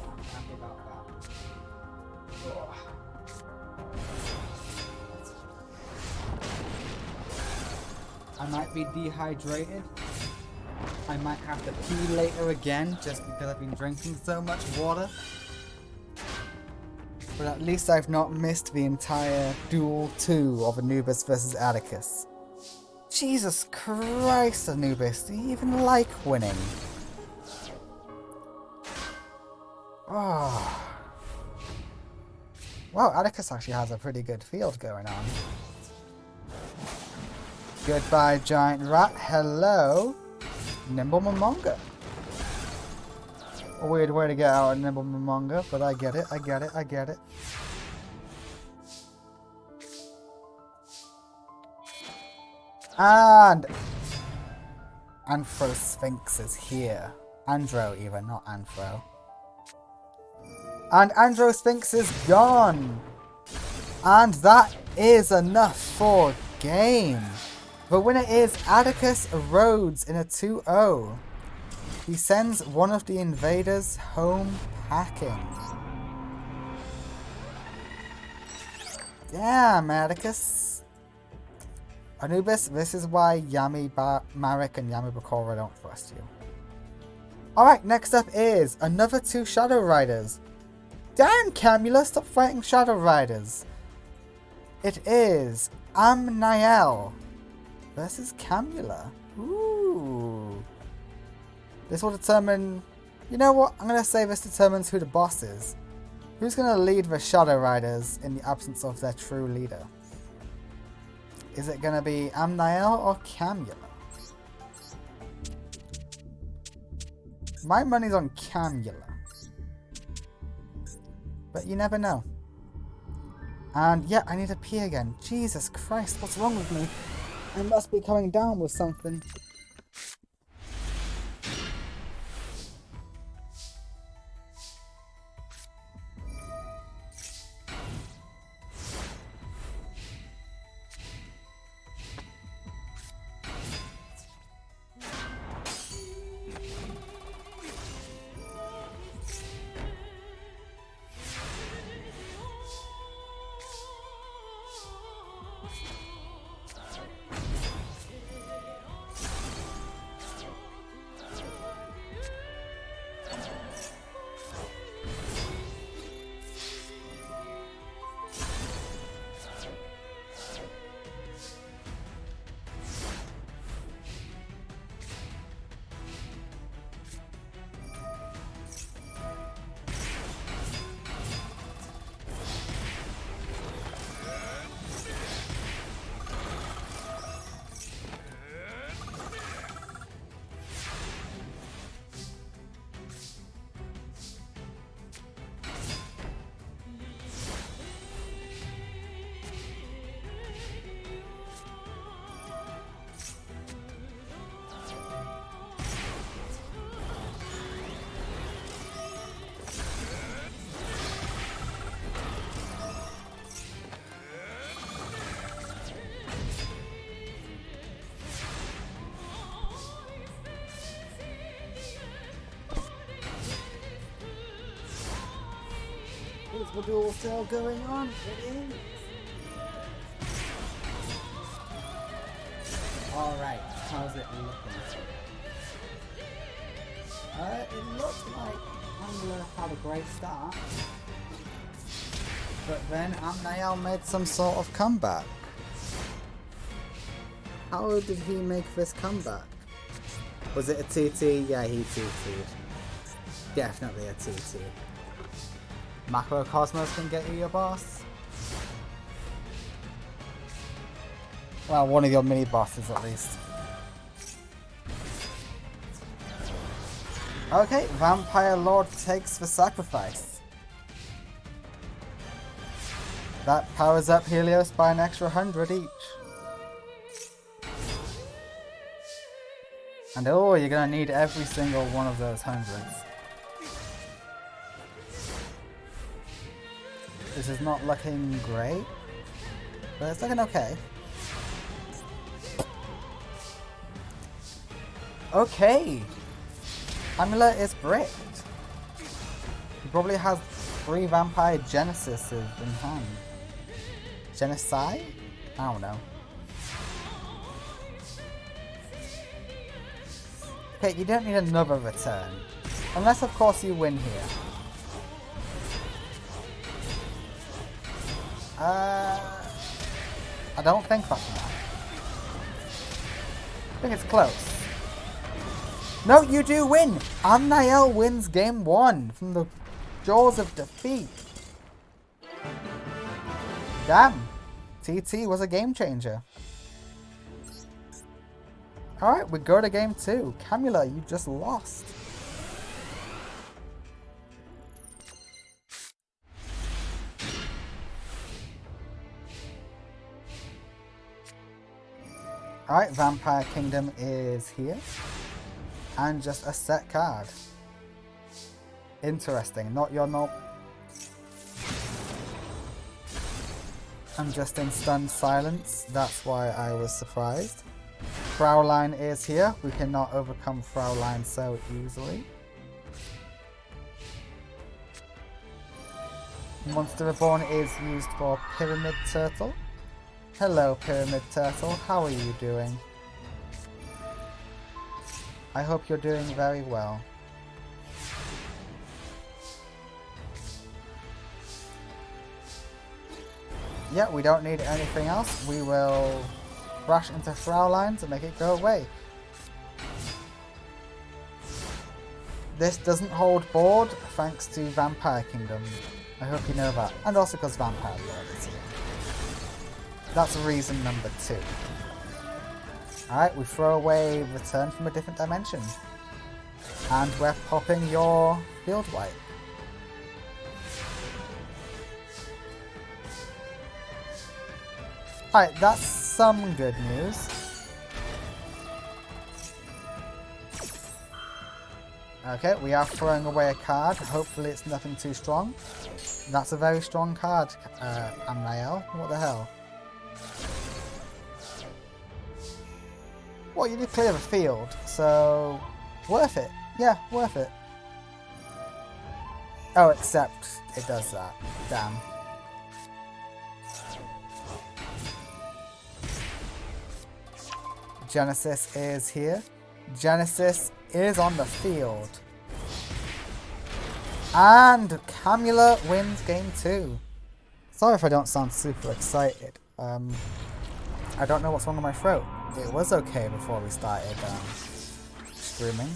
I'm happy about that. Oh. I might be dehydrated. I might have to pee later again just because I've been drinking so much water. But at least I've not missed the entire Duel 2 of Anubis versus Atticus. Jesus Christ, Anubis, do you even like winning? Oh. Wow, Atticus actually has a pretty good field going on. Goodbye, Giant Rat. Hello, Nimble Momonga. A weird way to get out of Nimble Momonga, but I get it, I get it, I get it. And Anthro Sphinx is here. Andro even, not Anthro. And Andro Sphinx is gone. And that is enough for game. The winner is Atticus Rhodes in a 2-0. He sends one of the invaders home packing. Damn, Atticus. Anubis, this is why Yami Marek and Yami Bakura don't trust you. Alright, next up is another 2 Shadow Riders. Damn, Camula, stop fighting Shadow Riders. It is Amniel versus Camula. Ooh. This will determine... You know what? I'm going to say this determines who the boss is. Who's going to lead the Shadow Riders in the absence of their true leader? Is it going to be Amniel or Camula? My money's on Camula. But you never know. And yeah, I need to pee again. Jesus Christ, what's wrong with me? I must be coming down with something. Is the duel still going on? It is. Alright, how's it looking? It looks like Angela had a great start. But then Amnael made some sort of comeback. How did he make this comeback? Was it a TT? Yeah, he TT'd. Definitely a TT. Macrocosmos can get you your boss. Well, one of your mini bosses at least. Okay, Vampire Lord takes the sacrifice. That powers up Helios by an extra 100 each. And oh, you're gonna need every single one of those hundreds. This is not looking great, but it's looking okay. Okay! Amula is bricked. He probably has 3 Vampire Genesises in hand. Genocide? I don't know. Okay, you don't need another return. Unless of course you win here. I don't think that's enough. I think it's close. No, you do win! Amnael wins game 1 from the jaws of defeat. Damn! TT was a game changer. Alright, we go to game 2. Camula, you just lost. Alright, Vampire Kingdom is here. And just a set card. Interesting, not your no. I'm just in stunned silence, that's why I was surprised. Fraulein is here, we cannot overcome Fraulein so easily. Monster Reborn is used for Pyramid Turtle. Hello Pyramid Turtle, how are you doing? I hope you're doing very well. Yeah, we don't need anything else. We will rush into Fraulein to make it go away. This doesn't hold board thanks to Vampire Kingdom. I hope you know that. And also because Vampire Lord is here. That's reason number 2. Alright, we throw away Return from a Different Dimension. And we're popping your Field Wipe. Alright, that's some good news. Okay, we are throwing away a card. Hopefully it's nothing too strong. That's a very strong card, Amnael. What the hell? Well, you did clear the field, so worth it. Yeah, worth it. Oh, except it does that. Damn. Genesis is here. Genesis is on the field. And Camula wins game 2. Sorry if I don't sound super excited. I don't know what's wrong with my throat. It was okay before we started streaming.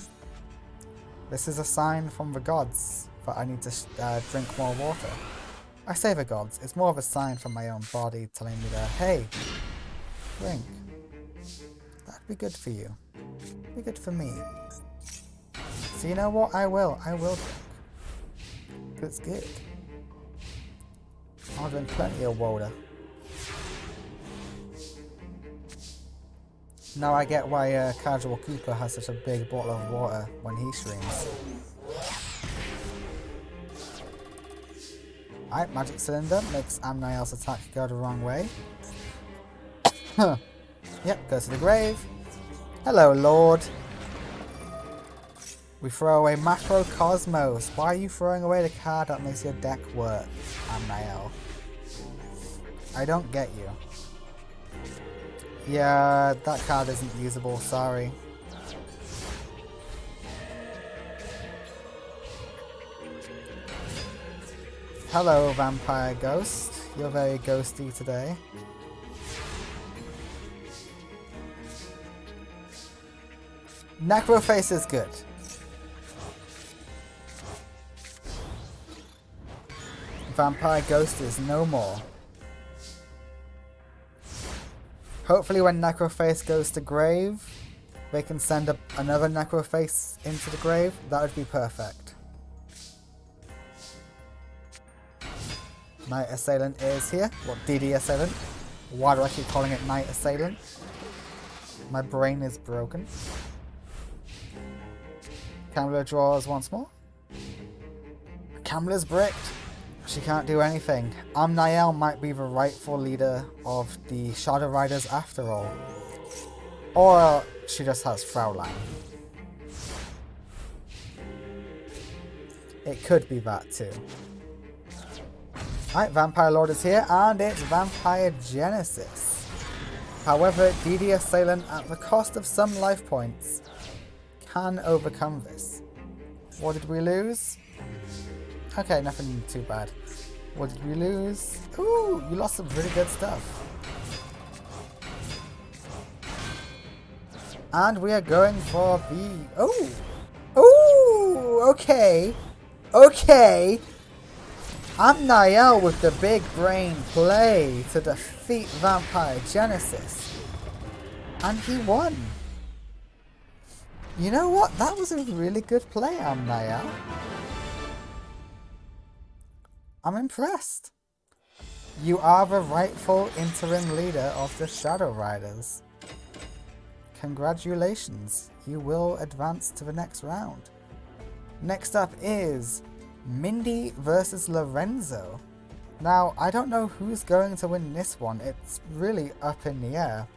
This is a sign from the gods that I need to drink more water. I say the gods, it's more of a sign from my own body telling me that, hey, drink. That'd be good for you. Be good for me. So you know what? I will drink. It's good. I'll drink plenty of water. Now I get why Casual Cooper has such a big bottle of water when he streams. Alright, Magic Cylinder makes Amnael's attack go the wrong way. Yep, go to the grave. Hello, Lord. We throw away Macrocosmos. Why are you throwing away the card that makes your deck work, Amnael? I don't get you. Yeah, that card isn't usable, sorry. Hello, Vampire Ghost. You're very ghosty today. Necroface is good. Vampire Ghost is no more. Hopefully when Necroface goes to grave, they can send another Necroface into the grave. That would be perfect. Night Assailant is here. What, DD Assailant? Why do I keep calling it Night Assailant? My brain is broken. Camilla draws once more. Camilla's bricked. She can't do anything. Amnael might be the rightful leader of the Shadow Riders after all. Or she just has Fraulein. It could be that too. Alright, Vampire Lord is here, and it's Vampire Genesis. However, DD Assailant, at the cost of some life points, can overcome this. What did we lose? Okay, nothing too bad. What did we lose? Ooh, you lost some really good stuff. And we are going for the... Oh! Ooh! Okay! Okay! Amnael with the big brain play to defeat Vampire Genesis. And he won. You know what? That was a really good play, Amnael. I'm impressed. You are the rightful interim leader of the Shadow Riders. Congratulations. You will advance to the next round. Next up is Mindy versus Lorenzo. Now, I don't know who's going to win this one. It's really up in the air.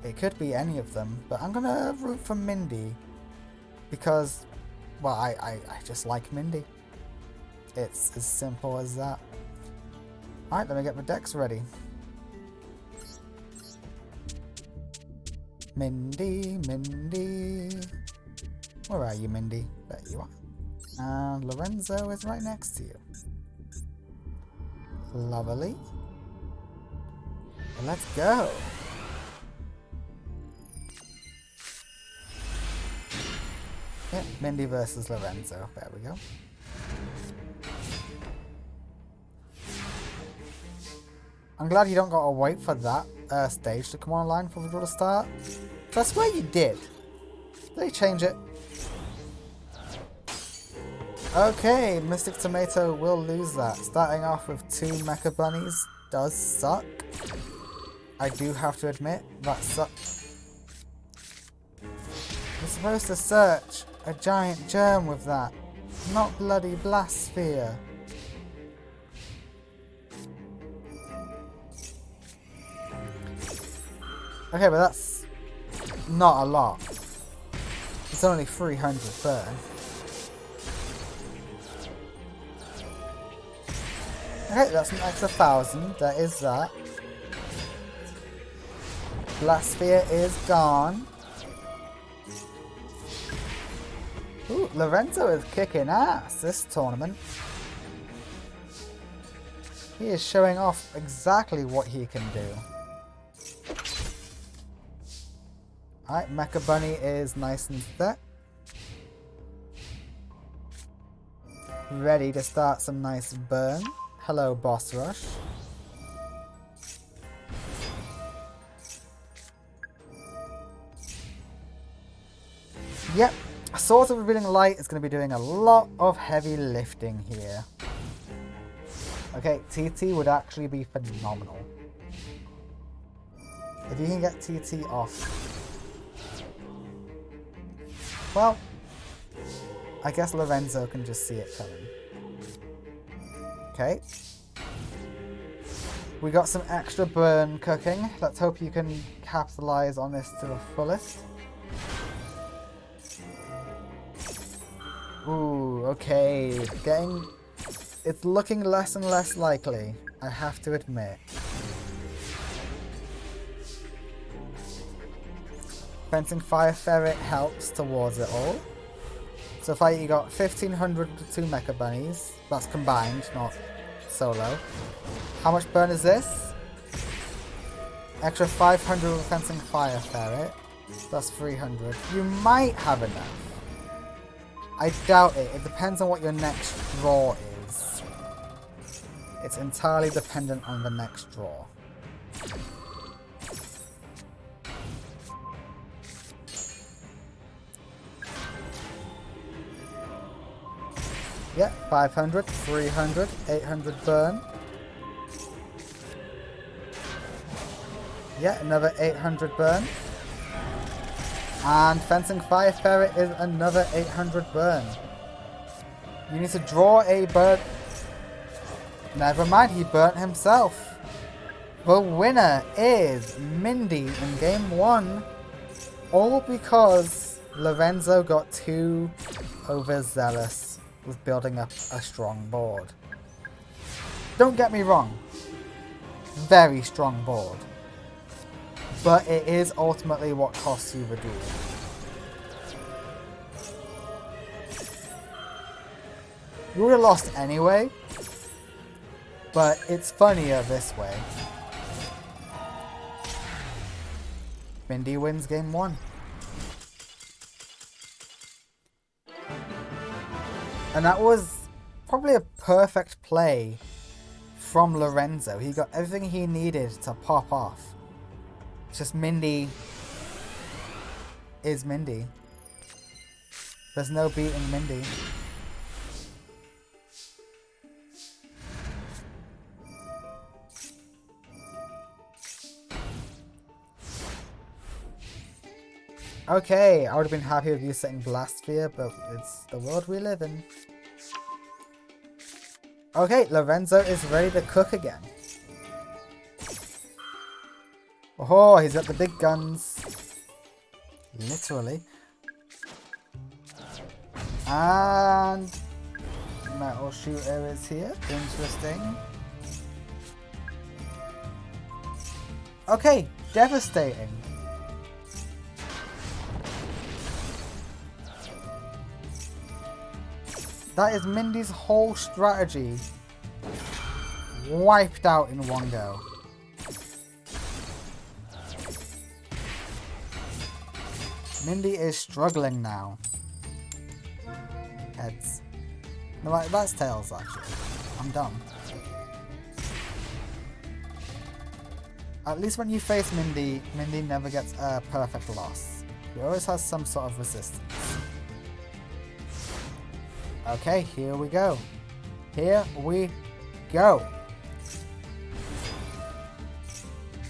It could be any of them, but I'm gonna root for Mindy. Because, well, I just like Mindy. It's as simple as that. Alright, let me get the decks ready. Mindy, Mindy. Where are you, Mindy? There you are. And Lorenzo is right next to you. Lovely. Well, let's go. Yep, Mindy versus Lorenzo. There we go. I'm glad you don't gotta wait for that stage to come online for the draw to start. That's where you did. Did they change it? Okay, Mystic Tomato will lose that. Starting off with 2 Mecha Bunnies does suck. I do have to admit, that sucks. You're supposed to search a giant germ with that, not bloody blast sphere. Okay, but that's not a lot. It's only 300 burn. Okay, that's an extra 1,000. There is that. Blast sphere is gone. Ooh, Lorenzo is kicking ass this tournament. He is showing off exactly what he can do. Alright, Mecha Bunny is nice and set. Ready to start some nice burn. Hello, Boss Rush. Yep, Swords of Revealing Light is going to be doing a lot of heavy lifting here. Okay, TT would actually be phenomenal. If you can get TT off. Well, I guess Lorenzo can just see it coming. Okay. We got some extra burn cooking. Let's hope you can capitalize on this to the fullest. Ooh, okay. It's looking less and less likely, I have to admit. Fencing Fire Ferret helps towards it all. So far you got 1,500 to 2 Mecha Bunnies. That's combined, not solo. How much burn is this? Extra 500 with Fencing Fire Ferret. That's 300. You might have enough. I doubt it. It depends on what your next draw is. It's entirely dependent on the next draw. Yeah, 500, 300, 800 burn. Yeah, another 800 burn. And Fencing Fire Ferret is another 800 burn. You need to draw a bird. Never mind, he burnt himself. The winner is Mindy in game 1. All because Lorenzo got too overzealous with building up a strong board. Don't get me wrong. Very strong board. But it is ultimately what costs you the duel. You would have lost anyway, but it's funnier this way. Mindy wins game 1. And that was probably a perfect play from Lorenzo. He got everything he needed to pop off. It's just Mindy is Mindy. There's no beating Mindy. Okay, I would have been happy with you setting Blast Sphere, but it's the world we live in. Okay, Lorenzo is ready to cook again. Oh, he's got the big guns. Literally. And metal shooter is here. Interesting. Okay, devastating. That is Mindy's whole strategy wiped out in one go. Mindy is struggling now. Heads. No, that's tails actually. I'm dumb. At least when you face Mindy, Mindy never gets a perfect loss. He always has some sort of resistance. Okay, here we go. Here we go.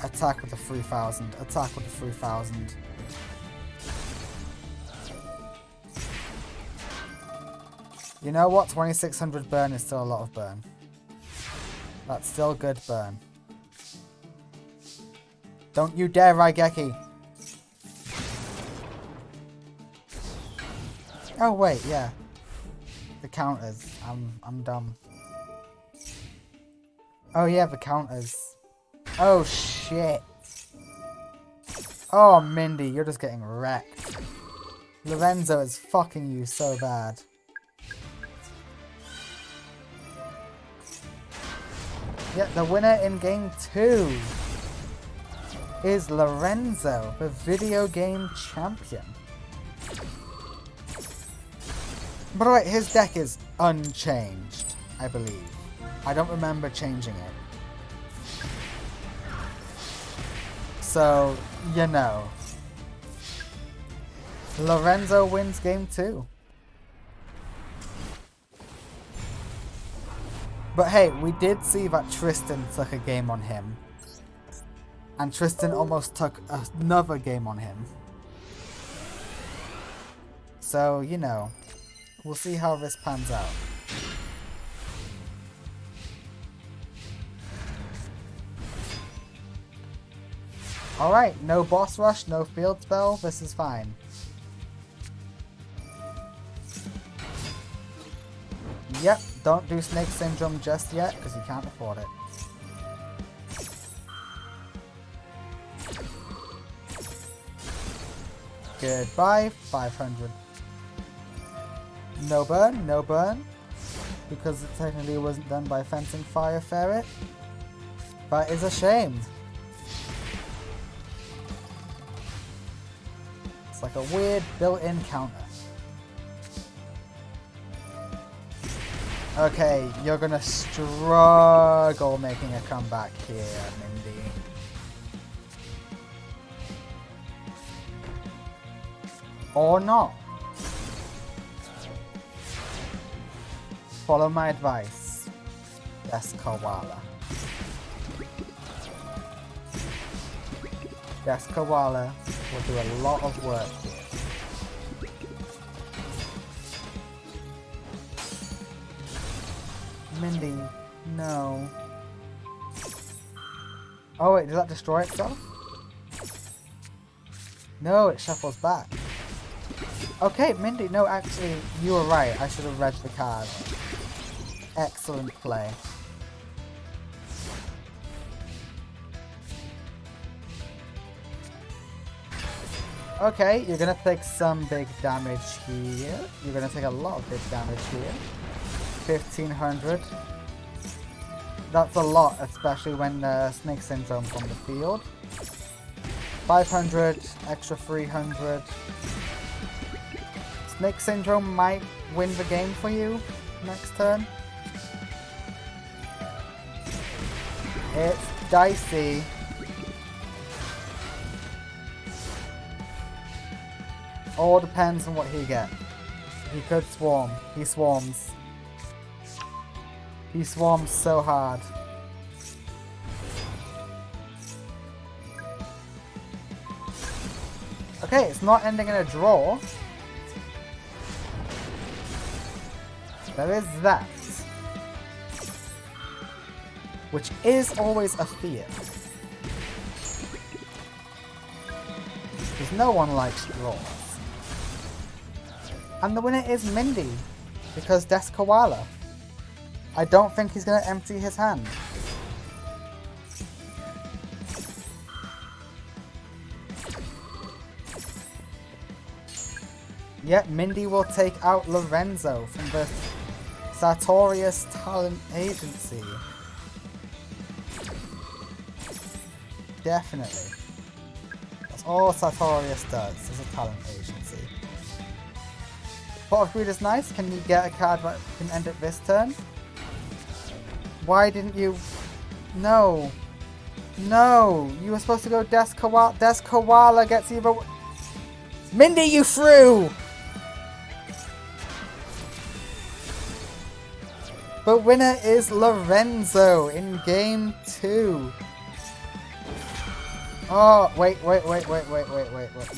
Attack with the 3000. Attack with the 3000. You know what? 2600 burn is still a lot of burn. That's still good burn. Don't you dare, Raigeki! Oh wait, yeah. The counters. I'm dumb. Oh yeah, the counters. Oh shit. Oh Mindy, you're just getting wrecked. Lorenzo is fucking you so bad. Yet the winner in game 2 is Lorenzo, the video game champion. By the way, his deck is unchanged, I believe. I don't remember changing it. So, you know. Lorenzo wins game 2. But hey, we did see that Tristan took a game on him. And Tristan almost took another game on him. So, you know. We'll see how this pans out. Alright, no boss rush, no field spell, this is fine. Yep, don't do Snake Syndrome just yet, because you can't afford it. Goodbye, 500. No burn, no burn. Because it technically wasn't done by Fencing Fire Ferret. That is a shame. It's like a weird built-in counter. Okay, you're gonna struggle making a comeback here, Mindy. Or not. Follow my advice. Yes, Koala. Yes, Koala will do a lot of work here. Mindy, no. Oh wait, did that destroy itself? No, it shuffles back. Okay, Mindy, no, actually, you were right. I should have read the card. Excellent play. Okay, you're gonna take some big damage here. You're gonna take a lot of big damage here. 1500. That's a lot, especially when Snake Syndrome's on the field. 500, extra 300. Snake Syndrome might win the game for you next turn. It's dicey. All depends on what he gets. He could swarm. He swarms. He swarms so hard. Okay, it's not ending in a draw. There is that. Which is always a fear. Because no one likes draws. And the winner is Mindy. Because Des Koala. I don't think he's going to empty his hand. Yep, Mindy will take out Lorenzo from the Sartorius Talent Agency. Definitely. That's all Sartorius does, is a talent agency. Pot of Greed is nice. Can you get a card that can end it this turn? Why didn't you? No. No. You were supposed to go Des Koala. Des Koala gets you. Mindy, you threw! The winner is Lorenzo in game 2. Oh, wait.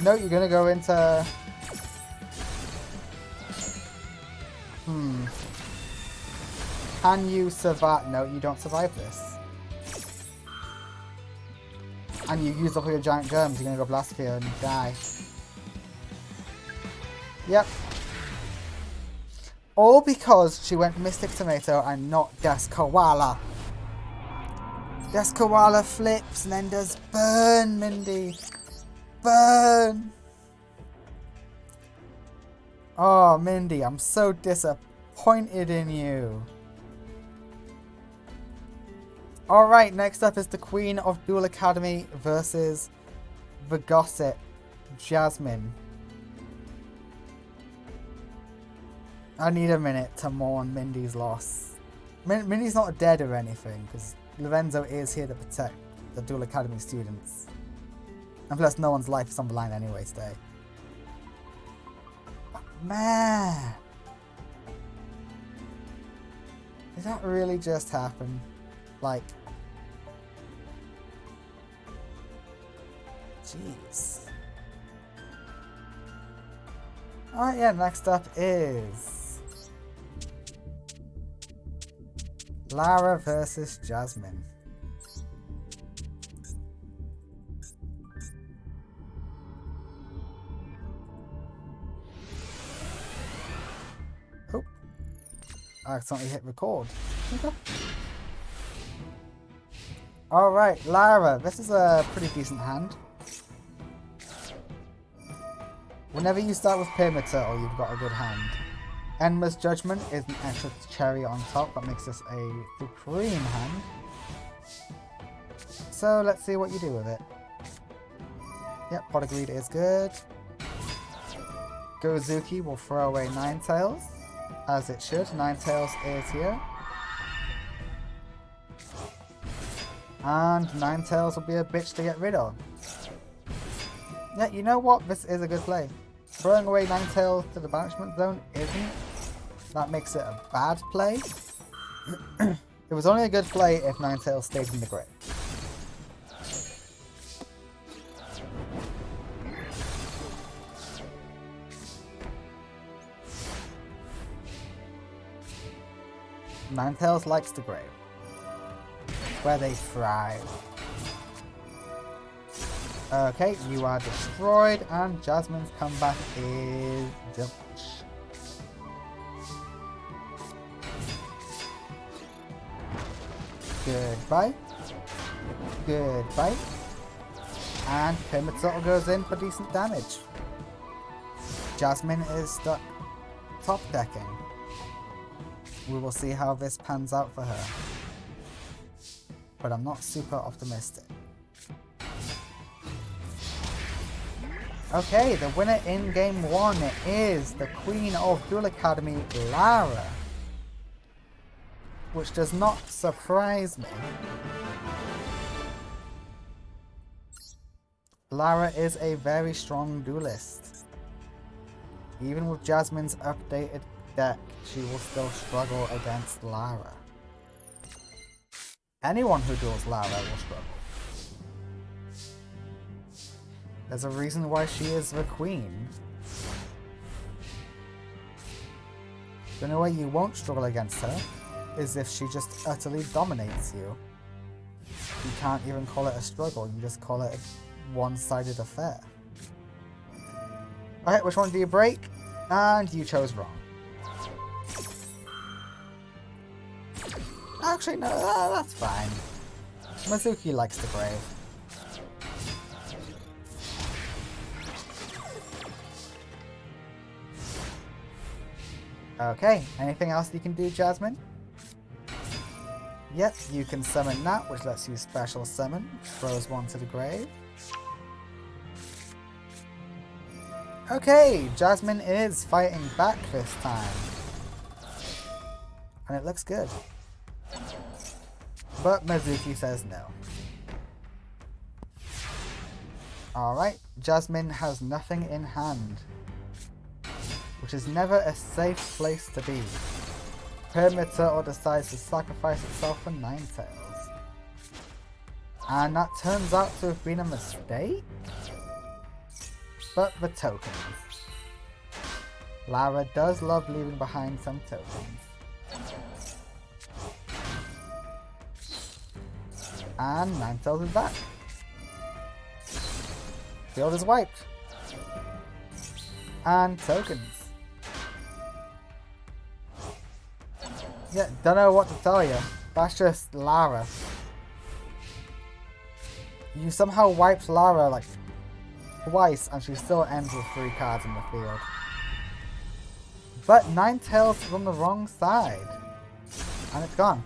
No, you're gonna go into... Can you survive? No, you don't survive this. And you use up all your giant germs, you're gonna go blast here and die. Yep. All because she went Mystic Tomato and not Death Koala. Death Koala flips and then does burn, Mindy. Burn! Oh, Mindy, I'm so disappointed in you. Alright, next up is the Queen of Duel Academy versus the Gossip, Jasmine. I need a minute to mourn Mindy's loss. Mindy's not dead or anything, because Lorenzo is here to protect the Duel Academy students. And plus, no one's life is on the line anyway today. But man! Did that really just happen? Like... Jeez. Alright, yeah, next up is... Lara versus Jasmine. Oh. I accidentally hit record. Okay. Alright, Lara, this is a pretty decent hand. Whenever you start with Pyramid Turtle, you've got a good hand. Enma's Judgment is an extra cherry on top that makes this a supreme hand. So let's see what you do with it. Yep, Pot of Greed is good. Gozuki will throw away Ninetales, as it should. Ninetales is here. And Ninetales will be a bitch to get rid of. Yeah, you know what? This is a good play. Throwing away Ninetales to the banishment zone isn't. That makes it a bad play. It was only a good play if Ninetales stayed in the grave. Ninetales likes the grave. It's where they thrive. Okay, you are destroyed, and Jasmine's comeback is zilch. Goodbye. Goodbye. And Pyramid Turtle goes in for decent damage. Jasmine is stuck top decking. We will see how this pans out for her. But I'm not super optimistic. Okay, the winner in game 1 is the Queen of Duel Academy, Lara. Which does not surprise me. Lara is a very strong duelist. Even with Jasmine's updated deck, she will still struggle against Lara. Anyone who duels Lara will struggle. There's a reason why she is the queen. The only way you won't struggle against her is if she just utterly dominates you. You can't even call it a struggle, you just call it a one-sided affair. Okay, which one do you break? And you chose wrong. Actually, no, that's fine. Mizuki likes the grave. Okay, anything else you can do, Jasmine? Yep, you can summon that, which lets you special summon. Throws one to the grave. Okay, Jasmine is fighting back this time. And it looks good. But Mizuki says no. Alright, Jasmine has nothing in hand. Which is never a safe place to be. Pyramid Turtle decides to sacrifice itself for Ninetales. And that turns out to have been a mistake. But the tokens. Lara does love leaving behind some tokens. And Ninetales is back. Field is wiped. And tokens. Yeah, don't know what to tell you. That's just Lara. You somehow wiped Lara like twice and she still ends with 3 cards in the field. But Ninetales is on the wrong side. And it's gone.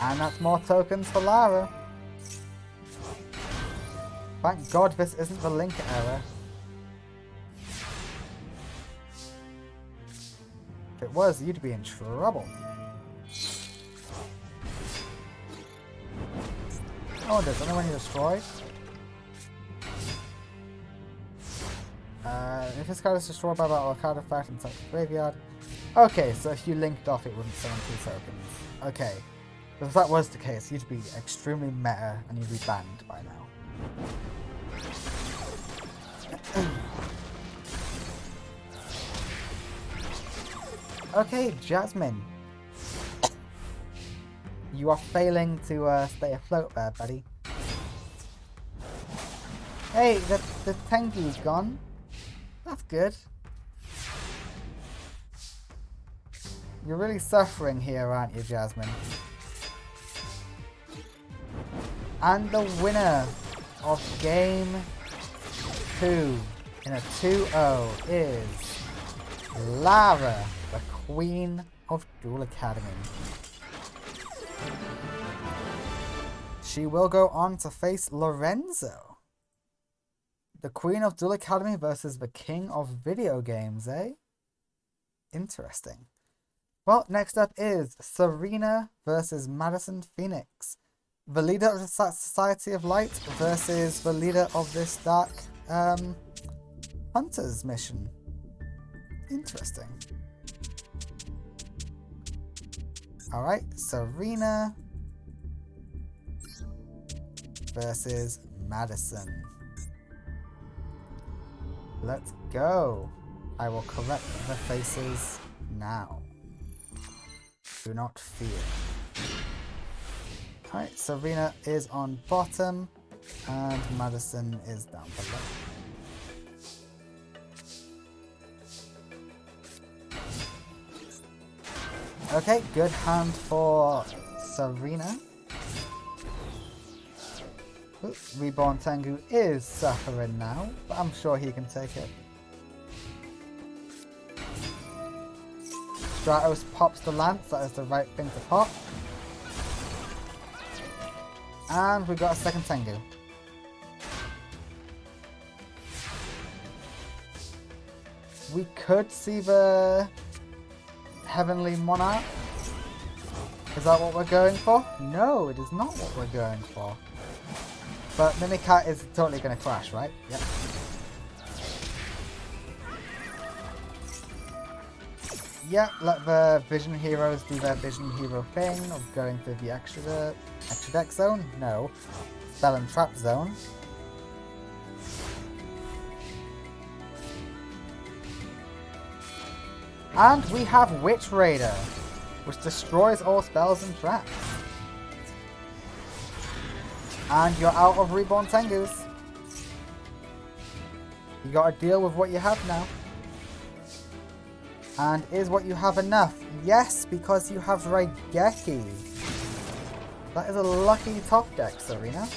And that's more tokens for Lara. Thank God this isn't the link error. If it was, you'd be in trouble. Oh, does anyone you destroyed? If this card is destroyed by battle, a card effect inside the graveyard. Okay, so if you linked off, it wouldn't summon 2 tokens. Okay. But if that was the case, you'd be extremely meta and you'd be banned by now. Okay, Jasmine. You are failing to stay afloat there, buddy. Hey, the Tengu's gone. That's good. You're really suffering here, aren't you, Jasmine? And the winner of game 2 in a 2-0 is Lara, the Queen of Duel Academy. She will go on to face Lorenzo. The Queen of Duel Academy versus the King of Video Games, eh? Interesting. Well, next up is Serena versus Madison Phoenix. The leader of the Society of Light versus the leader of this Dark Hunters mission. Interesting. Alright, Serena versus Madison. Let's go. I will correct the faces now. Do not fear. Alright, Serena is on bottom and Madison is down below. Okay, good hand for Serena. Oops, Reborn Tengu is suffering now, but I'm sure he can take it. Stratos pops the lance, that is the right thing to pop. And we got a second Tengu. We could see the Heavenly Monarch. Is that what we're going for? No, it is not what we're going for. But Mimicat is totally going to crash, right? Yep. Yeah, let the Vision Heroes do their Vision Hero thing of going to the extra deck zone. No. Spell and Trap zone. And we have Witch Raider, which destroys all spells and traps. And you're out of Reborn Tengus. You gotta deal with what you have now. And is what you have enough? Yes, because you have Raigeki. That is a lucky top deck, Serena.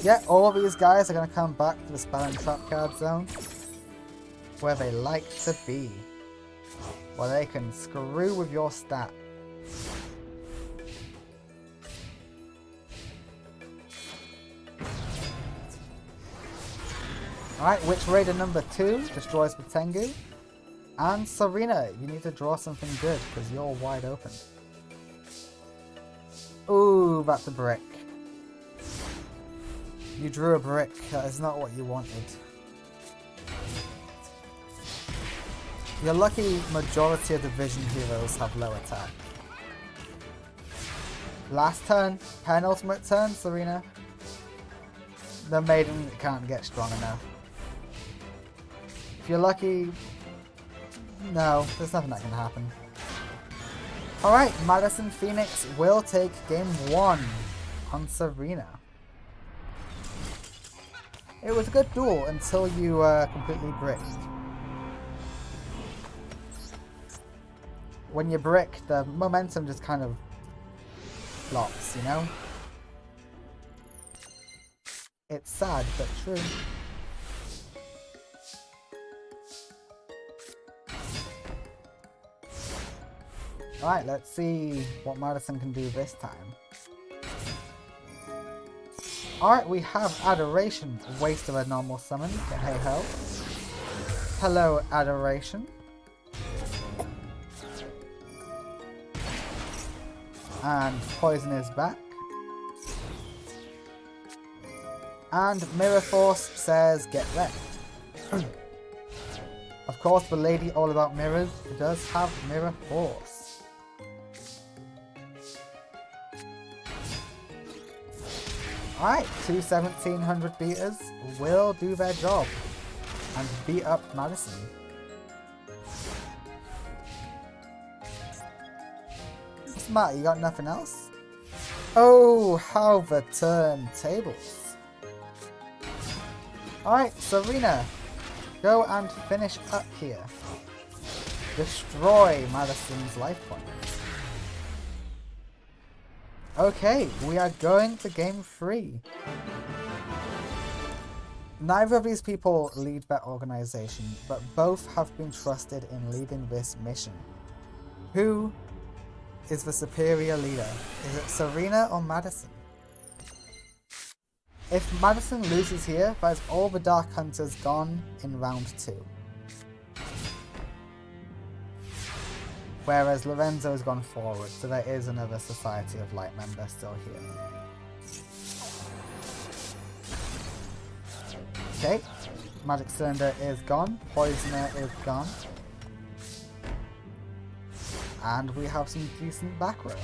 Yeah, all of these guys are going to come back to the Spell and Trap card zone. Where they like to be. Where they can screw with your stat. Alright, Witch Raider number 2 destroys the Tengu. And Serena, you need to draw something good because you're wide open. Ooh, that's a brick. You drew a brick. That is not what you wanted. You're lucky majority of the Vision heroes have low attack. Last turn, penultimate turn, Serena. The Maiden can't get strong enough. If you're lucky, no, there's nothing that can happen. Alright, Madison Phoenix will take game 1 on Serena. It was a good duel until you completely bricked. When you brick, the momentum just kind of flops, you know? It's sad, but true. Alright, let's see what Madison can do this time. Alright, we have Adoration, waste of a normal summon, but hey ho. Hello, Adoration. And Poison is back. And Mirror Force says, get wrecked. Of course, the lady all about mirrors does have Mirror Force. Alright, two 1700 beaters will do their job and beat up Madison. What's the matter? You got nothing else? Oh, how the turntables. Alright, Serena, go and finish up here. Destroy Madison's life points. Okay, we are going to game 3. Neither of these people lead that organization, but both have been trusted in leading this mission. Who is the superior leader? Is it Serena or Madison? If Madison loses here, that is all the Dark Hunters gone in round 2. Whereas Lorenzo has gone forward, so there is another Society of Light member still here. Okay, Magic Cylinder is gone, Poisoner is gone. And we have some decent back row.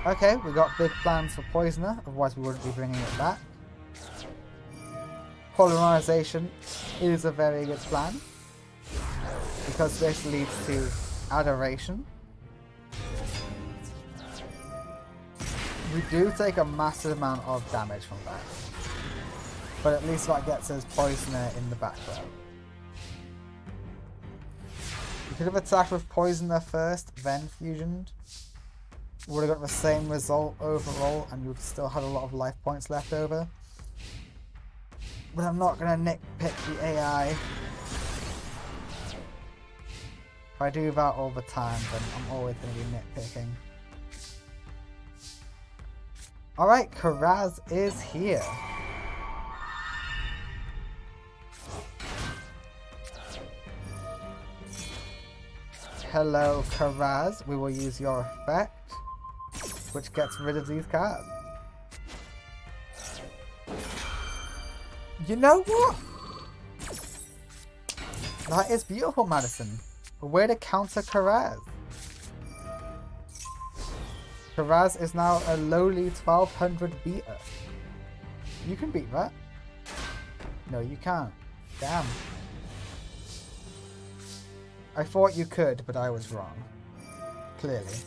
Okay, we got big plans for Poisoner, otherwise we wouldn't be bringing it back. Polarization is a very good plan, because this leads to Adoration. We do take a massive amount of damage from that, but at least that gets us Poisoner in the back row. We could have attacked with Poisoner first, then fusioned. Would have got the same result overall, and you would still have a lot of life points left over. But I'm not going to nitpick the AI. If I do that all the time, then I'm always going to be nitpicking. Alright, Karaz is here. Hello, Karaz. We will use your effect, which gets rid of these cards. You know what? That is beautiful, Madison. A way to counter Karaz. Karaz is now a lowly 1200 beater. You can beat that. No, you can't. Damn. I thought you could, but I was wrong. Clearly.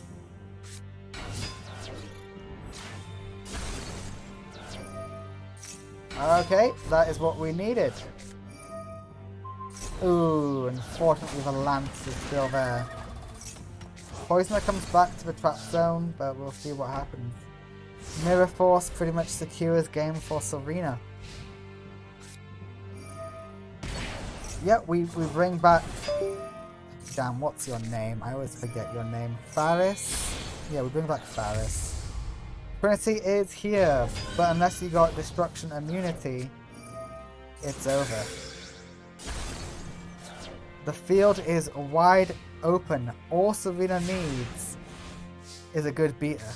Okay, that is what we needed. Ooh, unfortunately the lance is still there. Poisoner comes back to the trap zone, but we'll see what happens. Mirror Force pretty much secures game for Serena. Yep, we bring back... Damn, what's your name? I always forget your name. Faris? Yeah, we bring back Faris. Trinity is here, but unless you got Destruction Immunity, it's over. The field is wide open. All Serena needs is a good beater.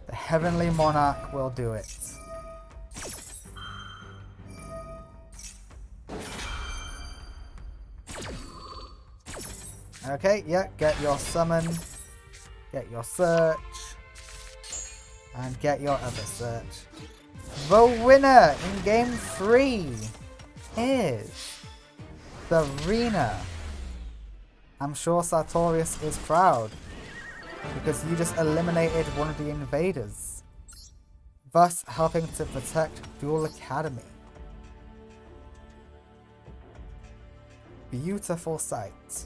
The Heavenly Monarch will do it. Okay, yeah, get your summon, get your search, and get your other search. The winner in game 3 is Serena. I'm sure Sartorius is proud because you just eliminated one of the invaders, thus helping to protect Duel Academy. Beautiful sight.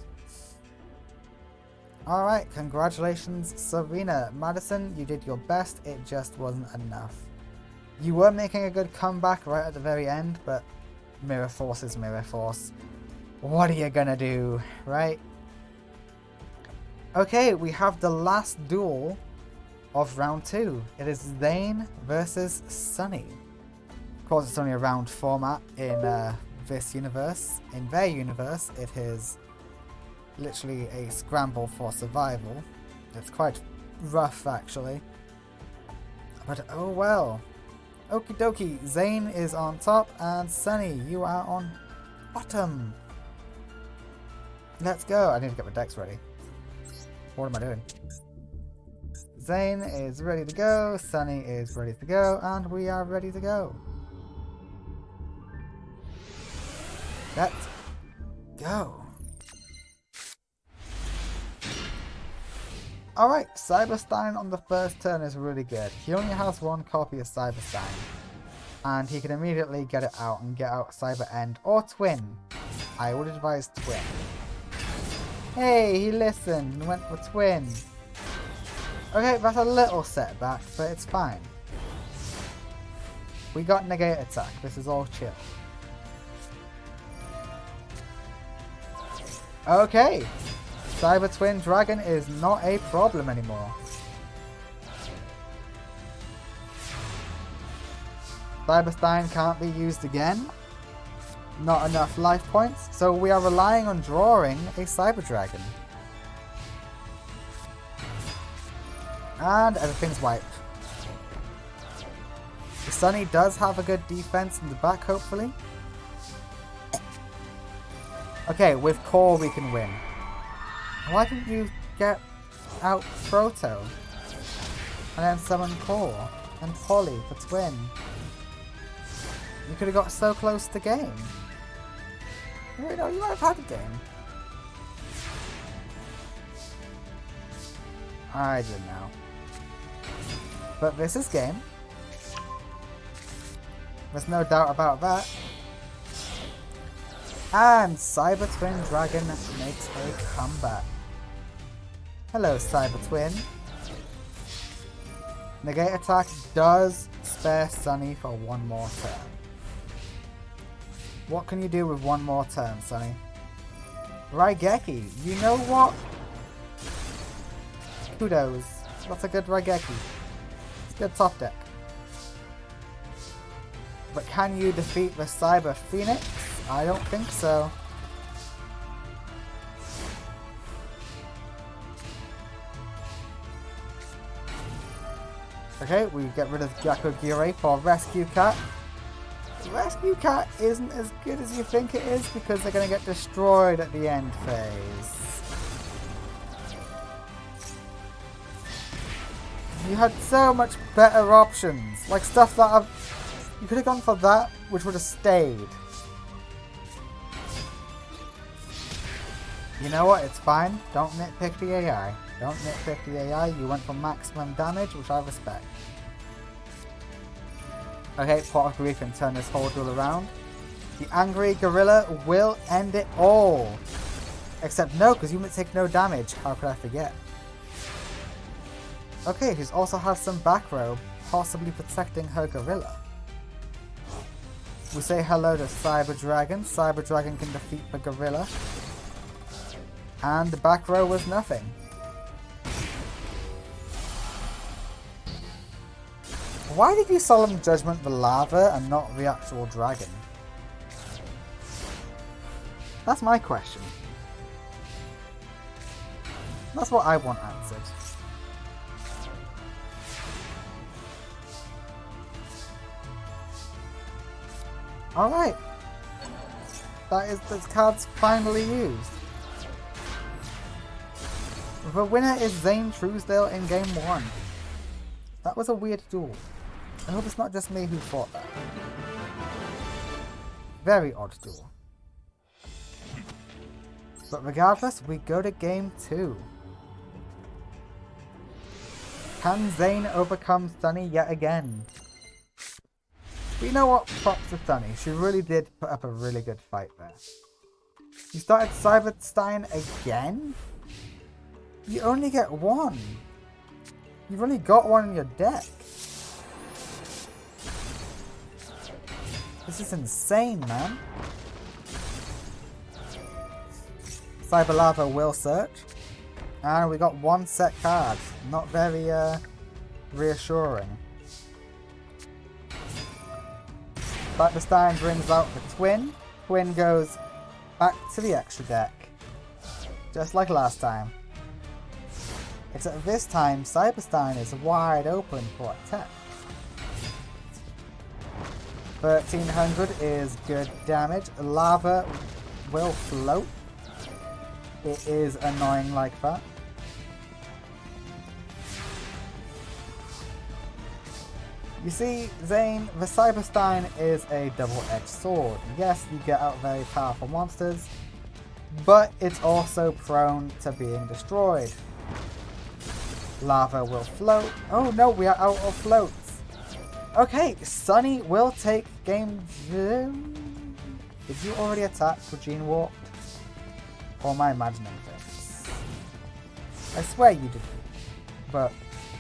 Alright, congratulations Serena. Madison, you did your best, it just wasn't enough. You were making a good comeback right at the very end, but Mirror Force is Mirror Force. What are you gonna do, right? Okay, we have the last duel of round 2. It is Zane versus Sunny. Of course, it's only a round format in this universe. In their universe, it is literally a scramble for survival. It's quite rough, actually. But oh well. Okie dokie, Zane is on top and Sunny, you are on bottom. Let's go. I need to get my decks ready. What am I doing? Zane is ready to go, Sunny is ready to go, and we are ready to go. Let's go. Alright, Cyberstein on the first turn is really good. He only has one copy of Cyberstein, and he can immediately get it out and get out Cyber End or Twin. I would advise Twin. Hey, he listened and went for Twin. Okay, that's a little setback, but it's fine. We got Negate Attack. This is all chill. Okay. Cyber Twin Dragon is not a problem anymore. Cyberstein can't be used again. Not enough life points, so we are relying on drawing a Cyber Dragon. And everything's wiped. Sunny does have a good defense in the back, hopefully. Okay, with Core we can win. Why didn't you get out Proto? And then summon Core and Polly for Twin. You could have got so close to game. You know, you might have had a game. I didn't know. But this is game. There's no doubt about that. And Cyber Twin Dragon makes a comeback. Hello, Cyber Twin. Negate Attack does spare Sunny for one more turn. What can you do with one more turn, Sunny? Raigeki, you know what? Kudos. That's a good Raigeki. It's a good top deck. But can you defeat the Cyber Phoenix? I don't think so. Okay, we get rid of Gyakugire for Rescue Cat. Rescue Cat isn't as good as you think it is because they're going to get destroyed at the end phase. You had so much better options, like stuff that you could have gone for that, which would have stayed. You know what? It's fine. Don't nitpick the AI. Don't nitpick the AI. You went for maximum damage, which I respect. Okay, Pot of Grief can turn this whole duel around. The Angry Gorilla will end it all. Except no, because you take no damage. How could I forget? Okay, she's also has some back row, possibly protecting her gorilla. We say hello to Cyber Dragon. Cyber Dragon can defeat the gorilla. And the back row was nothing. Why did you Solemn Judgment the lava and not the actual dragon? That's my question. That's what I want answered. Alright. That is the cards finally used. The winner is Zane Truesdale in game 1. That was a weird duel. I hope it's not just me who thought that. Very odd duel. But regardless, we go to game 2. Can Zane overcome Sunny yet again? But you know what? Props to Sunny. She really did put up a really good fight there. You started Cyberstein again? You only get one. You've only got one in your deck. This is insane, man. Cyber Lava will search. And we got one set card. Not very reassuring. Cyberstein brings out the Twin. Twin goes back to the extra deck. Just like last time. Except this time, Cyberstein is wide open for attack. 1300 is good damage. Lava will float. It is annoying like that. You see, Zane, the Cyberstein is a double-edged sword. Yes, you get out very powerful monsters, but it's also prone to being destroyed. Lava will float. Oh no, we are out of floats. Okay, Sunny will take game... Did you already attack with Gene Warp? Or am I imagining things? I swear you didn't, but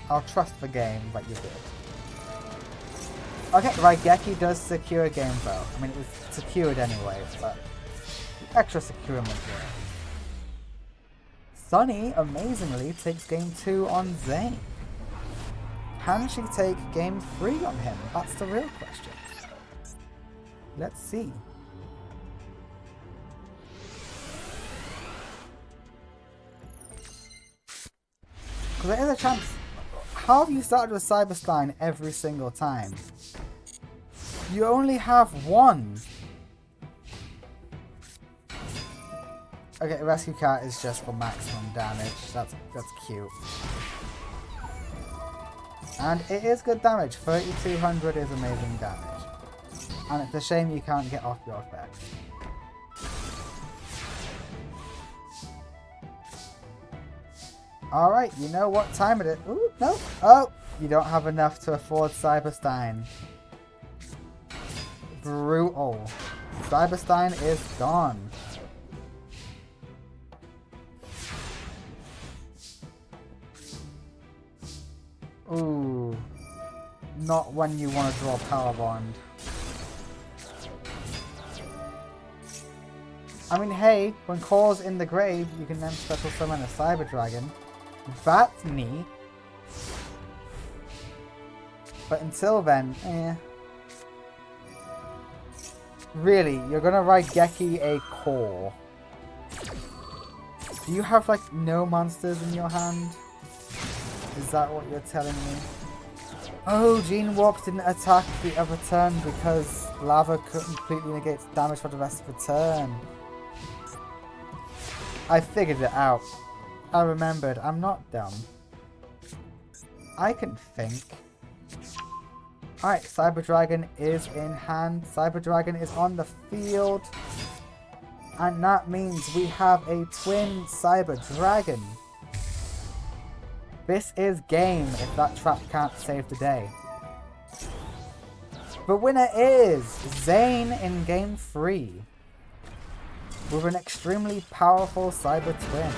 I'll trust the game that you did. Okay, Raigeki does secure game though. I mean, it was secured anyway, but the extra securement there. Sunny, amazingly, takes game 2 on Zane. Can she take game 3 on him? That's the real question. Let's see. Because there is a chance. How have you started with Cyberstein every single time? You only have one. Okay, Rescue Cat is just for maximum damage. That's cute. And it is good damage. 3200 is amazing damage. And it's a shame you can't get off your effect. Alright, you know what time it is. Ooh, no. Oh, you don't have enough to afford Cyberstein. Brutal. Cyberstein is gone. Ooh. Not when you want to draw Power Bond. I mean, hey, when Core's in the grave, you can then special summon a Cyber Dragon. That's neat. But until then, Really, you're gonna Raigeki a Core. Do you have, like, no monsters in your hand? Is that what you're telling me? Oh, Gene Warp didn't attack the other turn because Lava completely negates damage for the rest of the turn. I figured it out. I remembered. I'm not dumb. I can think. Alright, Cyber Dragon is in hand. Cyber Dragon is on the field. And that means we have a twin Cyber Dragon. This is game if that trap can't save the day. The winner is Zane in game 3. With an extremely powerful Cyber Twin.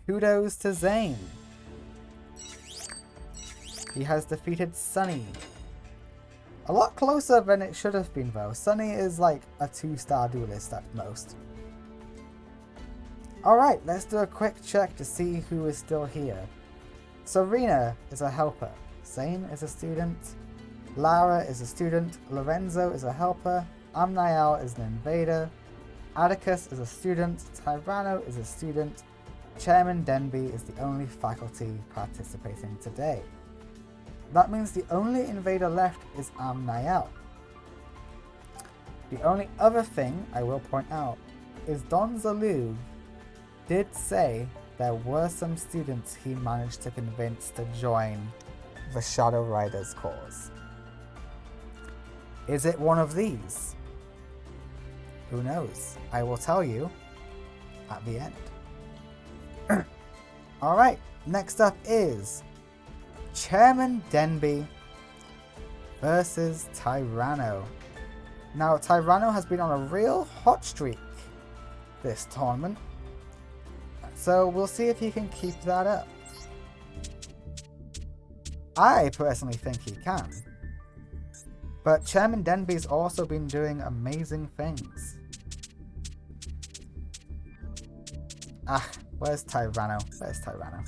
Kudos to Zane. He has defeated Sunny. A lot closer than it should have been though. Sunny is like a 2-star duelist at most. Alright, let's do a quick check to see who is still here. Serena is a helper. Zane is a student. Lara is a student. Lorenzo is a helper. Amniel is an invader. Atticus is a student. Tyranno is a student. Chairman Denby is the only faculty participating today. That means the only invader left is Amniel. The only other thing I will point out is Don Zalug did say there were some students he managed to convince to join the Shadow Riders cause. Is it one of these? Who knows? I will tell you at the end. Alright, next up is Chairman Denby versus Tyranno. Now, Tyranno has been on a real hot streak this tournament, so we'll see if he can keep that up. I personally think he can, but Chairman Denby's also been doing amazing things. Ah, where's Tyranno? Where's Tyranno?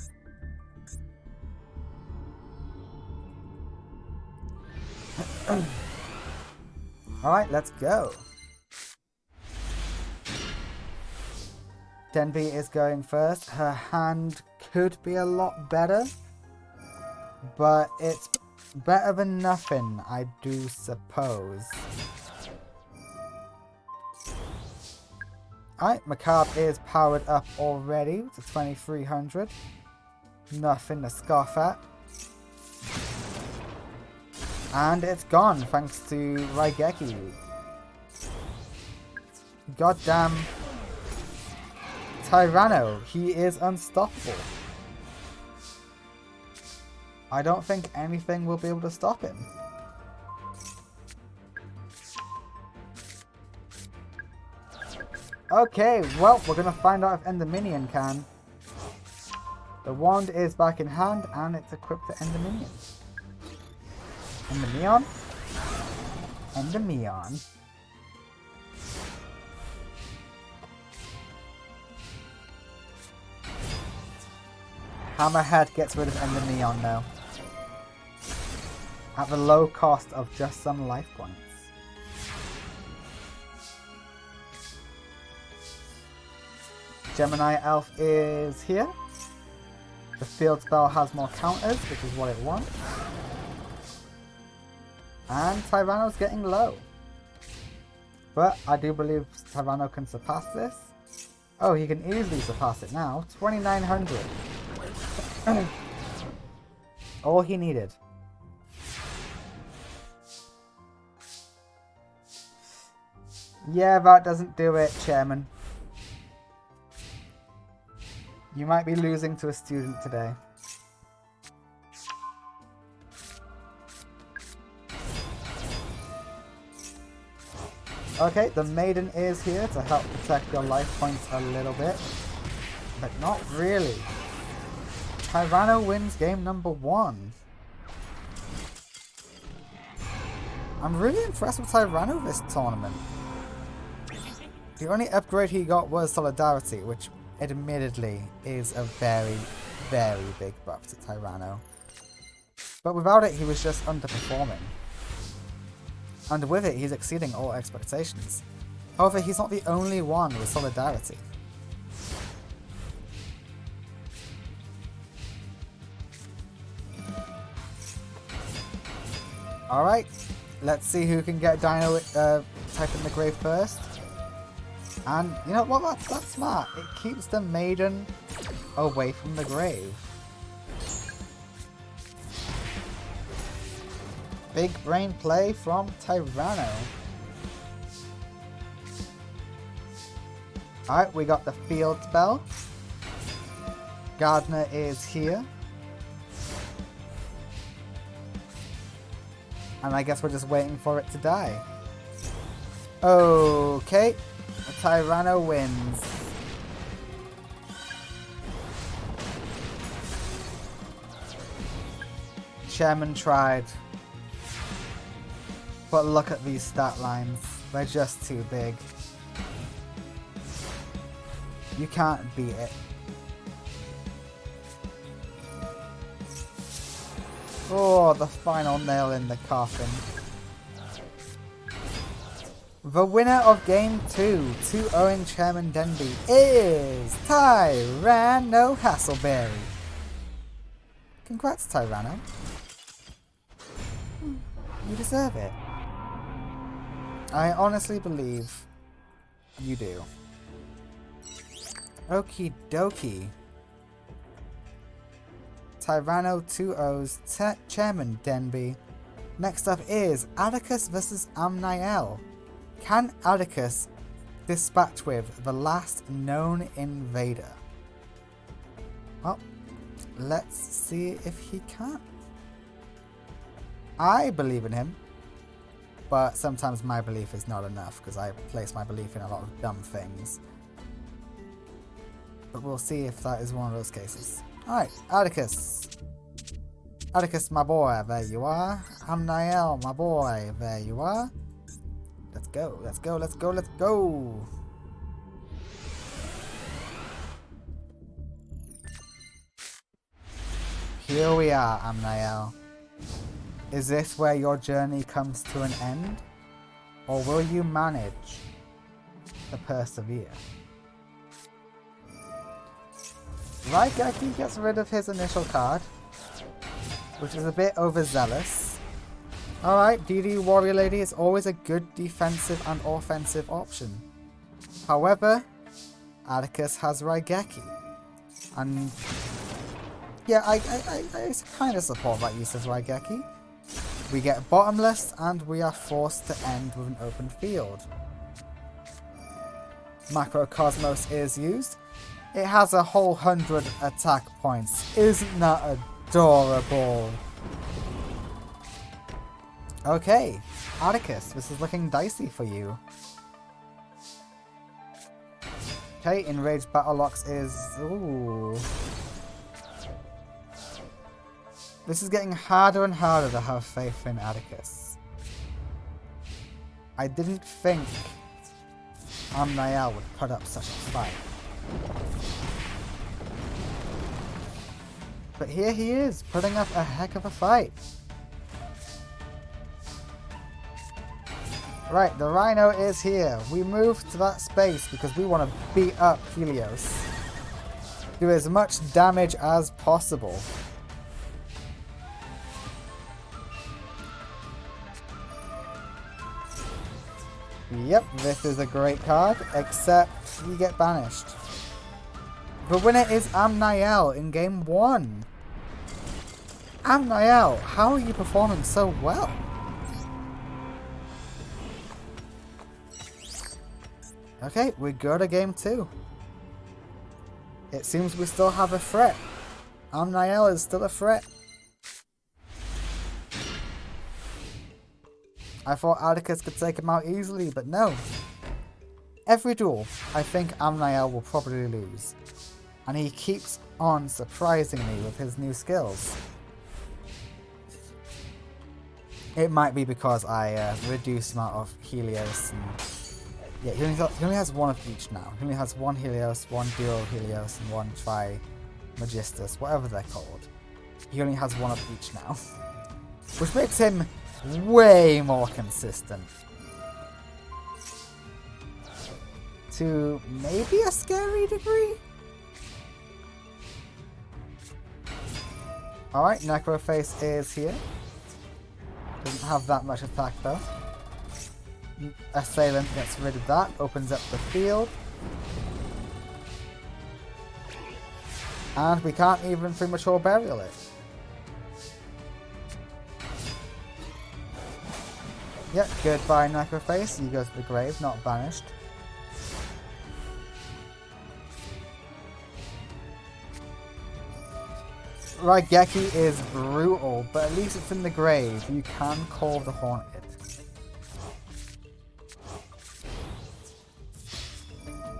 Alright, let's go. Denby is going first. Her hand could be a lot better, but it's better than nothing, I do suppose. Alright, Macabre is powered up already to 2300. Nothing to scoff at. And it's gone thanks to Raigeki. Goddamn Tyranno, he is unstoppable. I don't think anything will be able to stop him. Okay, well, we're gonna find out if Enderminion can. The wand is back in hand and it's equipped to Enderminion. Endermion? Endermion. Hammerhead gets rid of Endermion now. At the low cost of just some life points. Gemini Elf is here. The field spell has more counters, which is what it wants. And Tyranno's getting low. But I do believe Tyranno can surpass this. Oh, he can easily surpass it now. 2900. All he needed. Yeah, that doesn't do it, Chairman. You might be losing to a student today. Okay, the Maiden is here to help protect your life points a little bit. But not really. Tyranno wins game number 1. I'm really impressed with Tyranno this tournament. The only upgrade he got was Solidarity, which admittedly is a very, very big buff to Tyranno. But without it, he was just underperforming. And with it, he's exceeding all expectations. However, he's not the only one with Solidarity. Alright, let's see who can get Dino type in the grave first. And you know what, that's smart. It keeps the Maiden away from the grave. Big brain play from Tyranno. Alright, we got the field spell. Gardener is here. And I guess we're just waiting for it to die. Okay. Tyranno wins. Chairman tried. But look at these stat lines. They're just too big. You can't beat it. Oh, the final nail in the coffin. The winner of Game 2, 2-0 Chairman Denby, is Tyranno Hasselberry. Congrats, Tyranno. You deserve it. I honestly believe you do. Okie dokie. Tyranno 2-0's Chairman Denby. Next up is Atticus vs Amniel. Can Atticus dispatch with the last known invader? Well, let's see if he can. I believe in him, but sometimes my belief is not enough because I place my belief in a lot of dumb things. But we'll see if that is one of those cases. Alright, Atticus. Atticus, my boy, there you are. Amniel, my boy, there you are. Let's go, let's go, let's go, let's go. Here we are, Amniel. Is this where your journey comes to an end? Or will you manage to persevere? Raigeki gets rid of his initial card, which is a bit overzealous. Alright, DD Warrior Lady is always a good defensive and offensive option. However, Atticus has Raigeki. And yeah, I kind of support that use of Raigeki. We get bottomless and we are forced to end with an open field. Macrocosmos is used. It has a whole 100 attack points. Isn't that adorable? Okay, Atticus, this is looking dicey for you. Okay, Enraged Battle Locks is... Ooh. This is getting harder and harder to have faith in Atticus. I didn't think Amniel would put up such a fight. But here he is, putting up a heck of a fight. Right, the Rhino is here. We move to that space because we want to beat up Helios. Do as much damage as possible. Yep, this is a great card, except you get banished. The winner is Amniel in game 1. Amniel, how are you performing so well? Okay, we go to game 2. It seems we still have a threat. Amniel is still a threat. I thought Atticus could take him out easily, but no. Every duel, I think Amniel will probably lose. And he keeps on surprising me with his new skills. It might be because I reduced the amount of Helios. And yeah, he only has one of each now. He only has one Helios, one Dual Helios, and one Tri-Magistus, whatever they're called. He only has one of each now. Which makes him way more consistent. To maybe a scary degree? Alright, Necroface is here. Doesn't have that much attack though. Assailant gets rid of that, opens up the field. And we can't even premature burial it. Yep, goodbye Necroface, you go to the grave, not banished. Raigeki is brutal, but at least it's in the grave. You can call the Haunted.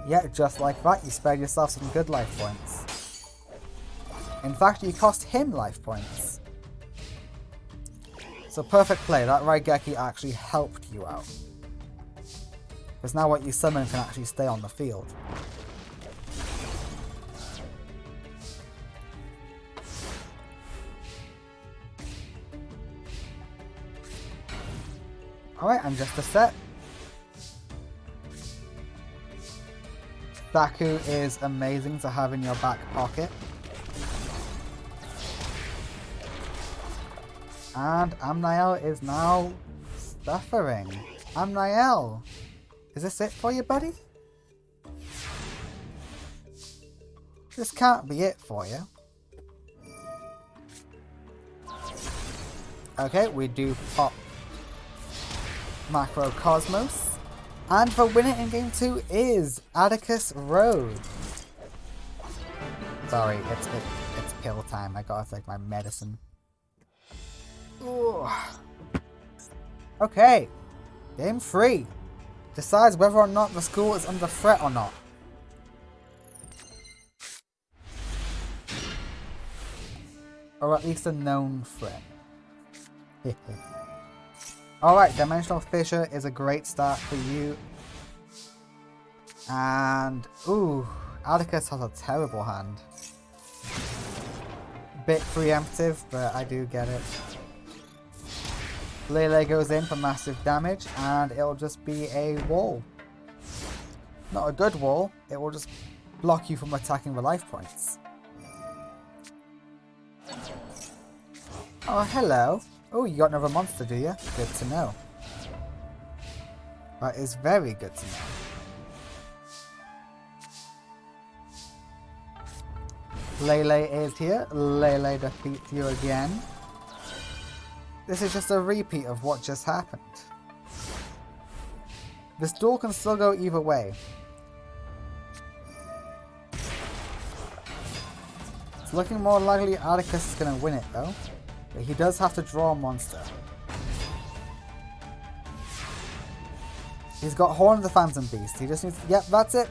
Yeah, just like that, you spared yourself some good life points. In fact, you cost him life points. So perfect play, that Raigeki actually helped you out. Because now what you summon can actually stay on the field. Alright, and just a set. Baku is amazing to have in your back pocket. And Amniel is now suffering. Amniel, is this it for you, buddy? this can't be it for you. Okay, we do pop Macrocosmos. And the winner in game 2 is Atticus Road. Sorry, it's pill time. I gotta take my medicine. Ooh. Okay, game 3 decides whether or not the school is under threat or not. Or at least a known threat. Alright, Dimensional Fissure is a great start for you. And, ooh, Atticus has a terrible hand. Bit preemptive, but I do get it. Lele goes in for massive damage, and it'll just be a wall. Not a good wall, it will just block you from attacking the life points. Oh, hello. Oh, you got another monster, do you? Good to know. That is very good to know. Lele is here. Lele defeats you again. This is just a repeat of what just happened. This duel can still go either way. It's looking more likely Atticus is going to win it though. But he does have to draw a monster. He's got Horn of the Phantom Beast. He just needs to... Yep, that's it.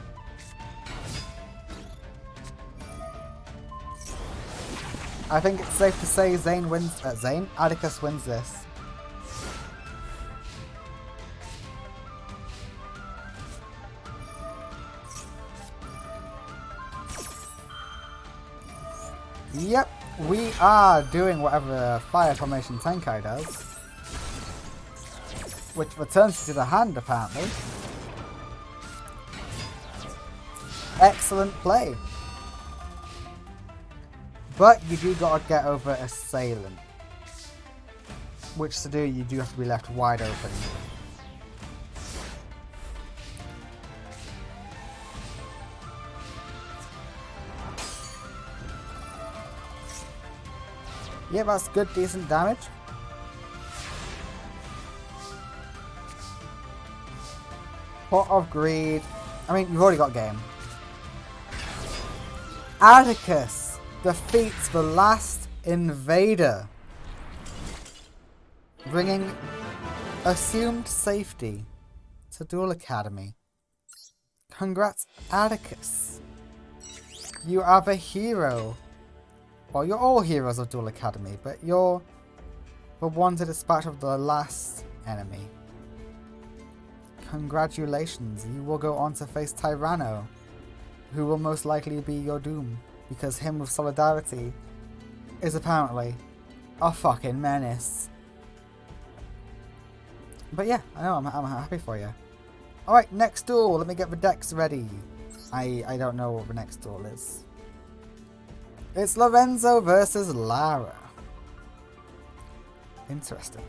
I think it's safe to say Atticus wins this. Yep, we are doing whatever Fire Formation Tenkai does. Which returns to the hand, apparently. Excellent play. But you do gotta get over Assailant. Which to do, you do have to be left wide open. Yeah, that's good, decent damage. Pot of Greed. I mean, you've already got game. Atticus defeats the last invader, bringing assumed safety to Duel Academy. Congrats, Atticus. You are the hero. Well, you're all heroes of Duel Academy, but you're the one to dispatch of the last enemy. Congratulations, you will go on to face Tyranno, who will most likely be your doom, because him with solidarity is apparently a fucking menace. But yeah, I know, I'm happy for you. Alright, next duel, let me get the decks ready. I don't know what the next duel is. It's Lorenzo versus Lara. Interesting.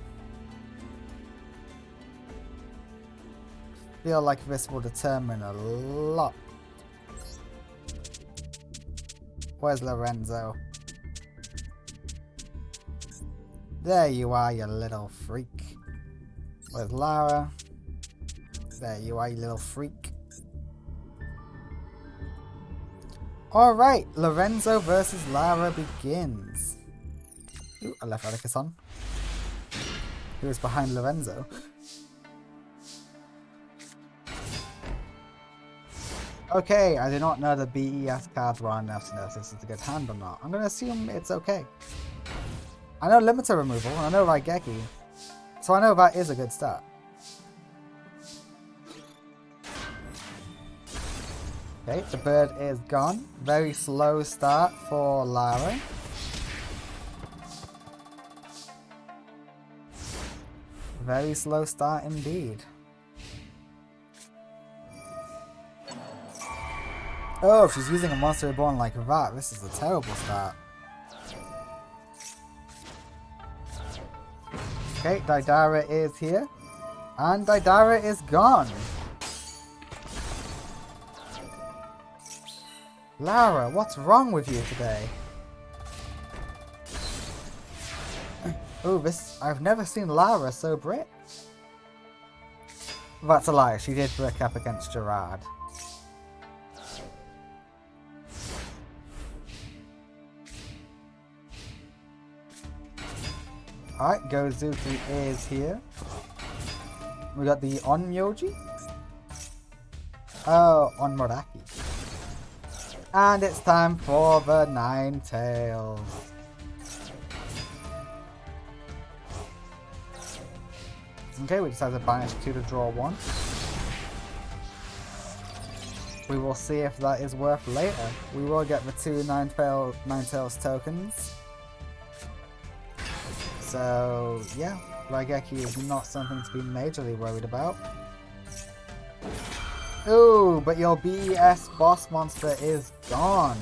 Feel like this will determine a lot. Where's Lorenzo? There you are, you little freak. Where's Lara? There you are, you little freak. Alright, Lorenzo versus Lara begins. Ooh, I left Atticus on. Who is behind Lorenzo? Okay, I did not know the BES cards were on enough to know if this is a good hand or not. I'm going to assume it's okay. I know limiter removal, and I know Raigeki, so I know that is a good start. Okay, the bird is gone. Very slow start for Lara. Very slow start indeed. Oh, if she's using a Monster Reborn like that, this is a terrible start. Okay, Daidara is here. And Daidara is gone. Lara, what's wrong with you today? Oh, I've never seen Lara so brick. That's a lie, she did brick up against Gerard. Alright, Gozuki is here. We got the Onmyoji. Oh, Onmoraki. And it's time for the Ninetales. Okay, we decided to banish 2 to draw 1. We will see if that is worth later. We will get the 2 Ninetales tokens. So, yeah, Raigeki is not something to be majorly worried about. Ooh, but your BES boss monster is gone.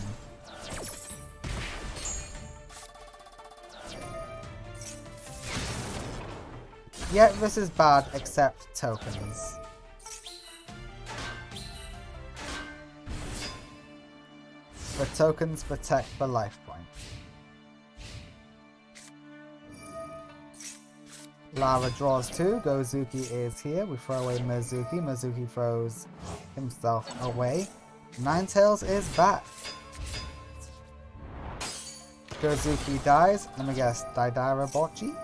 Yeah, this is bad, except tokens. The tokens protect the life point. Lara draws 2, Gozuki is here, we throw away Mizuki, Mizuki throws himself away. Ninetales is back. Gozuki dies, let me guess, Daidara Bocchi?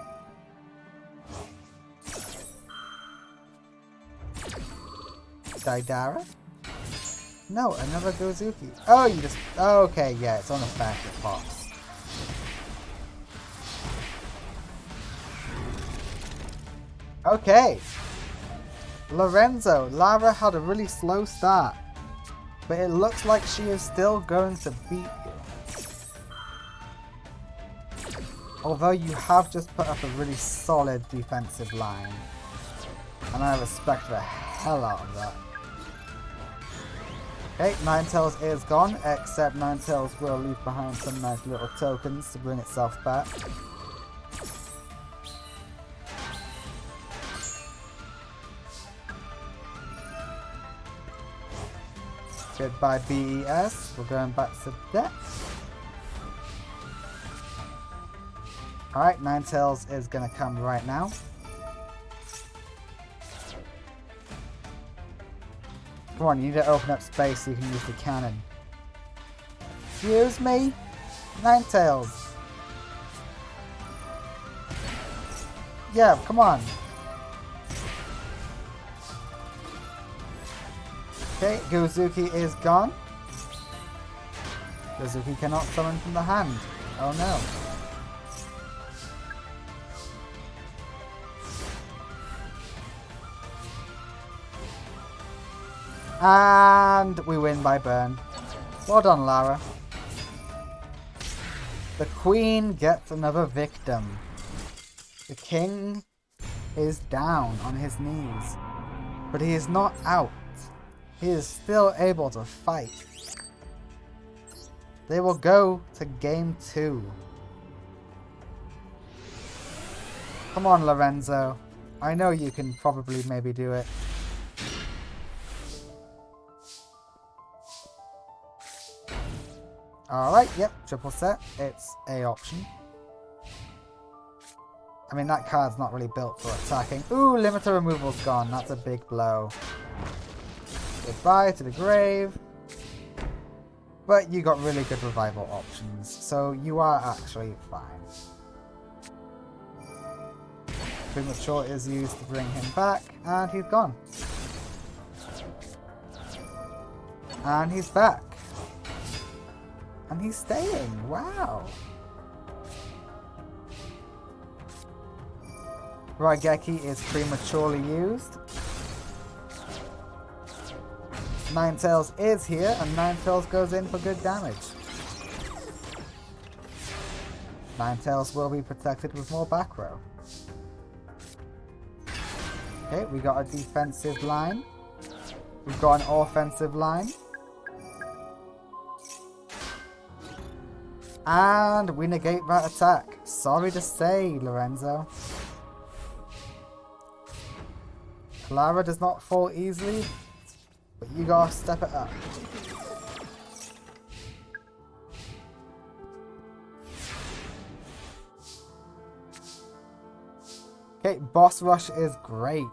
Daidara? No, another Gozuki. Oh, you just, oh, okay, yeah, it's on the back that pops. Okay. Lorenzo, Lara had a really slow start, but it looks like she is still going to beat you. Although you have just put up a really solid defensive line, and I respect the hell out of that. Okay, Ninetales is gone, except Ninetales will leave behind some nice little tokens to bring itself back. Goodbye BES, we're going back to depth. Alright, Ninetales is going to come right now. Come on, you need to open up space so you can use the cannon. Excuse me? Ninetales. Yeah, come on. Okay, Gozuki is gone. Gozuki cannot summon from the hand. Oh no. And we win by burn. Well done, Lara. The queen gets another victim. The king is down on his knees, but he is not out. He is still able to fight. They will go to game 2. Come on, Lorenzo. I know you can probably maybe do it. Alright, yep, triple set. It's a option. I mean, that card's not really built for attacking. Ooh, limiter removal's gone. That's a big blow. Goodbye to the grave. But you got really good revival options, so you are actually fine. Premature is used to bring him back, and he's gone. And he's back. And he's staying. Wow. Raigeki is prematurely used. Ninetales is here, and Ninetales goes in for good damage. Ninetales will be protected with more back row. Okay, we got a defensive line. We've got an offensive line. And we negate that attack. Sorry to say, Lorenzo. Lara does not fall easily, but you gotta step it up. Okay, boss rush is great.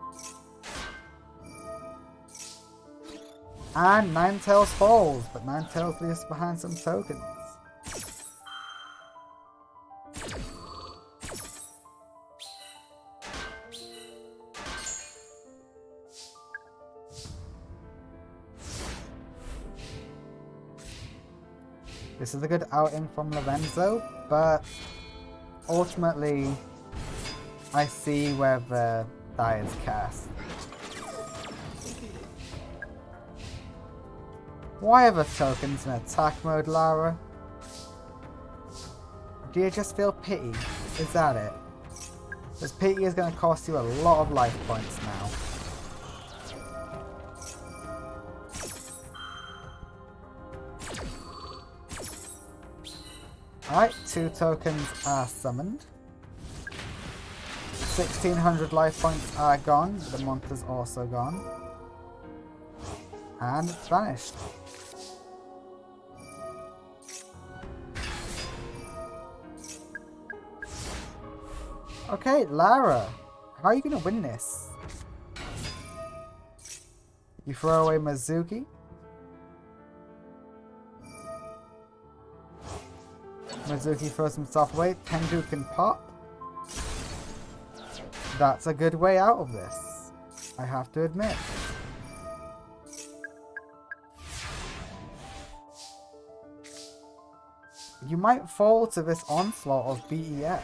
And Ninetales falls, but Ninetales leaves behind some tokens. This is a good outing from Lorenzo, but ultimately I see where the die is cast. Why are the tokens in attack mode, Lara? Do you just feel pity? Is that it? Because pity is going to cost you a lot of life points now. Alright, 2 tokens are summoned. 1600 life points are gone. The monster's also gone. And it's vanished. Okay, Lara, how are you going to win this? You throw away Mizuki. Mizuki throws himself away. Tengu can pop. That's a good way out of this, I have to admit. You might fall to this onslaught of BES.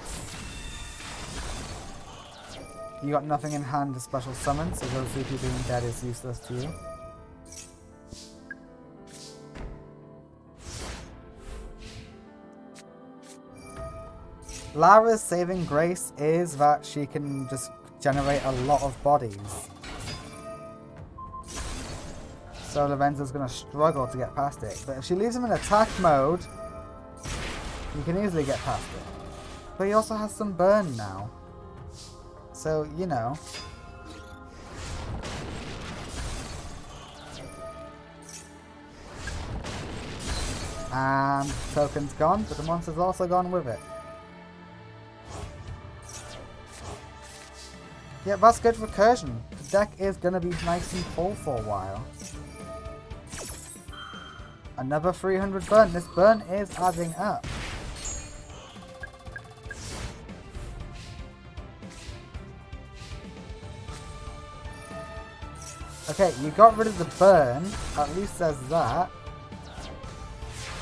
You got nothing in hand to special summon, so Mizuki being dead is useless to you. Lara's saving grace is that she can just generate a lot of bodies. So Lorenzo's going to struggle to get past it. But if she leaves him in attack mode, you can easily get past it. But he also has some burn now. So, you know. And token's gone, but the monster's also gone with it. Yeah, that's good recursion. The deck is going to be nice and full for a while. Another 300 burn. This burn is adding up. Okay, you got rid of the burn. At least there's that.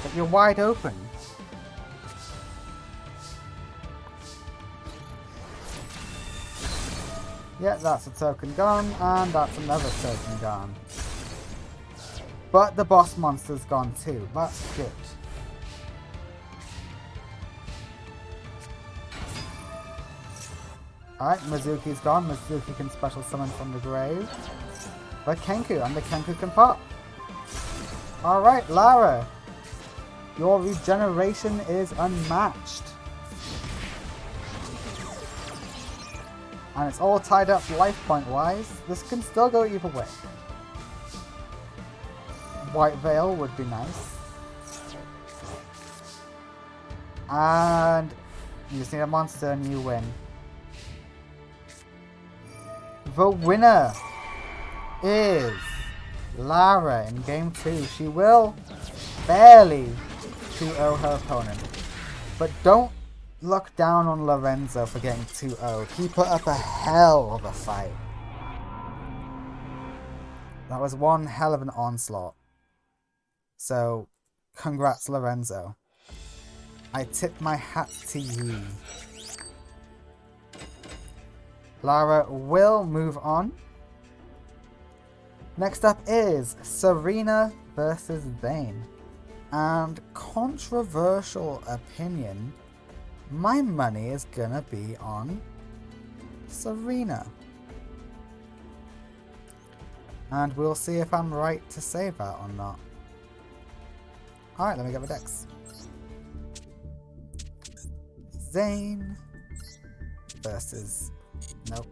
But you're wide open. Yeah, that's a token gone, and that's another token gone. But the boss monster's gone too. That's good. Alright, Mizuki's gone. Mizuki can special summon from the grave. But Kenku, and the Kenku can pop. Alright, Lara. Your regeneration is unmatched. And it's all tied up life point wise. This can still go either way. White Veil would be nice. And you just need a monster and you win. The winner is Lara in game 2. She will barely 2-0 her opponent. But don't look down on Lorenzo for getting 2-0'd. He put up a hell of a fight. That was one hell of an onslaught. So, congrats Lorenzo. I tip my hat to you. Lara will move on. Next up is Serena versus Zane. And controversial opinion, my money is gonna be on Serena. And we'll see if I'm right to say that or not. Alright, let me get the decks. Zane versus... Nope.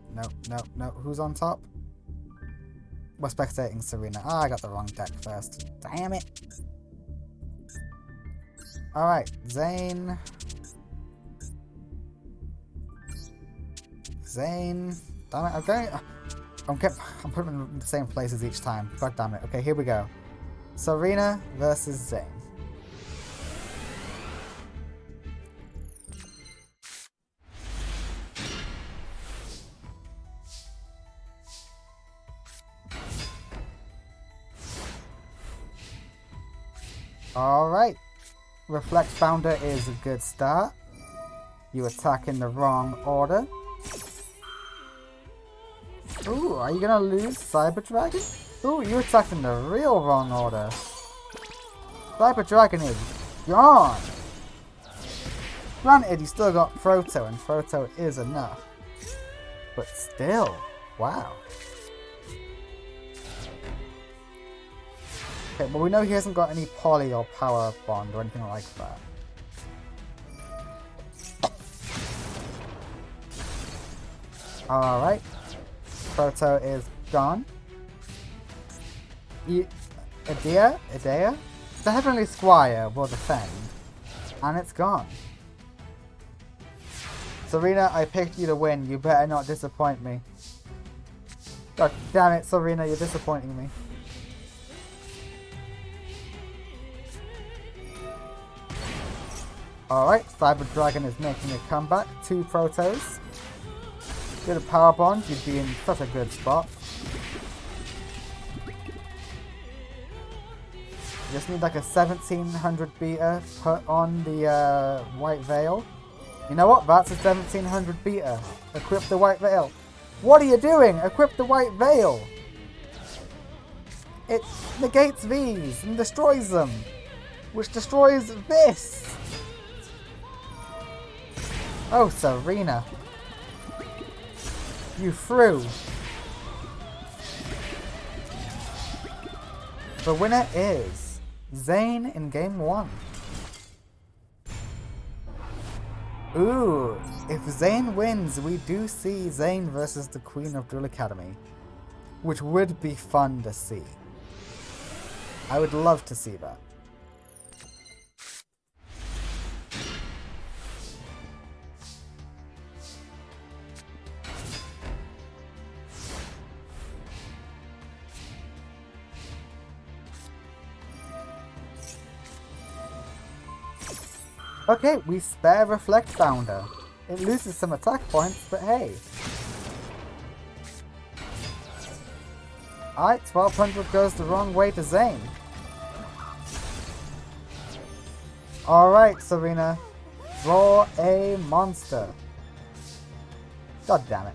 Who's on top? We're spectating Serena. Ah, I got the wrong deck first. Damn it. Alright, Zane. Zane. Damn it, I'm putting them in the same places each time. God damn it. Okay, here we go. Serena versus Zane. Alright. Reflect Founder is a good start. You attack in the wrong order. Ooh, are you gonna lose Cyber Dragon? Ooh, you attacked in the real wrong order. Cyber Dragon is gone. Granted, you still got Proto, and Proto is enough. But still, wow. Okay, well we know he hasn't got any Poly or Power Bond or anything like that. Alright. Proto is gone. Idea? The Heavenly Squire will defend. And it's gone. Serena, I picked you to win. You better not disappoint me. God damn it, Serena, you're disappointing me. Alright, Cyber Dragon is making a comeback. 2 Protos. Get a Power Bond, you'd be in such a good spot. You just need like a 1700 beta put on the White Veil. You know what? That's a 1700 beta. Equip the White Veil. What are you doing? Equip the White Veil. It negates these and destroys them. Which destroys this. Oh, Serena. You threw. The winner is Zane in game 1. Ooh, if Zane wins, we do see Zane versus the Queen of Duel Academy, which would be fun to see. I would love to see that. Okay, we spare Reflect Founder. It loses some attack points, but hey. Alright, 1200 goes the wrong way to Zane. Alright, Serena. Draw a monster. God damn it.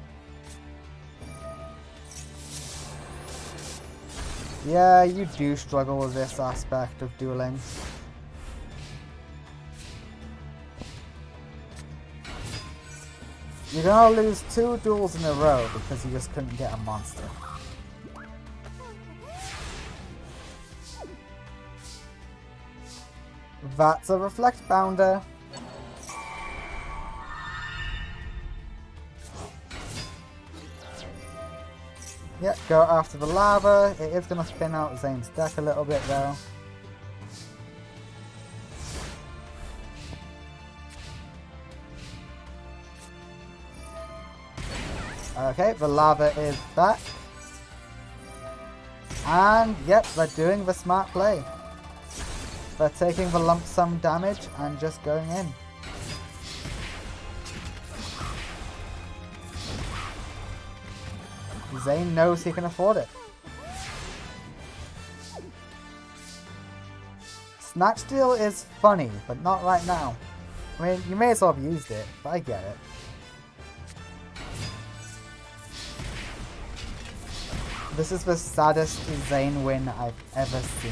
Yeah, you do struggle with this aspect of dueling. You're gonna lose 2 duels in a row because you just couldn't get a monster. That's a Reflect Founder. Yep, go after the lava. It is gonna spin out Zane's deck a little bit though. Okay, the lava is back. And yep, they're doing the smart play. They're taking the lump sum damage and just going in. Zane knows he can afford it. Snatch Steal is funny, but not right now. I mean, you may as well have used it, but I get it. This is the saddest Zane win I've ever seen.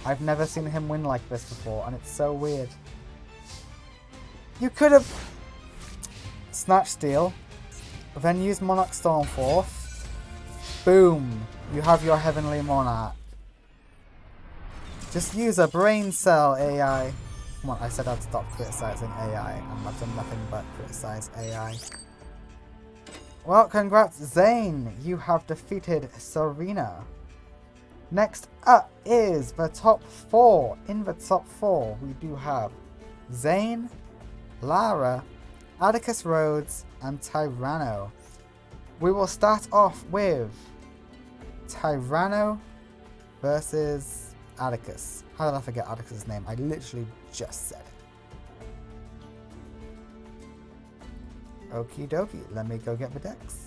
I've never seen him win like this before, and it's so weird. You could have Snatch Steal, then use Monarch Stormforth. Boom! You have your Heavenly Monarch. Just use a Brain Cell AI. Come on, I said I'd stop criticizing AI, and I've done nothing but criticize AI. Well, congrats, Zane! You have defeated Serena. Next up is the top 4. In the top 4, we do have Zane, Lara, Atticus Rhodes, and Tyranno. We will start off with Tyranno versus Atticus. How did I forget Atticus' name? I literally just said it. Okie dokie, let me go get the decks.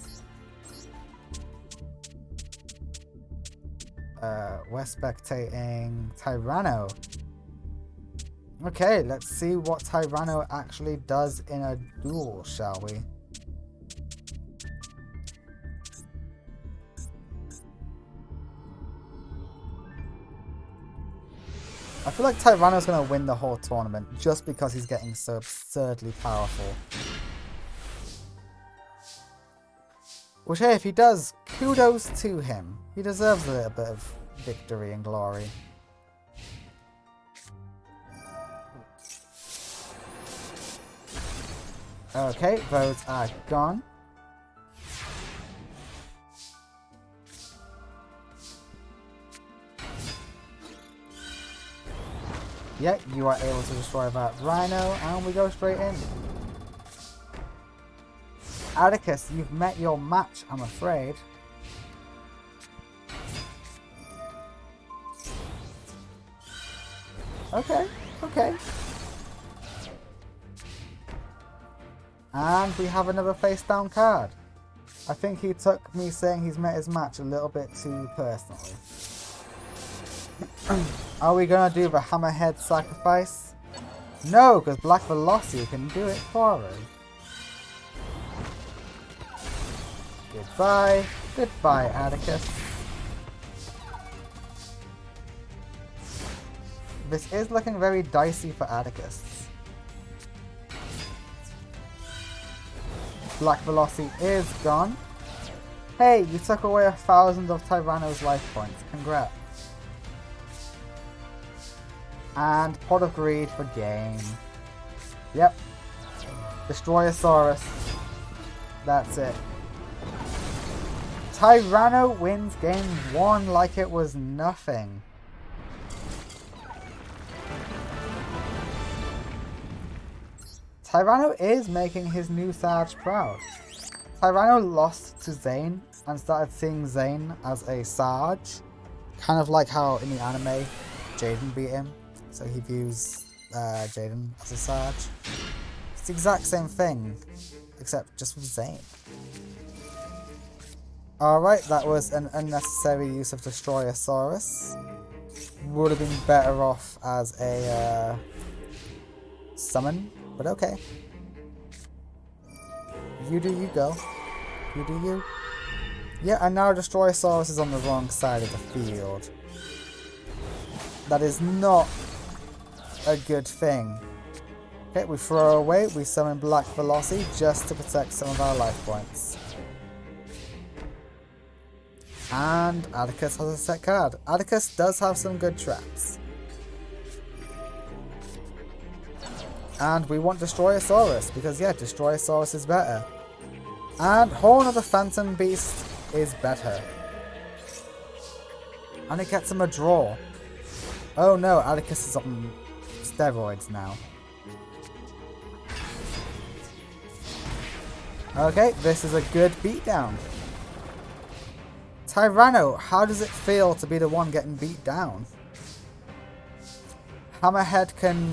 We're spectating Tyranno. Okay, let's see what Tyranno actually does in a duel, shall we? I feel like Tyranno's going to win the whole tournament just because he's getting so absurdly powerful. Which, hey, if he does, kudos to him. He deserves a little bit of victory and glory. Okay, those are gone. Yeah, you are able to destroy that Rhino, and we go straight in. Atticus, you've met your match, I'm afraid. Okay, okay. And we have another face down card. I think he took me saying he's met his match a little bit too personally. Are we gonna do the Hammerhead sacrifice? No, because Black Velocity can do it for us. Goodbye. Goodbye, Atticus. This is looking very dicey for Atticus. Black Velocity is gone. Hey, you took away 1,000 of Tyranno's life points. Congrats. And Pot of Greed for game. Yep. Destroyosaurus. That's it. Tyranno wins game 1 like it was nothing. Tyranno is making his new Sarge proud. Tyranno lost to Zane and started seeing Zane as a Sarge. Kind of like how in the anime Jaden beat him. So he views Jaden as a Sarge. It's the exact same thing, except just with Zane. Alright, that was an unnecessary use of Destroyosaurus. Would have been better off as a summon, but okay. You do you go. You do you. Yeah, and now Destroyosaurus is on the wrong side of the field. That is not a good thing. Okay, we throw away, we summon Black Velocity just to protect some of our life points. And Atticus has a set card. Atticus does have some good traps. And we want Destroyosaurus, because yeah, Destroyosaurus is better. And Horn of the Phantom Beast is better. And it gets him a draw. Oh no, Atticus is on steroids now. Okay, this is a good beatdown. Tyranno, how does it feel to be the one getting beat down? Hammerhead can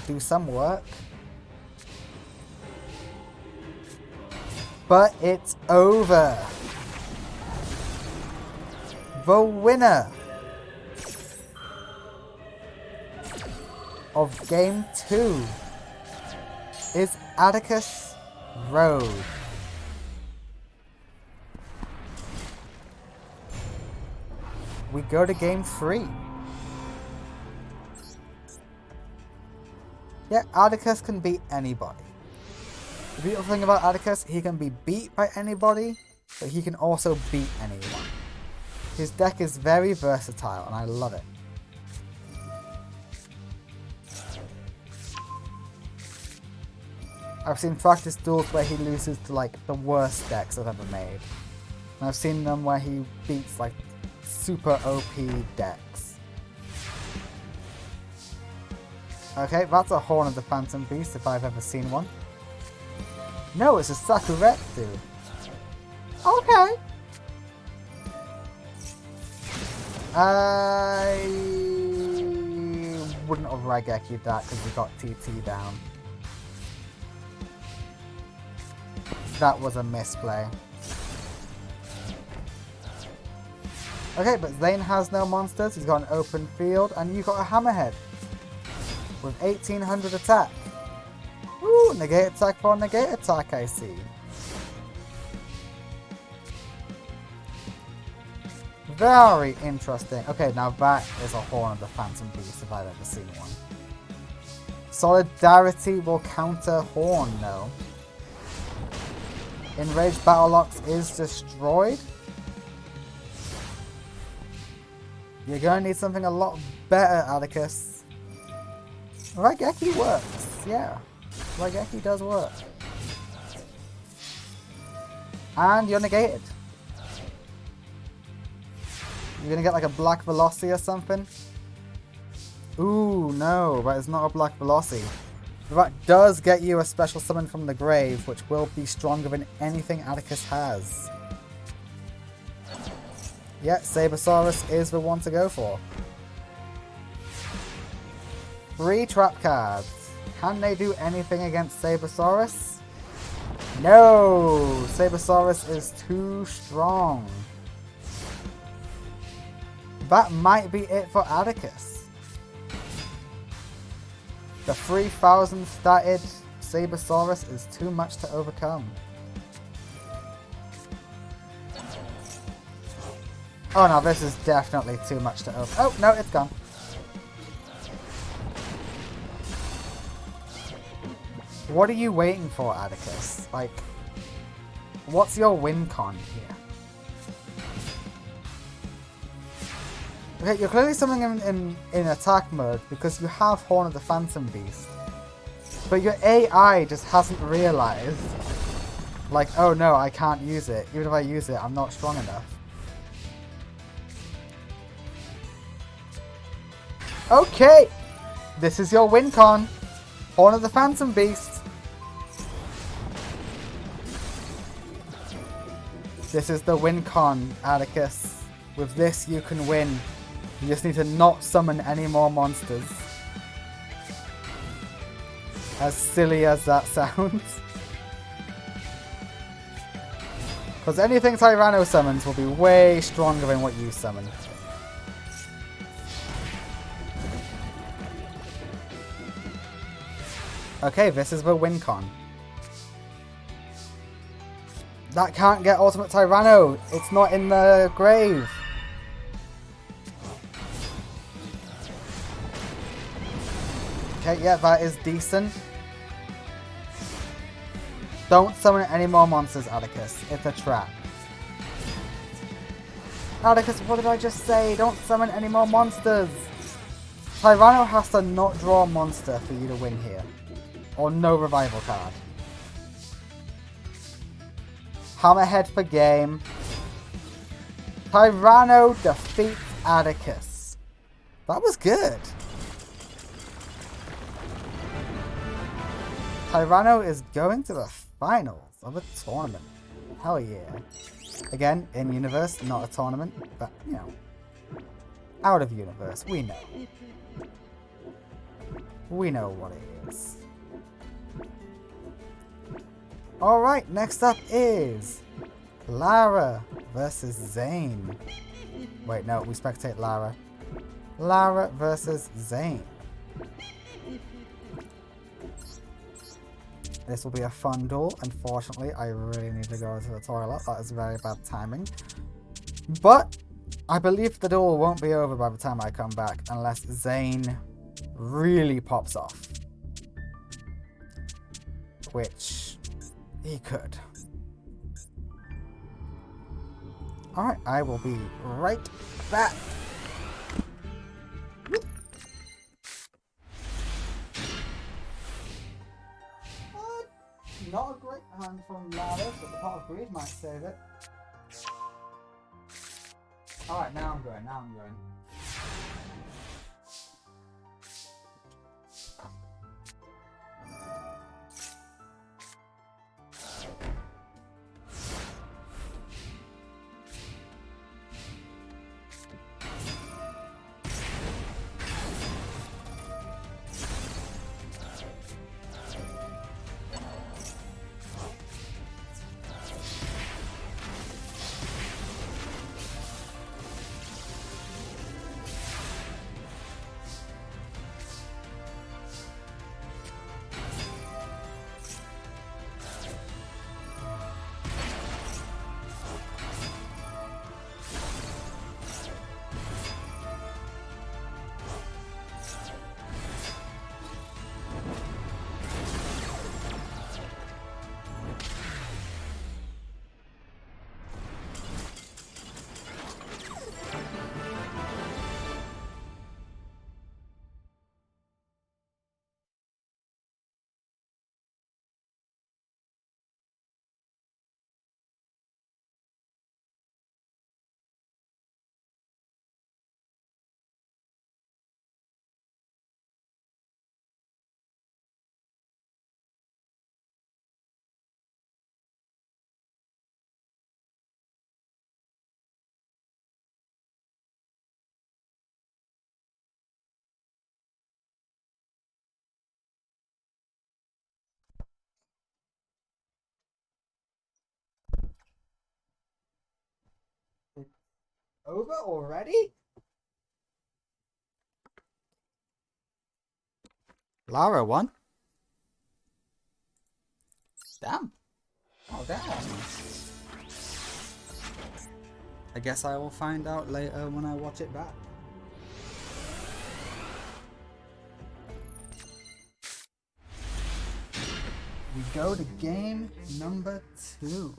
do some work. But it's over. The winner of Game 2 is Atticus Rhodes. We go to Game 3. Yeah, Atticus can beat anybody. The beautiful thing about Atticus, he can be beat by anybody, but he can also beat anyone. His deck is very versatile, and I love it. I've seen practice duels where he loses to like the worst decks I've ever made. And I've seen them where he beats like super OP decks. Okay, that's a Horn of the Phantom Beast if I've ever seen one. No, it's a Sakuretsu. Okay. I wouldn't have Raigeki that because we got TT down. That was a misplay. Okay, but Zane has no monsters. He's got an open field, and you got a Hammerhead with 1800 attack. Ooh, negate attack for negate attack, I see. Very interesting. Okay, now that is a Horn of the Phantom Beast if I've ever seen one. Solidarity will counter Horn, no. Enraged Battle Locks is destroyed. You're going to need something a lot better, Atticus. Raigeki works, yeah. Raigeki does work. And you're negated. You're going to get like a Black Velocity or something. Ooh, no, that is not a Black Velocity. That does get you a special summon from the grave, which will be stronger than anything Atticus has. Yeah, Sabersaurus is the one to go for. 3 trap cards. Can they do anything against Sabersaurus? No! Sabersaurus is too strong. That might be it for Atticus. The 3000 statted Sabersaurus is too much to overcome. Oh no, this is definitely too much to open. Oh, no, it's gone. What are you waiting for, Atticus? Like, what's your win con here? Okay, you're clearly summoning in attack mode because you have Horn of the Phantom Beast. But your AI just hasn't realized, like, oh no, I can't use it. Even if I use it, I'm not strong enough. Okay, this is your win con. Horn of the Phantom Beast. This is the win con, Atticus. With this, you can win. You just need to not summon any more monsters. As silly as that sounds. Because anything Tyranno summons will be way stronger than what you summon. Okay, this is the win con. That can't get Ultimate Tyranno. It's not in the grave. Okay, yeah, that is decent. Don't summon any more monsters, Atticus. It's a trap. Atticus, what did I just say? Don't summon any more monsters. Tyranno has to not draw a monster for you to win here. Or no revival card. Hammerhead for game. Tyranno defeats Atticus. That was good. Tyranno is going to the finals of a tournament. Hell yeah. Again, in universe, not a tournament, but, you know, out of universe, we know. We know what it is. Alright, next up is Lara versus Zane. Wait, no, we spectate Lara. Lara versus Zane. This will be a fun duel. Unfortunately, I really need to go to the toilet. That is very bad timing. But I believe the duel won't be over by the time I come back unless Zane really pops off. Which he could. Alright, I will be right back. Not a great hand from Lara, but the Pot of Greed might save it. Alright, now I'm going. over already? Lara won. Damn. Oh, damn. I guess I will find out later when I watch it back. We go to game number 2.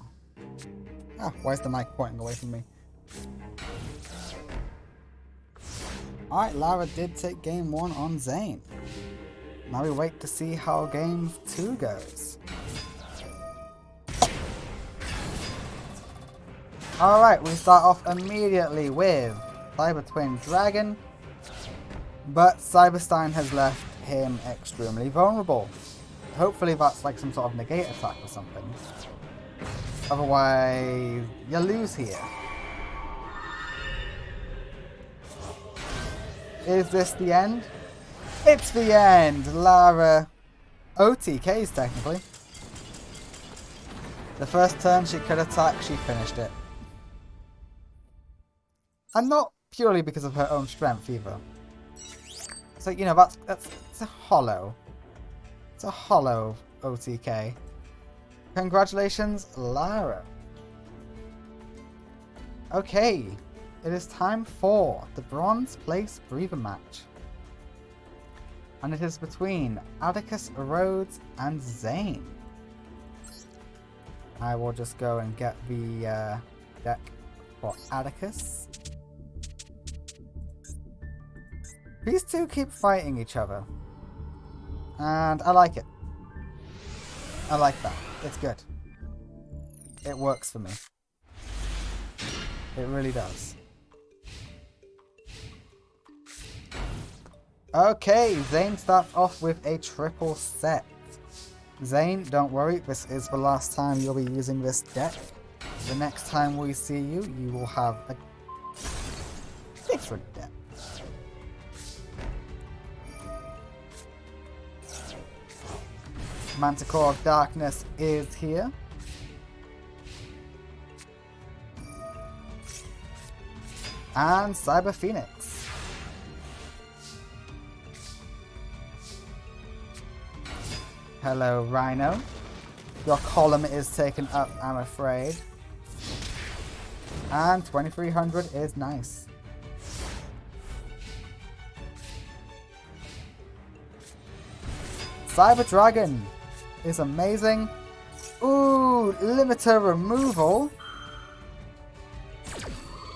Ah, why is the mic pointing away from me? Alright, Lara did take game 1 on Zane. Now we wait to see how game 2 goes. Alright, we start off immediately with Cyber Twin Dragon, but Cyberstein has left him extremely vulnerable. Hopefully that's like some sort of negate attack or something. Otherwise, you lose here. Is this the end? It's the end! Lara OTKs technically. The first turn she could attack, she finished it. And not purely because of her own strength either. So, you know, it's a hollow. It's a hollow OTK. Congratulations, Lara. Okay, it is time for the Bronze Place Breather match. And it is between Atticus Rhodes and Zane. I will just go and get the deck for Atticus. These two keep fighting each other. And I like it. I like that. It's good. It works for me. It really does. Okay, Zane starts off with a triple set. Zane, don't worry, this is the last time you'll be using this deck. The next time we see you, you will have a different deck. Manticore of Darkness is here. And Cyber Phoenix. Hello, Rhino. Your column is taken up, I'm afraid. And 2300 is nice. Cyber Dragon is amazing. Ooh, limiter removal.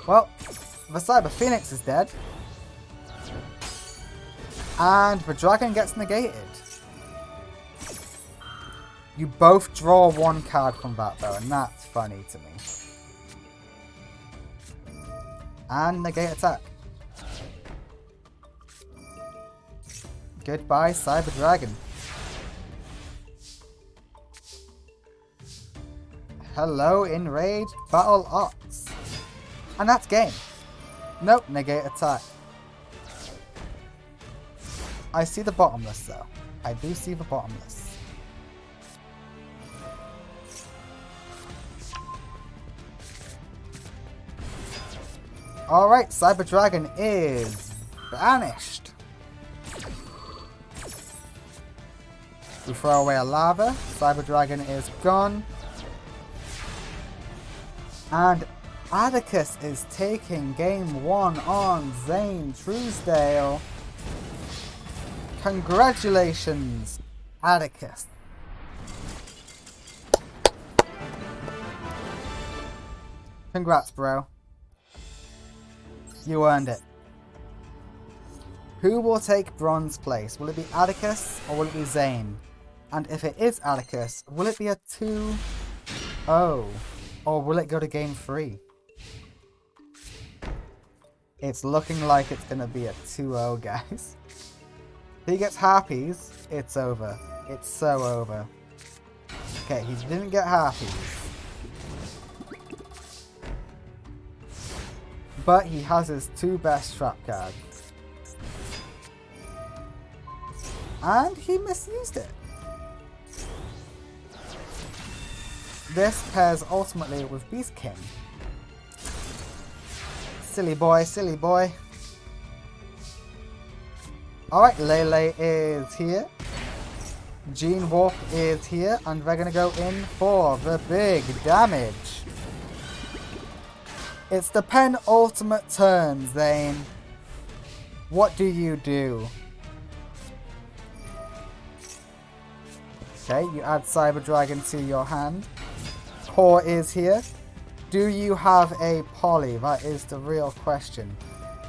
Well, the Cyber Phoenix is dead. And the dragon gets negated. You both draw one card from that though, and that's funny to me. And negate attack. Goodbye, Cyber Dragon. Hello, Enraged Battle Ox. And that's game. Nope, negate attack. I see the bottomless though. I do see the bottomless. Alright, Cyber Dragon is banished. We throw away a lava. Cyber Dragon is gone. And Atticus is taking game 1 on Zane Truesdale. Congratulations, Atticus. Congrats, bro. You earned it. Who will take bronze place? Will it be Atticus or will it be Zane? And if it is Atticus, will it be a 2-0? Or will it go to game 3? It's looking like it's going to be a 2-0, guys. If he gets harpies, it's over. It's so over. Okay, he didn't get harpies. But he has his 2 best trap cards. And he misused it. This pairs ultimately with Beast King. Silly boy, silly boy. Alright, Lele is here. Gene Warp is here, and we're gonna go in for the big damage. It's the penultimate turn, Zane. What do you do? Okay, you add Cyber Dragon to your hand. Core is here. Do you have a Poly? That is the real question.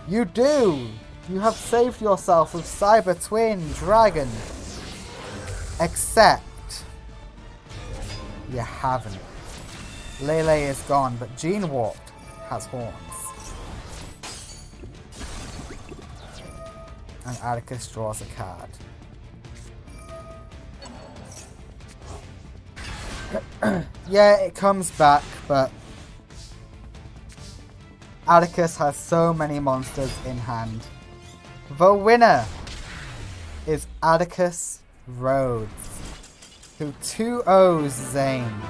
You do! You have saved yourself with Cyber Twin Dragon. Except you haven't. Lele is gone, but Gene Warped has horns. And Atticus draws a card. Yeah, it comes back, but Atticus has so many monsters in hand. The winner is Atticus Rhodes, who 2-0s Zane.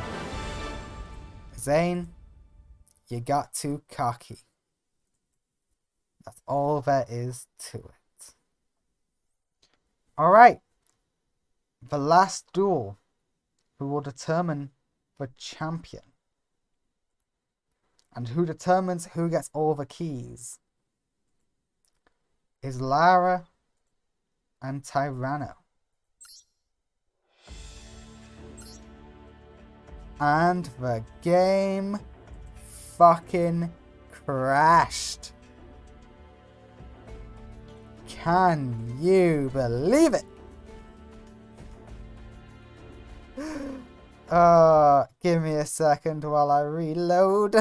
Zane, you got too cocky. That's all there is to it. Alright. The last duel, who will determine the champion. And who determines who gets all the keys, is Lara and Tyranno. And the game fucking crashed. Can you believe it? Give me a second while I reload.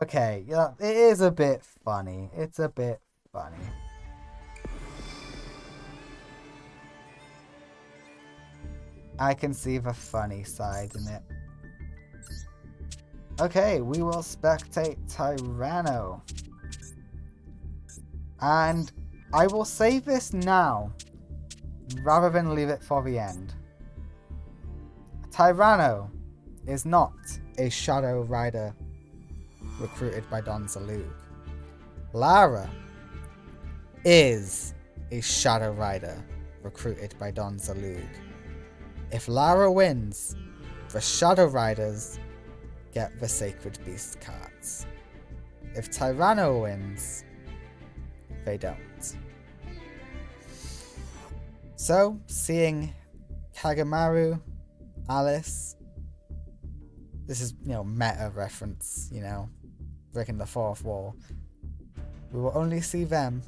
Okay, yeah, it is a bit funny. It's a bit funny. I can see the funny side in it. Okay, we will spectate Tyranno. And I will save this now, rather than leave it for the end. Tyranno is not a Shadow Rider recruited by Don Zalug. Lara is a Shadow Rider recruited by Don Zalug. If Lara wins, the Shadow Riders get the Sacred Beast cards. If Tyranno wins, they don't. So, seeing Kagamaru, Alice, this is, meta reference, breaking the fourth wall. We will only see them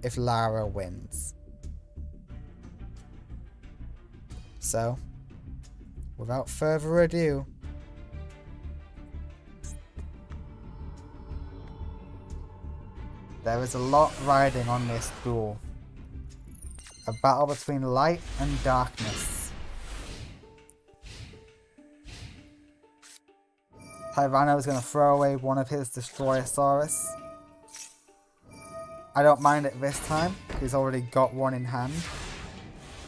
if Lara wins. So, without further ado, there is a lot riding on this duel. A battle between light and darkness. Tyranno is going to throw away one of his Destroyosaurus. I don't mind it this time. He's already got one in hand.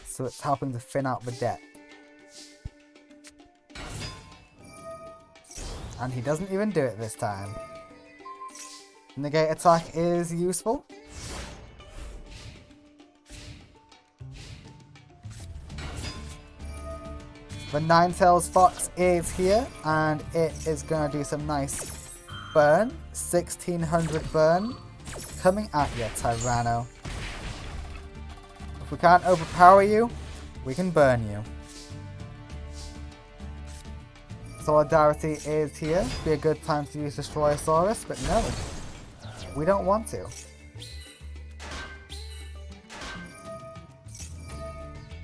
So it's helping to thin out the deck. And he doesn't even do it this time. Negate attack is useful. The Ninetales Fox is here, and it is going to do some nice burn. 1600 burn. Coming at you, Tyranno. If we can't overpower you, we can burn you. Solidarity is here. Be a good time to use Destroyosaurus, but no. We don't want to.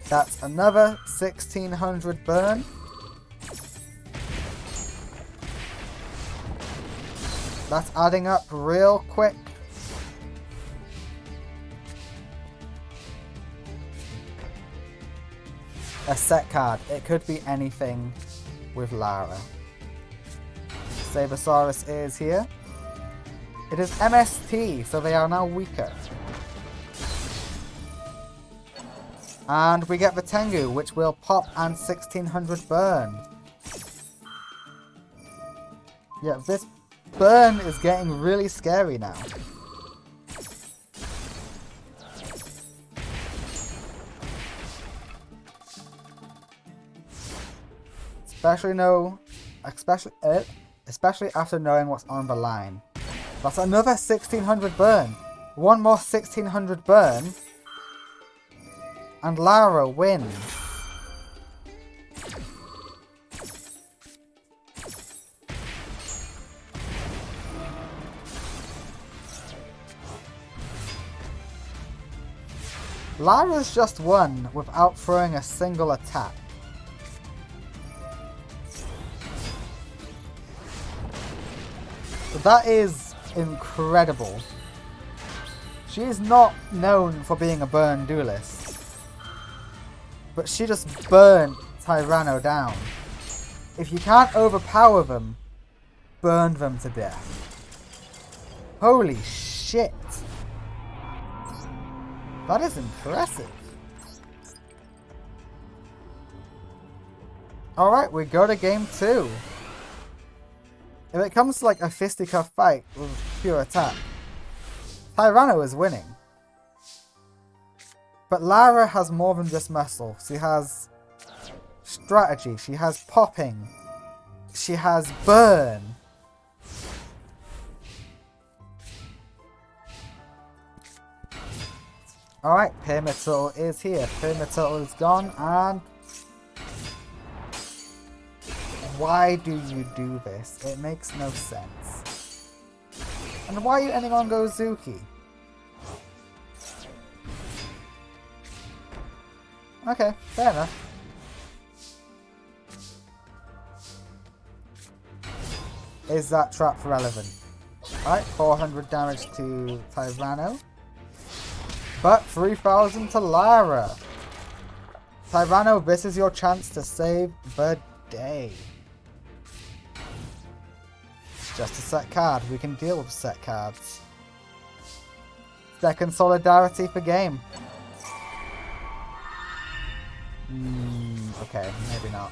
That's another 1600 burn. That's adding up real quick. A set card. It could be anything with Lara. Sabersaurus is here. It is MST, so they are now weaker. And we get the Tengu, which will pop and 1600 burn. Yeah, this burn is getting really scary now. Especially after knowing what's on the line. That's another 1600 burn. One more 1600 burn. And Lara wins. Lara's just won without throwing a single attack. That is incredible. She is not known for being a burn duelist. But she just burned Tyranno down. If you can't overpower them, burn them to death. Holy shit. That is impressive. Alright, we go to game 2. If it comes to like a fisticuff fight with pure attack, Tyranno is winning. But Lara has more than just muscle. She has strategy, she has popping, she has burn. Alright, Pyramid Turtle is here. Pyramid Turtle is gone, and why do you do this? It makes no sense. And why are you ending on Gozuki? Okay, fair enough. Is that trap relevant? Alright, 400 damage to Tyranno. But 3000 to Lara. Tyranno, this is your chance to save the day. It's just a set card. We can deal with set cards. Second solidarity for game. Okay, maybe not.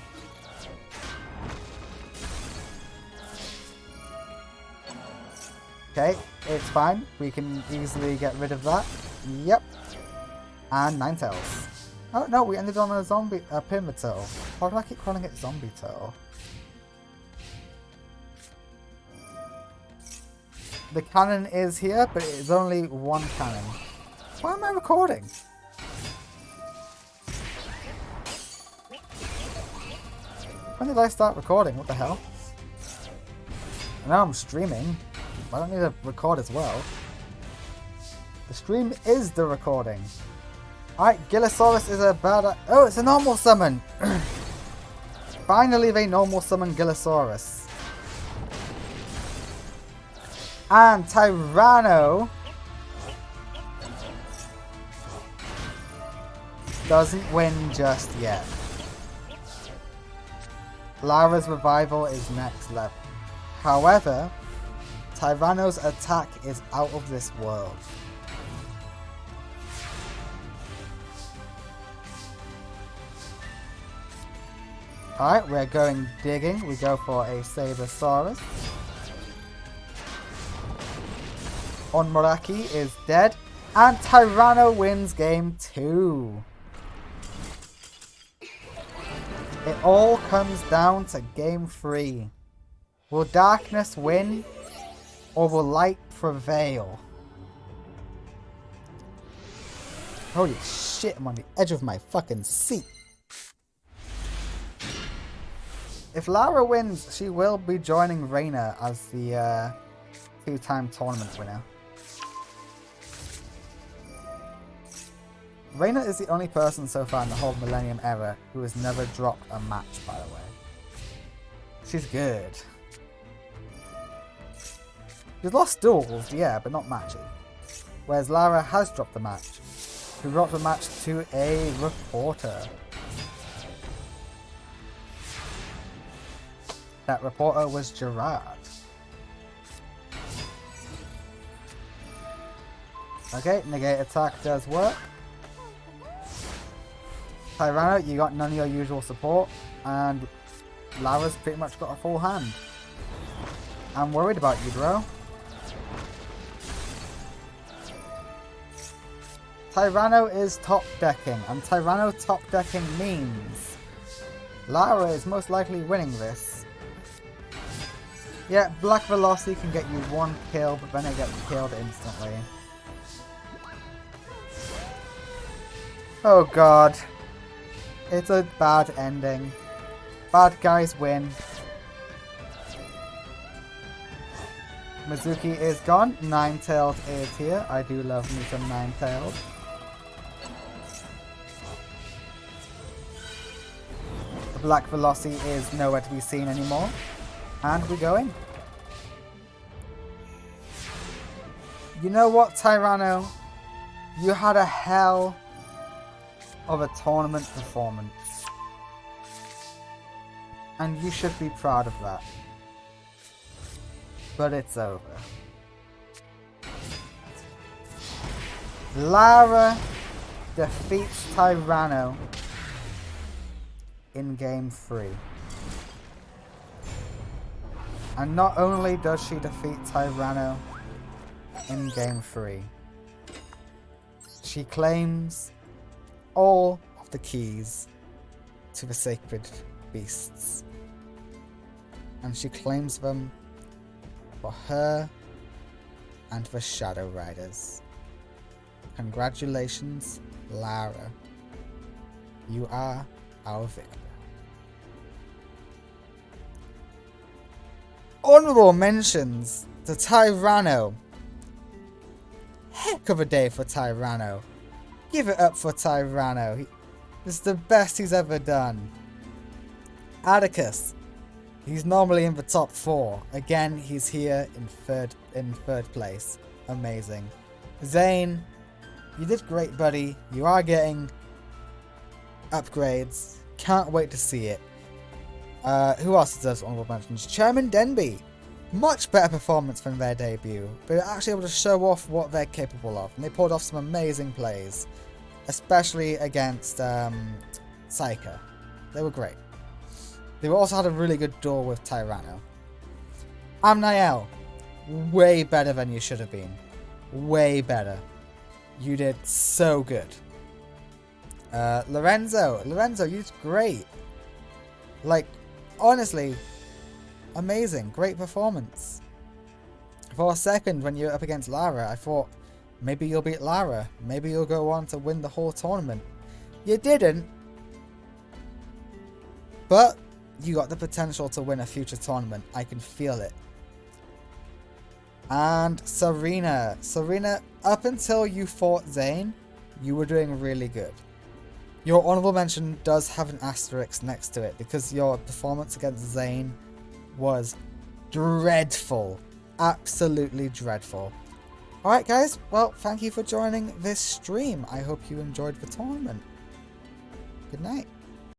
Okay, it's fine. We can easily get rid of that. Yep. And Ninetales. Oh no, we ended on a Pyramid Turtle. Why do I keep calling it Zombie Turtle? The cannon is here, but it is only one cannon. Why am I recording? When did I start recording? What the hell? Now I'm streaming. I don't need to record as well. The stream is the recording. Alright, Gillosaurus is a bad... Oh, it's a normal summon! Finally they normal summon Gillosaurus. And Tyranno doesn't win just yet. Lara's revival is next level. However, Tyranno's attack is out of this world. Alright, we're going digging. We go for a Sabersaurus. Onmoraki is dead. And Tyranno wins game 2. It all comes down to game 3. Will darkness win? Or will light prevail? Holy shit, I'm on the edge of my fucking seat. If Lara wins, she will be joining Reina as the 2-time tournament winner. Reina is the only person so far in the whole Millennium era who has never dropped a match, by the way. She's good. She's lost duels, yeah, but not matches. Whereas Lara has dropped a match. She dropped a match to a reporter. That reporter was Gerard. Okay, negate attack does work. Tyranno, you got none of your usual support, and Lara's pretty much got a full hand. I'm worried about you, bro. Tyranno is top decking, and Tyranno top decking means Lara is most likely winning this. Yeah, Black Velocity can get you one kill, but then it gets killed instantly. Oh god. It's a bad ending. Bad guys win. Mizuki is gone. Ninetales is here. I do love me some Ninetales. The Black Velocity is nowhere to be seen anymore. And we go in. You know what, Tyranno? You had a hell of a tournament performance. And you should be proud of that. But it's over. Lara defeats Tyranno in Game 3. And not only does she defeat Tyranno in Game 3, she claims all of the keys to the sacred beasts. And she claims them for her and the Shadow Riders. Congratulations, Lara. You are our victor. Honorable mentions to Tyranno. Heck of a day for Tyranno. Give it up for Tyranno. This is the best he's ever done. Atticus. He's normally in the top 4. Again, he's here in third place. Amazing. Zane, you did great, buddy. You are getting upgrades. Can't wait to see it. Who else deserves honorable mentions? Chairman Denby. Much better performance than their debut. They were actually able to show off what they're capable of. And they pulled off some amazing plays. Especially against Saika. They were great. They also had a really good duel with Tyranno. Amnael. Way better than you should have been. Way better. You did so good. Lorenzo, you did great. Like, honestly, amazing. Great performance. For a second, when you're up against Lara, I thought, maybe you'll beat Lara. Maybe you'll go on to win the whole tournament. You didn't. But you got the potential to win a future tournament. I can feel it. And Serena. Serena, up until you fought Zane, you were doing really good. Your honorable mention does have an asterisk next to it because your performance against Zane was dreadful. Absolutely dreadful. Alright guys, well, thank you for joining this stream. I hope you enjoyed the tournament. Good night.